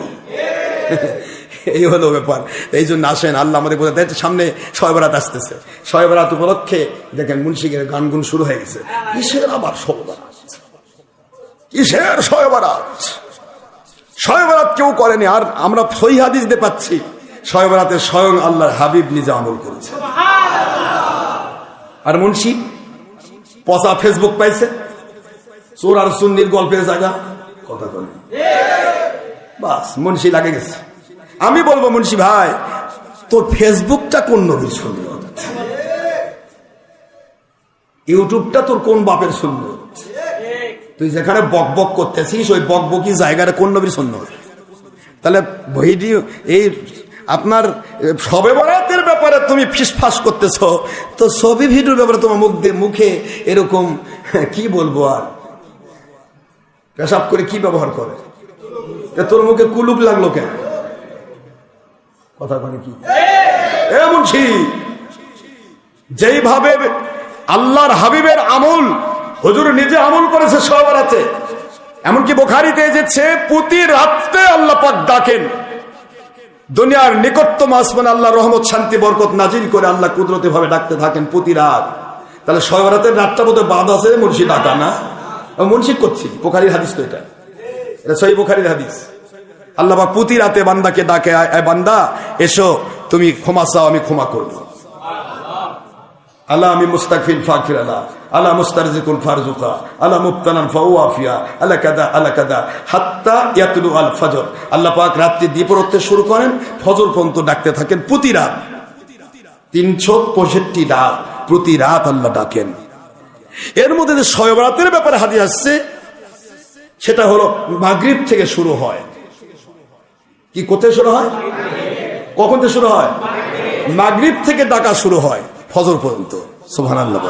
এই হলো ব্যাপার। এই জন্য আসেন, আল্লাহ আমাদের বোঝাতে, সামনে শবে বরাত আসতেছে, শবে বরাত উপলক্ষে দেখেন মুন্সিকের গানগুন শুরু হয়ে গেছে। কিসের আবার শবে বরাত? কিসের শবে বরাত? শবে বরাত কেউ করেনি। আর আমরা সহিহ হাদিস দিয়ে পাচ্ছি শবে বরাতে স্বয়ং আল্লাহর হাবিব নিজে আমল করেছে। আর মুন্সি পচা ফেসবুক পাইছে, চোর আর সুন্নির গল্পের জায়গা, কথা বলে বাস মুন্সি লাগে গেছে। আমি বলবো মুন্সি ভাই, তোর ফেসবুকটা কোন নবীর সুন্নত? ইউটিউবটা তোর কোন বাপের সুন্নত? তুই যেখানে বক বক করতেছিস ওই বক বকি জায়গাটা কোন নবীর সুন্নত? তাহলে ভিডিও এই আপনার শবে বরাতের ব্যাপারে তুমি ফিসফাস করতেছ, তো সবই ভিডিওর ব্যাপারে তোমার মুখে এরকম কি বলবো, আর পেশাব করে কি ব্যবহার করে? তোর মুখে কুলুপ লাগলো কেন? কথা মানে কি? এমন যেইভাবে আল্লাহর হাবিবের আমল হুজুর নিজে আমল করেছে শবে বরাতে, এমনকি বুখারীতে এসেছে প্রতি রাতে আল্লাহ পাক ডাকেন, দুনিয়ার নিকটতম আসমানে আল্লাহ রহমত শান্তি বরকত নাজিল করে আল্লাহ কুদরতি ভাবে ডাকতে থাকেন প্রতি রাত। তাহলে শবে বরাতের রাতটা বোধহয় বাদ আছে, মুন্সি ডাকা না, মুন্সি করছি। বুখারীর হাদিস তো এটা সহিহ বুখারীর হাদিস। আল্লাহ পাক প্রতি রাতে বান্দাকে ডাকে, আয় বান্দা এসো, তুমি ক্ষমা চাও, আমি ক্ষমা করব। আল্লাহ আমি মুস্তাগফির ফাগফির আল্লাহ, আল্লাহ মুস্তারজিকুল ফারজুকা, আল্লাহ মুবতালান ফাওয়াফিয়া, আল্লাহ কাদা আল্লাহ কাদা হাত্তা ইয়াতলু আল ফজর। আল্লাহ পাক রাত্রি দ্বীপ উঠতে শুরু করেন, ফজর পর্যন্ত ডাকতে থাকেন প্রতি রাত। 365 রাত প্রতি রাত আল্লাহ ডাকেন। এর মধ্যে যে শবে বরাতের ব্যাপারে হাদিস আসছে সেটা হলো মাগরিব থেকে শুরু হয়। কি কোথায় শুরু হয়? কখন থেকে শুরু হয়? মাগরিব থেকে ডাকা শুরু হয় ফজর পর্যন্ত। সুবহানাল্লাহ।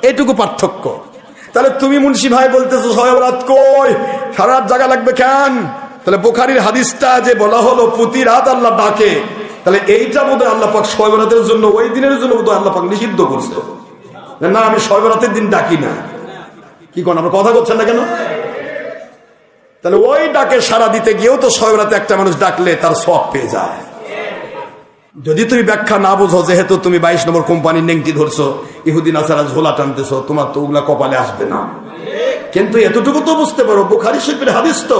এইটুকু পার্থক্য। তাহলে তুমি মুন্সি ভাই বলতেছো শবে বরাত কই, সারা রাত জাগা লাগবে কেন? তাহলে বুখারীর হাদিসটা যে বলা হলো প্রতি রাত আল্লাহ ডাকে, তাহলে এইটা বোধহয় আল্লাহ পাক শবে বরাতের জন্য, ওই দিনের জন্য বোধহয় আল্লাহ পাক নিষিদ্ধ করছে। না, আমি শবে বরাতের দিন ডাকি না। কি কোন আমরা কথা বলছেন না কেন? তাহলে ওই ডাকে সারা দিতে গিয়েও তো শবে বরাতে একটা মানুষ ডাকলে তার সওয়াব পেয়ে যায়। যদি তুমি ব্যাখ্যা না বুঝো, যেহেতু তুমি 22 নম্বর কোম্পানির নেংটি ধরছো, ইহুদি নাসারা ঝোলা টানতেছো, তোমার তো ওগুলা কপালে আসবে না। কিন্তু এতটুকু তো বুঝতে পারো, বুখারী শরীফের হাদিস তো,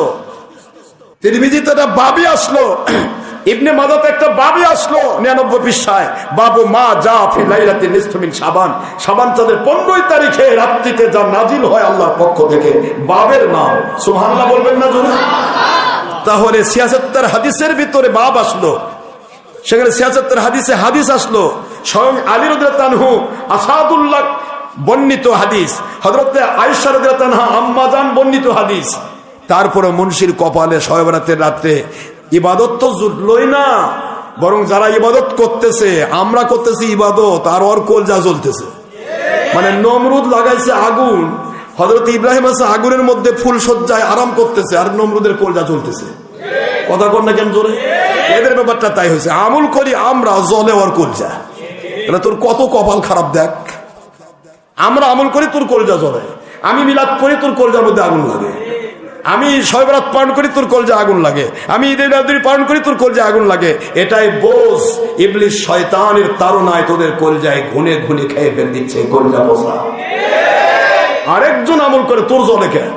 তিরমিজিতে একটা বাবি আসলো, ইবনে মাজাতে একটা বাবি আসলো 99 পৃষ্ঠায়, বাবু মা যা ফি লাইলাতি নিসফি মিন শাবান, শাবান চাঁদের 15 তারিখে রাত্রিতে যা নাজিল হয় আল্লাহর পক্ষ থেকে, বাবের নাম। সুবহানাল্লাহ বলবেন না জোরে? তাহলে 76 হাদিসের ভিতরে বাব আসলো, সেখানে 76 হাদিসে হাদিস আসলো, স্বয়ং আলী রাদিয়াল্লাহু আনহু আসাদুল্লাহ বর্ণিত হাদিস, হযরত আয়েশা রাদিয়াল্লাহু আনহা আম্মাজান বর্ণিত হাদিস। তারপরে মুন্সির কপালে শবে বরাতের রাত্রে ইবাদত তো জুটলই না, বরং যারা ইবাদত করতেছে, আমরা করতেছি ইবাদত, আর ওর কলজা জ্বলতেছে। মানে নমরুদ লাগাইছে আগুন, হযরত ইব্রাহিম আছে আগুনের মধ্যে ফুল সজ্জায় আরাম করতেছে, আর নমরুদের কলজা জ্বলতেছে। কথা কর না কেন জোরে? এদের ব্যাপারটা তাই হয়েছে, আমল করি আমরা, জ্বলে ওর কলজা। তাহলে তোর কত কপাল খারাপ দেখ। আমরা আমল করি, তোর কলজা জ্বলে। আমি মিলাদ করি, তোর কলজার মধ্যে আগুন লাগে। আমি শবে বরাত পালন করি, তোর কলজা আগুন লাগে। আমি ঈদের আদরি পালন করি, তোর কলজা আগুন লাগে। এটাই বোঝ, ইবলিস শয়তানের তাড়নায় তোদের কলজায় ঘুনে ঘুনে খেয়ে ফেল দিচ্ছে কলজা বসা। আরেকজন আমল করে, তোর জ্বলে কেন?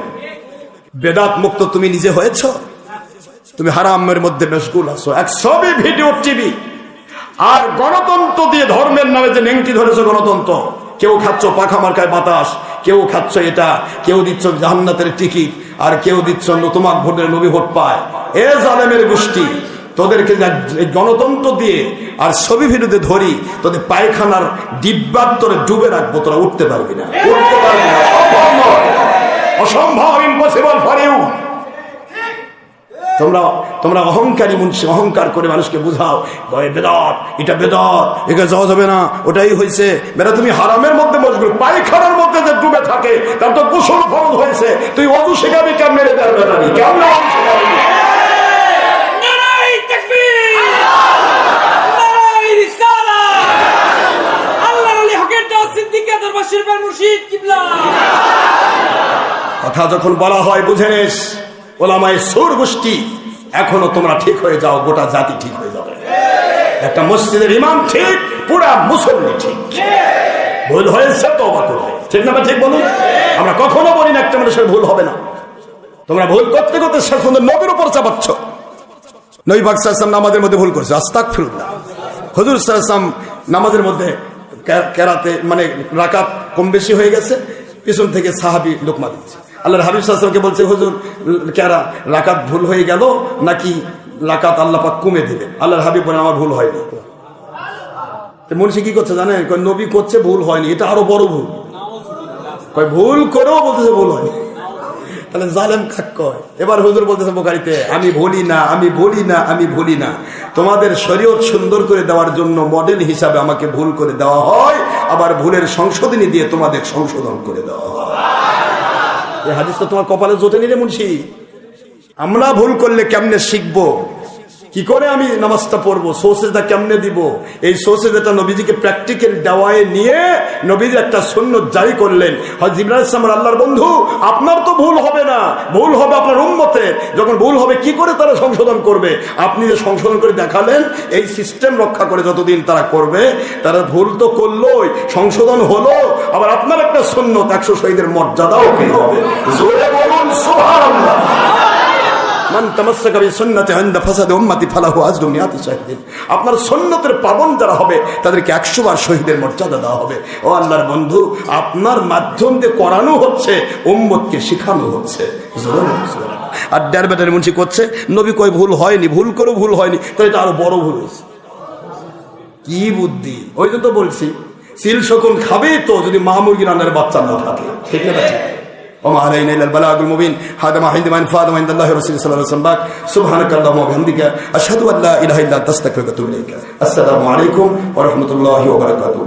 বেদাত মুক্ত তুমি নিজে হয়েছ? তুমি হারামের মধ্যে মেশগুল আছো। এক সবই ভিডিও টিভি আর গণতন্ত্র দিয়ে ধর্মের নামে যে নেংটি ধরেছো গণতন্ত্র। কেউ খাচ্ছ পাখা মার্কায় বাতাস, কেউ খাচ্ছ এটা, কেউ দিচ্ছ জান্নাতের টিকিট, আর কেউ দিচ্ছ তোমাক ভোটের নবী ভোট পায়। এ জালেমের গোষ্ঠী, তোদেরকে গণতন্ত্র দিয়ে আর ছবি ভিডিওতে ধরি, তোদের পায়খানার ডিব্বার তোরে ডুবে রাখবো, তোরা উঠতে পারবি না, উঠতে পারবি না। অসম্ভব, ইম্পসিবল ফর ইউ। তোমরা অহংকারী মুন্সি, অহংকার করে মানুষকে বুঝাও বেদাত, এটা বেদাত, একে যাওয়া যাবে না, ওটাই হয়েছে। বেটা তুমি হারামের মধ্যে মশগুল, পায়খানার মধ্যে যে ডুবে থাকে তার তো গোসল ফরজ হয়েছে। তুই অজু শেখাবি কেমন? মেরে দেয় বেটারি কেমন? কথা যখন বলা হয় বুঝে নিস, ওলামায়ে সুর গোষ্ঠী এখনো তোমরা ঠিক হয়ে যাও, গোটা জাতি ঠিক হয়ে যাবে। একটা মসজিদের ইমাম ঠিক, পুরা মুসল্লি ঠিক। ভুল হয়েছে তওবা করো, ঠিক না? ঠিক বলুন। আমরা কখনো বলি না একটা মানুষের ভুল হবে না। তোমরা ভুল করতে করতে শেষ নবীর উপর চাপাচ্ছ। নবী পাক সাল্লাল্লাহু আলাইহি ওয়াসাল্লাম নামাজের মধ্যে ভুল করেছে, আস্তাগফিরুল্লাহ। হুজুর সাল্লাল্লাহু আলাইহি ওয়াসাল্লাম নামাজের মধ্যে কেরাতে মানে রাকাত কম বেশি হয়ে গেছে, পিছন থেকে সাহাবী লোকমা দিচ্ছে। আল্লাহর হাবিব সাল্লাল্লাহু আলাইহি ওয়াসাল্লামকে বলছে, হুজুর কেরা রাকাত ভুল হয়ে গেল নাকি রাকাত আল্লাহ পাক কমে দিবেন? আল্লাহর হাবিব বলেন, আমার ভুল হয়নি। মুন্সি কি করছে জানেন? নবী করছে ভুল হয়নি, এটা আরো বড় ভুল। ভুল করেও বলতেছে ভুল হয়নি, তাহলে জালেম কাক কয়? এবার হুজুর বলতেছে বুখারীতে, আমি ভুলি না, আমি ভুলি না, আমি ভুলি না। তোমাদের শরীয়ত সুন্দর করে দেওয়ার জন্য মডেল হিসাবে আমাকে ভুল করে দেওয়া হয়, আবার ভুলের সংশোধনী দিয়ে তোমাদের সংশোধন করে দেওয়া হয়। এই হাদিসটা তোমার কপালে জোটে নিলে মুন্সি। আমরা ভুল করলে কেমনে শিখবো? কি করে আমি নামাজটা পড়বো? সোসেজটা কেমনে দিব? এই সোসেজটা নবীজিকে প্র্যাকটিক্যাল দেওয়ায় নিয়ে নবীজি একটা সুন্নত জারি করলেন। হযরত জিবরাইল আলাইহিস সালাম, আল্লাহর বন্ধু, আপনার তো ভুল হবে না, ভুল হবে আপনার উম্মতের। যখন ভুল হবে কি করে তারা সংশোধন করবে? আপনি যে সংশোধন করে দেখালেন, এই সিস্টেম রক্ষা করে যতদিন তারা করবে, তারা ভুল তো করলোই, সংশোধন হলো, আবার আপনার একটা সুন্নত 100 শহীদের মর্যাদাও পেয়ে হবে। জোরে বলুন সুবহানাল্লাহ। আপনার সুন্নতের পাবন যারা হবে তাদেরকে 100 বার শহীদের মর্যাদা দেওয়া হবে। ও আল্লাহর বন্ধু, আপনার মাধ্যম দিয়ে করানো হচ্ছে, উম্মতকে শিখানো হচ্ছে। আর ডের বেটার মুন্সি করছে, নবী কই ভুল হয়নি, ভুল করেও ভুল হয়নি, তো এটা আরো বড় ভুল হয়েছে। কি বুদ্ধি! ওই জন্য তো বলছি, সিল শকুন খাবে তো যদি মা মুরগি রান্নার বাচ্চা না থাকে, ঠিক না? ঠিক। وما علينا إلا البلاغ المبين. هذا ما عندي ما ينفع وعند الله ورسوله صلى الله عليه وسلم. سبحانك اللهم وبحمدك أشهد أن لا إله إلا أنت أستغفرك وأتوب إليك. السلام عليكم ورحمة الله وبركاته.